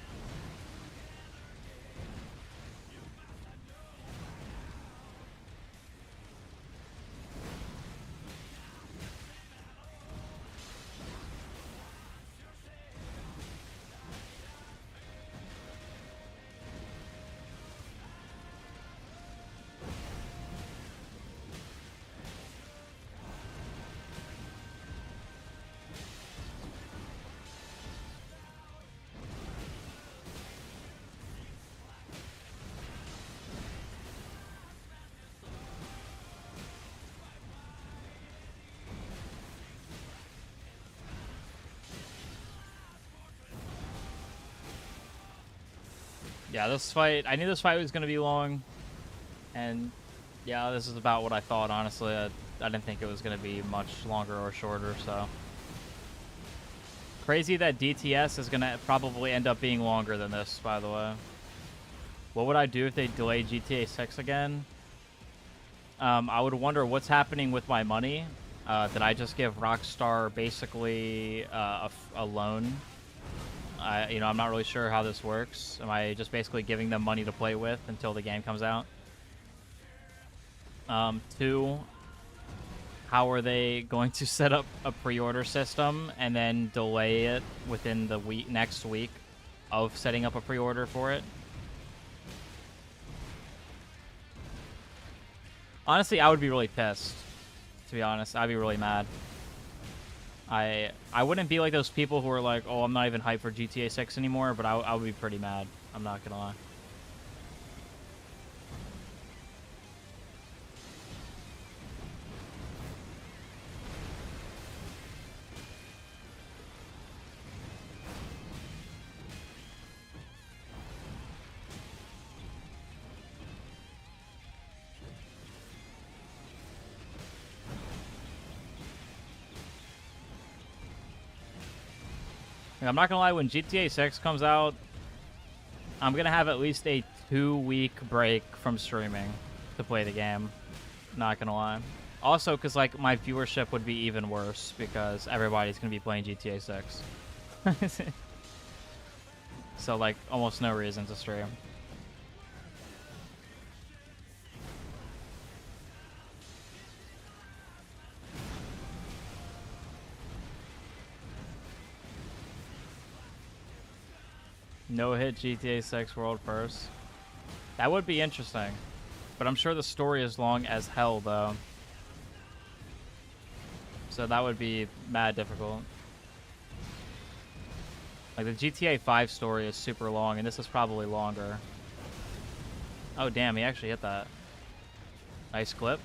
Yeah, this fight, I knew this fight was going to be long, and yeah, this is about what I thought, honestly. I didn't think it was going to be much longer or shorter, so. Crazy that DTS is going to probably end up being longer than this, by the way. What would I do if they delay GTA 6 again? I would wonder what's happening with my money. Did I just give Rockstar basically a loan? I'm not really sure how this works. Am I just basically giving them money to play with until the game comes out? 2, how are they going to set up a pre-order system and then delay it within the next week of setting up a pre-order for it? Honestly, I would be really pissed. To be honest, I'd be really mad. I wouldn't be like those people who are like, oh, I'm not even hyped for GTA 6 anymore, but I would be pretty mad. I'm not gonna lie. I'm not gonna lie, when GTA 6 comes out, I'm gonna have at least a 2-week break from streaming to play the game. Not gonna lie. Also, because like my viewership would be even worse because everybody's gonna be playing GTA 6. So like almost no reason to stream. No hit GTA 6 world first. That would be interesting. But I'm sure the story is long as hell, though. So that would be mad difficult. Like, the GTA 5 story is super long, and this is probably longer. Oh, damn, he actually hit that. Nice clip.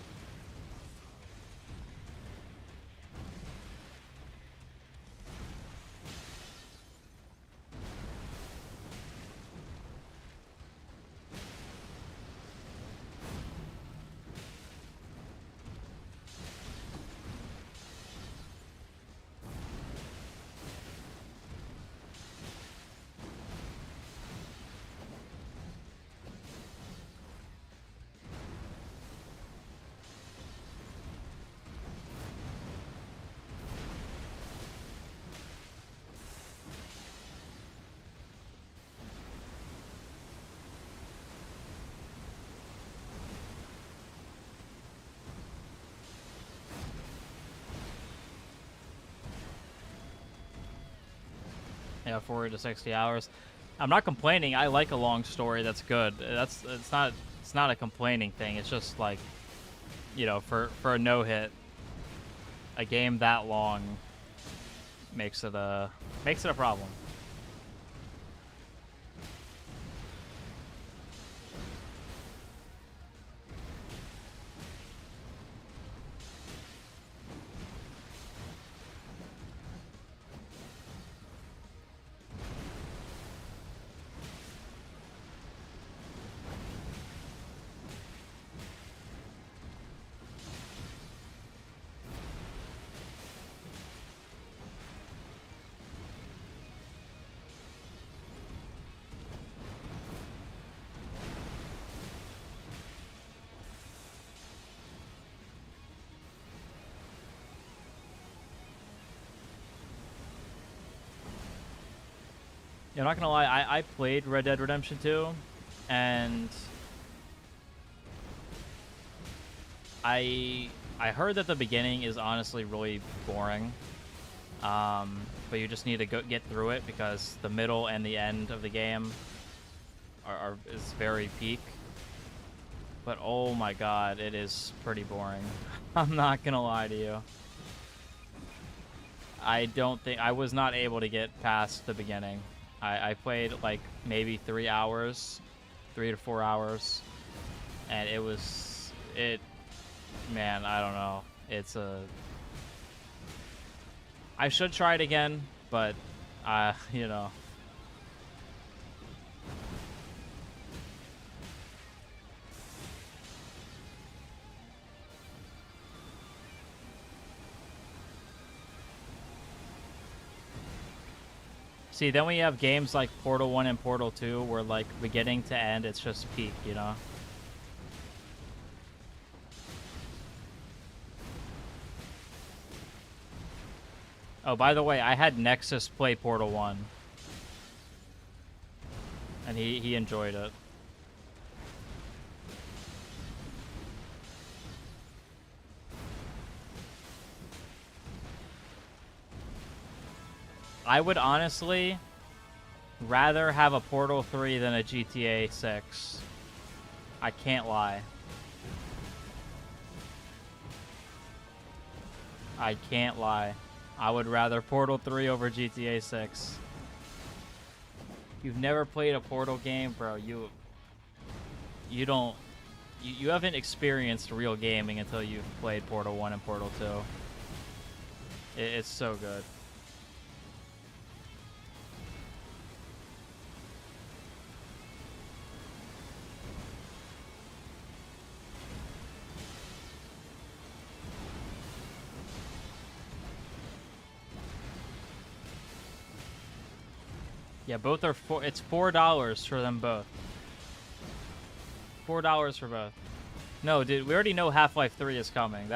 Yeah, 40 to 60 hours. I'm not complaining. I like a long story that's good. It's not a complaining thing. It's just like, for a no hit, a game that long makes it a problem. Yeah, I'm not gonna lie, I played Red Dead Redemption 2, and I heard that the beginning is honestly really boring. But you just need to get through it because the middle and the end of the game is very peak. But oh my god, it is pretty boring. I'm not gonna lie to you. I was not able to get past the beginning. I played like maybe 3 hours, 3 to 4 hours, and man, I don't know. I should try it again, but you know. See, then we have games like Portal 1 and Portal 2 where, like, beginning to end, it's just peak, you know? Oh, by the way, I had Nexus play Portal 1. And he enjoyed it. I would honestly rather have a Portal 3 than a GTA 6. I can't lie. I can't lie. I would rather Portal 3 over GTA 6. You've never played a Portal game, bro. You haven't experienced real gaming until you've played Portal 1 and Portal 2. It's so good. Yeah, both are it's $4 for them both. $4 for both. No, dude, we already know Half-Life 3 is coming.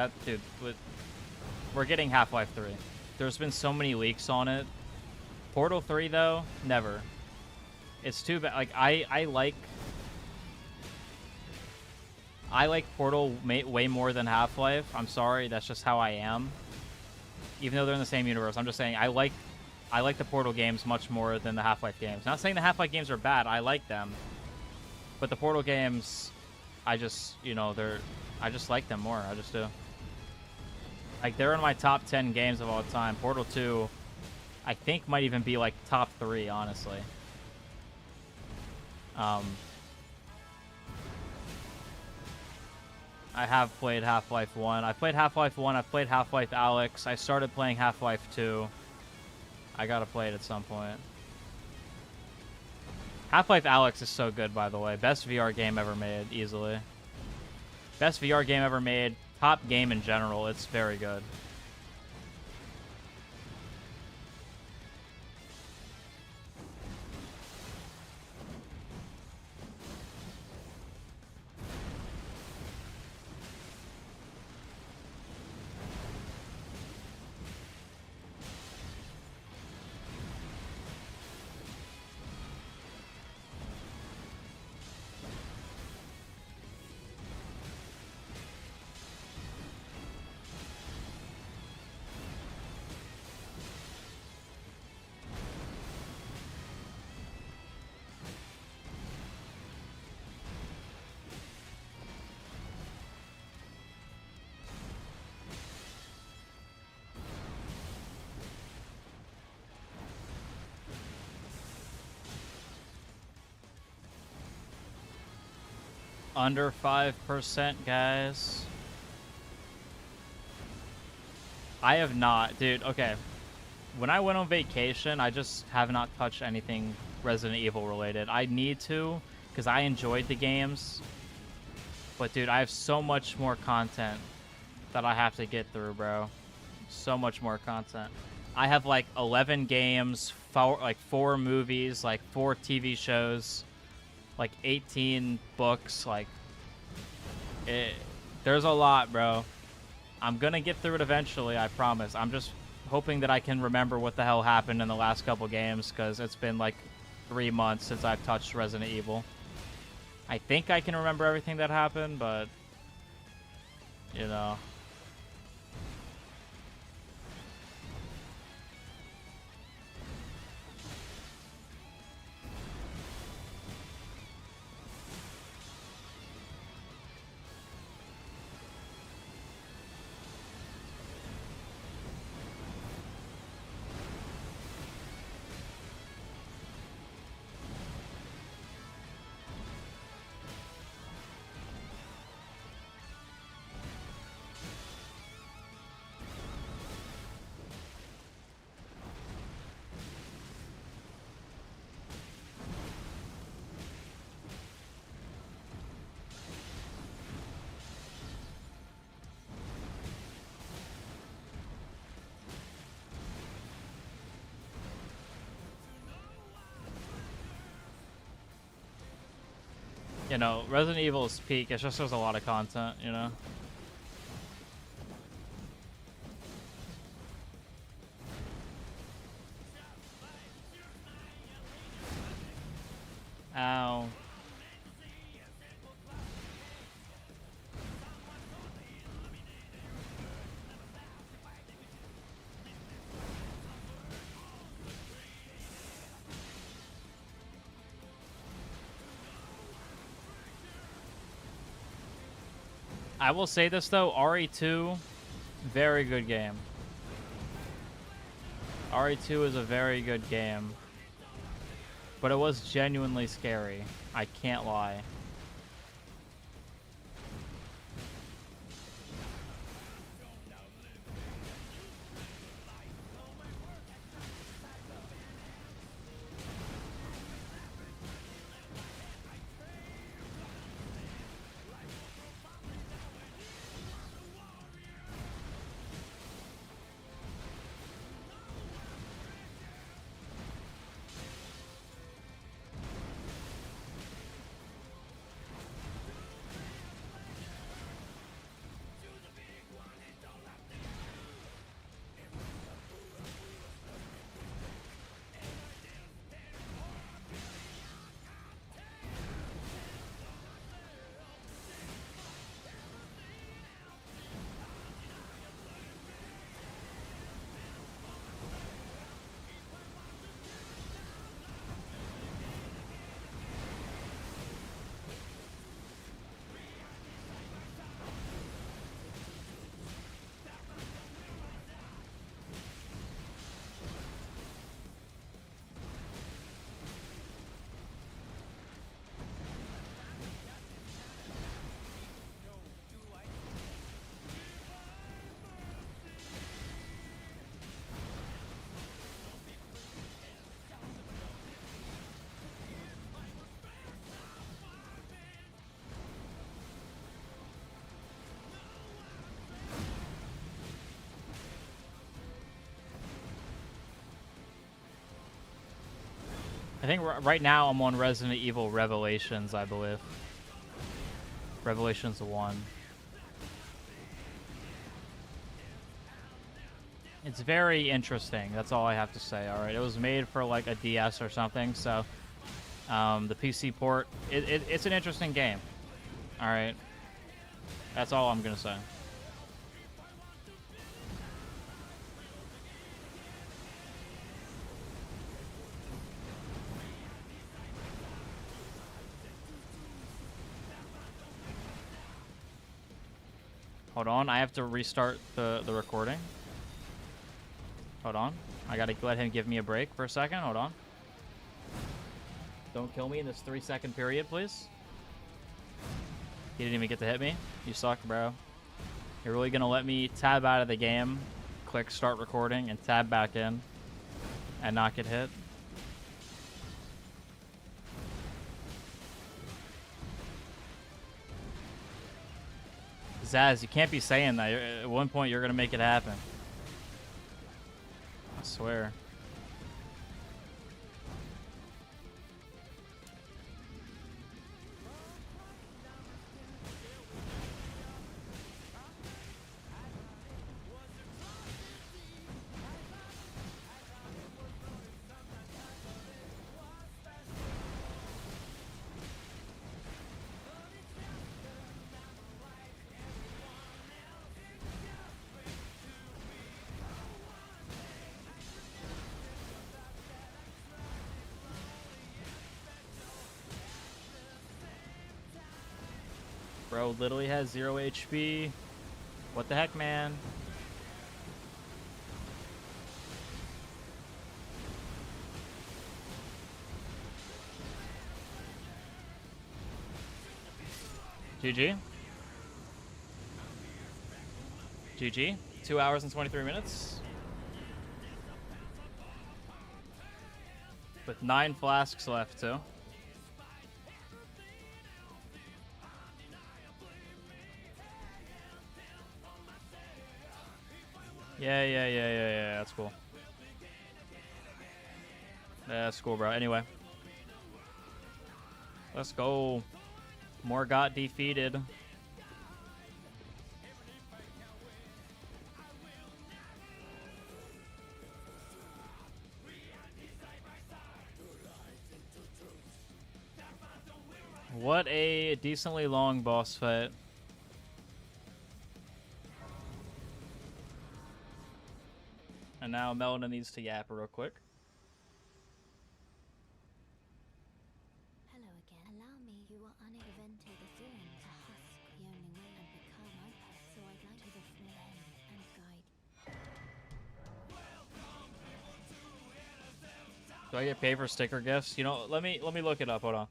We're getting Half-Life 3. There's been so many leaks on it. Portal 3 though, never. It's too bad. Like I like Portal way more than Half-Life. I'm sorry, that's just how I am. Even though they're in the same universe, I'm just saying I like the Portal games much more than the Half-Life games. Not saying the Half-Life games are bad. I like them. But the Portal games, I just like them more. I just do. Like, they're in my top 10 games of all time. Portal 2, I think, might even be, like, top 3, honestly. I have played Half-Life 1. I played Half-Life 1. I've played Half-Life Alyx. I started playing Half-Life 2. I gotta play it at some point. Half-Life Alyx is so good, by the way. Best VR game ever made, easily. Best VR game ever made. Top game in general. It's very good. Under 5%, guys. I have not. Dude, okay. When I went on vacation, I just have not touched anything Resident Evil related. I need to, because I enjoyed the games. But, dude, I have so much more content that I have to get through, bro. So much more content. I have, like, 11 games, 4 movies, like, 4 TV shows, like 18 books. Like, there's a lot, bro. I'm gonna get through it eventually, I promise. I'm just hoping that I can remember what the hell happened in the last couple games, because it's been like 3 months since I've touched Resident Evil. I think I can remember everything that happened, but, you know. You know, Resident Evil's peak, it's just there's a lot of content, you know? Ow. I will say this though, RE2, very good game. RE2 is a very good game. But it was genuinely scary. I can't lie. I think right now I'm on Resident Evil Revelations, I believe. Revelations 1. It's very interesting. That's all I have to say. All right, it was made for like a DS or something, so the PC port. It's an interesting game. All right, that's all I'm gonna say. Hold on, I have to restart the recording. Hold on. I gotta let him give me a break for a second. Hold on. Don't kill me in this 3-second period, please. He didn't even get to hit me. You suck, bro. You're really gonna let me tab out of the game, click start recording, and tab back in, and not get hit? Zaz, you can't be saying that. At one point, you're gonna make it happen. I swear. Bro literally has 0 HP. What the heck, man? GG. GG. 2 hours and 23 minutes. With 9 flasks left, too. Yeah. That's cool. That's cool, bro. Anyway. Let's go. More got defeated. What a decently long boss fight. And now Melina needs to yap real quick. Hello again. Allow me. You are unable to enter the throne to husk the only way and become my pet. So I'd like to the flame and guide. Do I get paid for sticker gifts? You know, let me look it up. Hold on.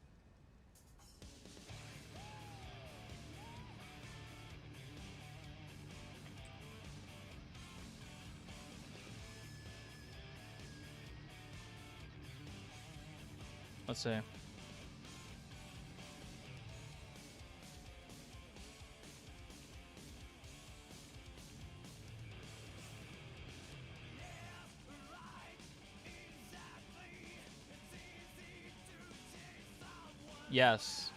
Let's see. Yes.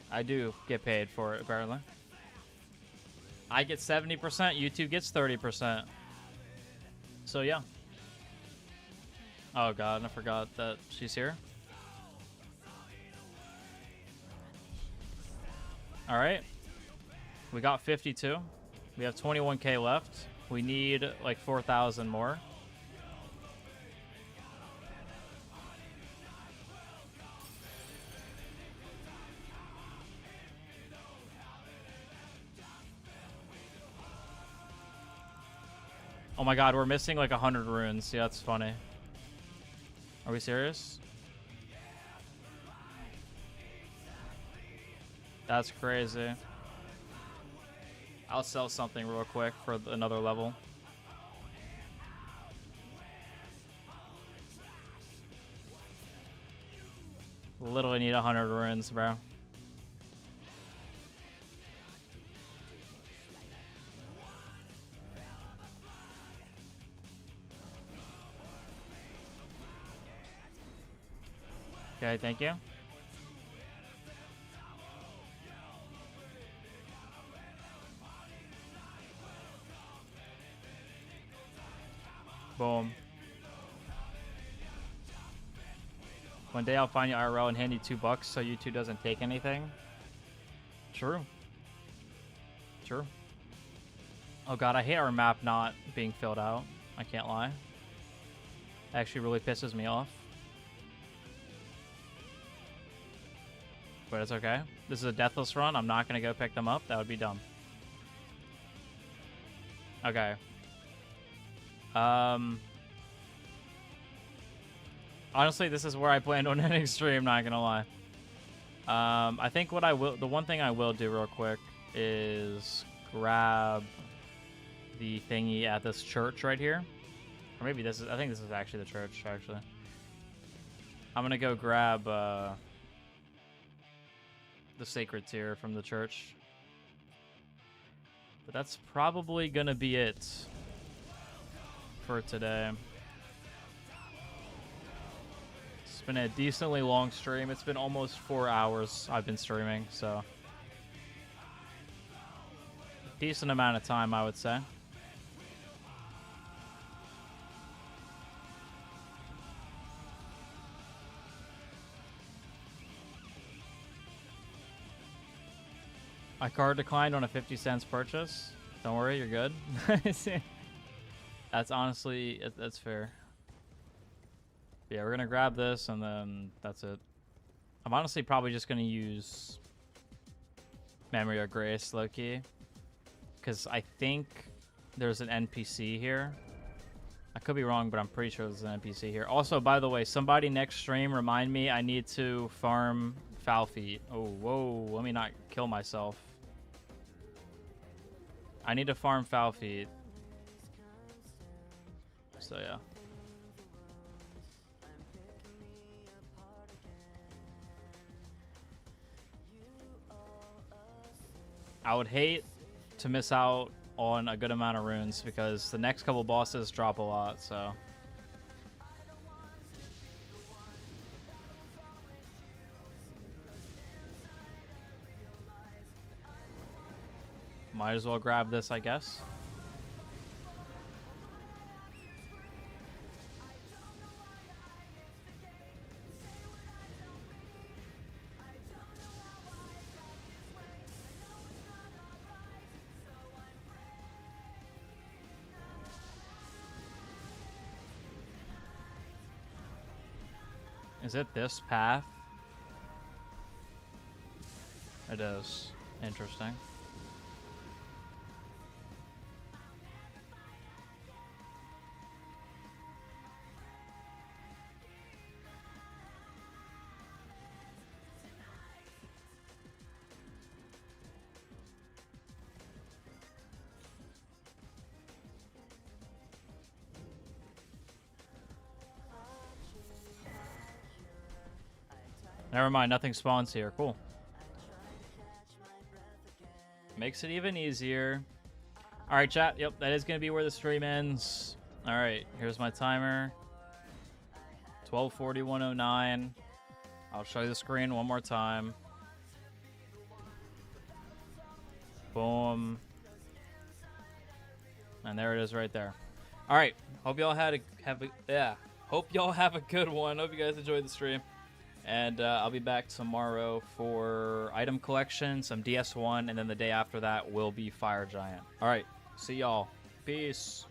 I do get paid for it, apparently. I get 70%, YouTube gets 30%. So, yeah. Oh, God, I forgot that she's here. All right. We got 52. We have 21K left. We need, like, 4,000 more. Oh my god, we're missing like 100 runes. Yeah, that's funny. Are we serious? That's crazy. I'll sell something real quick for another level. Literally need 100 runes, bro. Okay, thank you. Boom. One day I'll find you IRL and hand you $2 so YouTube doesn't take anything. True. True. Oh god, I hate our map not being filled out. I can't lie. Actually really pisses me off. But it's okay. This is a Deathless run. I'm not going to go pick them up. That would be dumb. Okay. Honestly, this is where I planned on ending stream, not going to lie. I think what I will... The one thing I will do real quick is grab the thingy at this church right here. Or maybe this is... I think this is actually the church, actually. I'm going to go grab... the sacred tear from the church. But that's probably gonna be it for today. It's been a decently long stream. It's been almost 4 hours I've been streaming, so decent amount of time, I would say. My card declined on a 50 cents purchase. Don't worry, you're good. That's honestly, that's fair. Yeah, we're gonna grab this and then that's it. I'm honestly probably just going to use Memory of Grace, Loki. Because I think there's an NPC here. I could be wrong, but I'm pretty sure there's an NPC here. Also, by the way, somebody next stream remind me I need to farm foul feet. Oh, whoa. Let me not kill myself. I need to farm foul feet. So, yeah. I would hate to miss out on a good amount of runes because the next couple bosses drop a lot, so. Might as well grab this, I guess. Is it this path? It is. Interesting. Never mind, nothing spawns here. Cool. Makes it even easier. Alright, chat. Yep, that is going to be where the stream ends. Alright, here's my timer. 12:41:09. I'll show you the screen one more time. Boom. And there it is right there. Alright, hope y'all hope y'all have a good one. Hope you guys enjoyed the stream. And I'll be back tomorrow for item collection, some DS1, and then the day after that will be Fire Giant. All right, see y'all. Peace.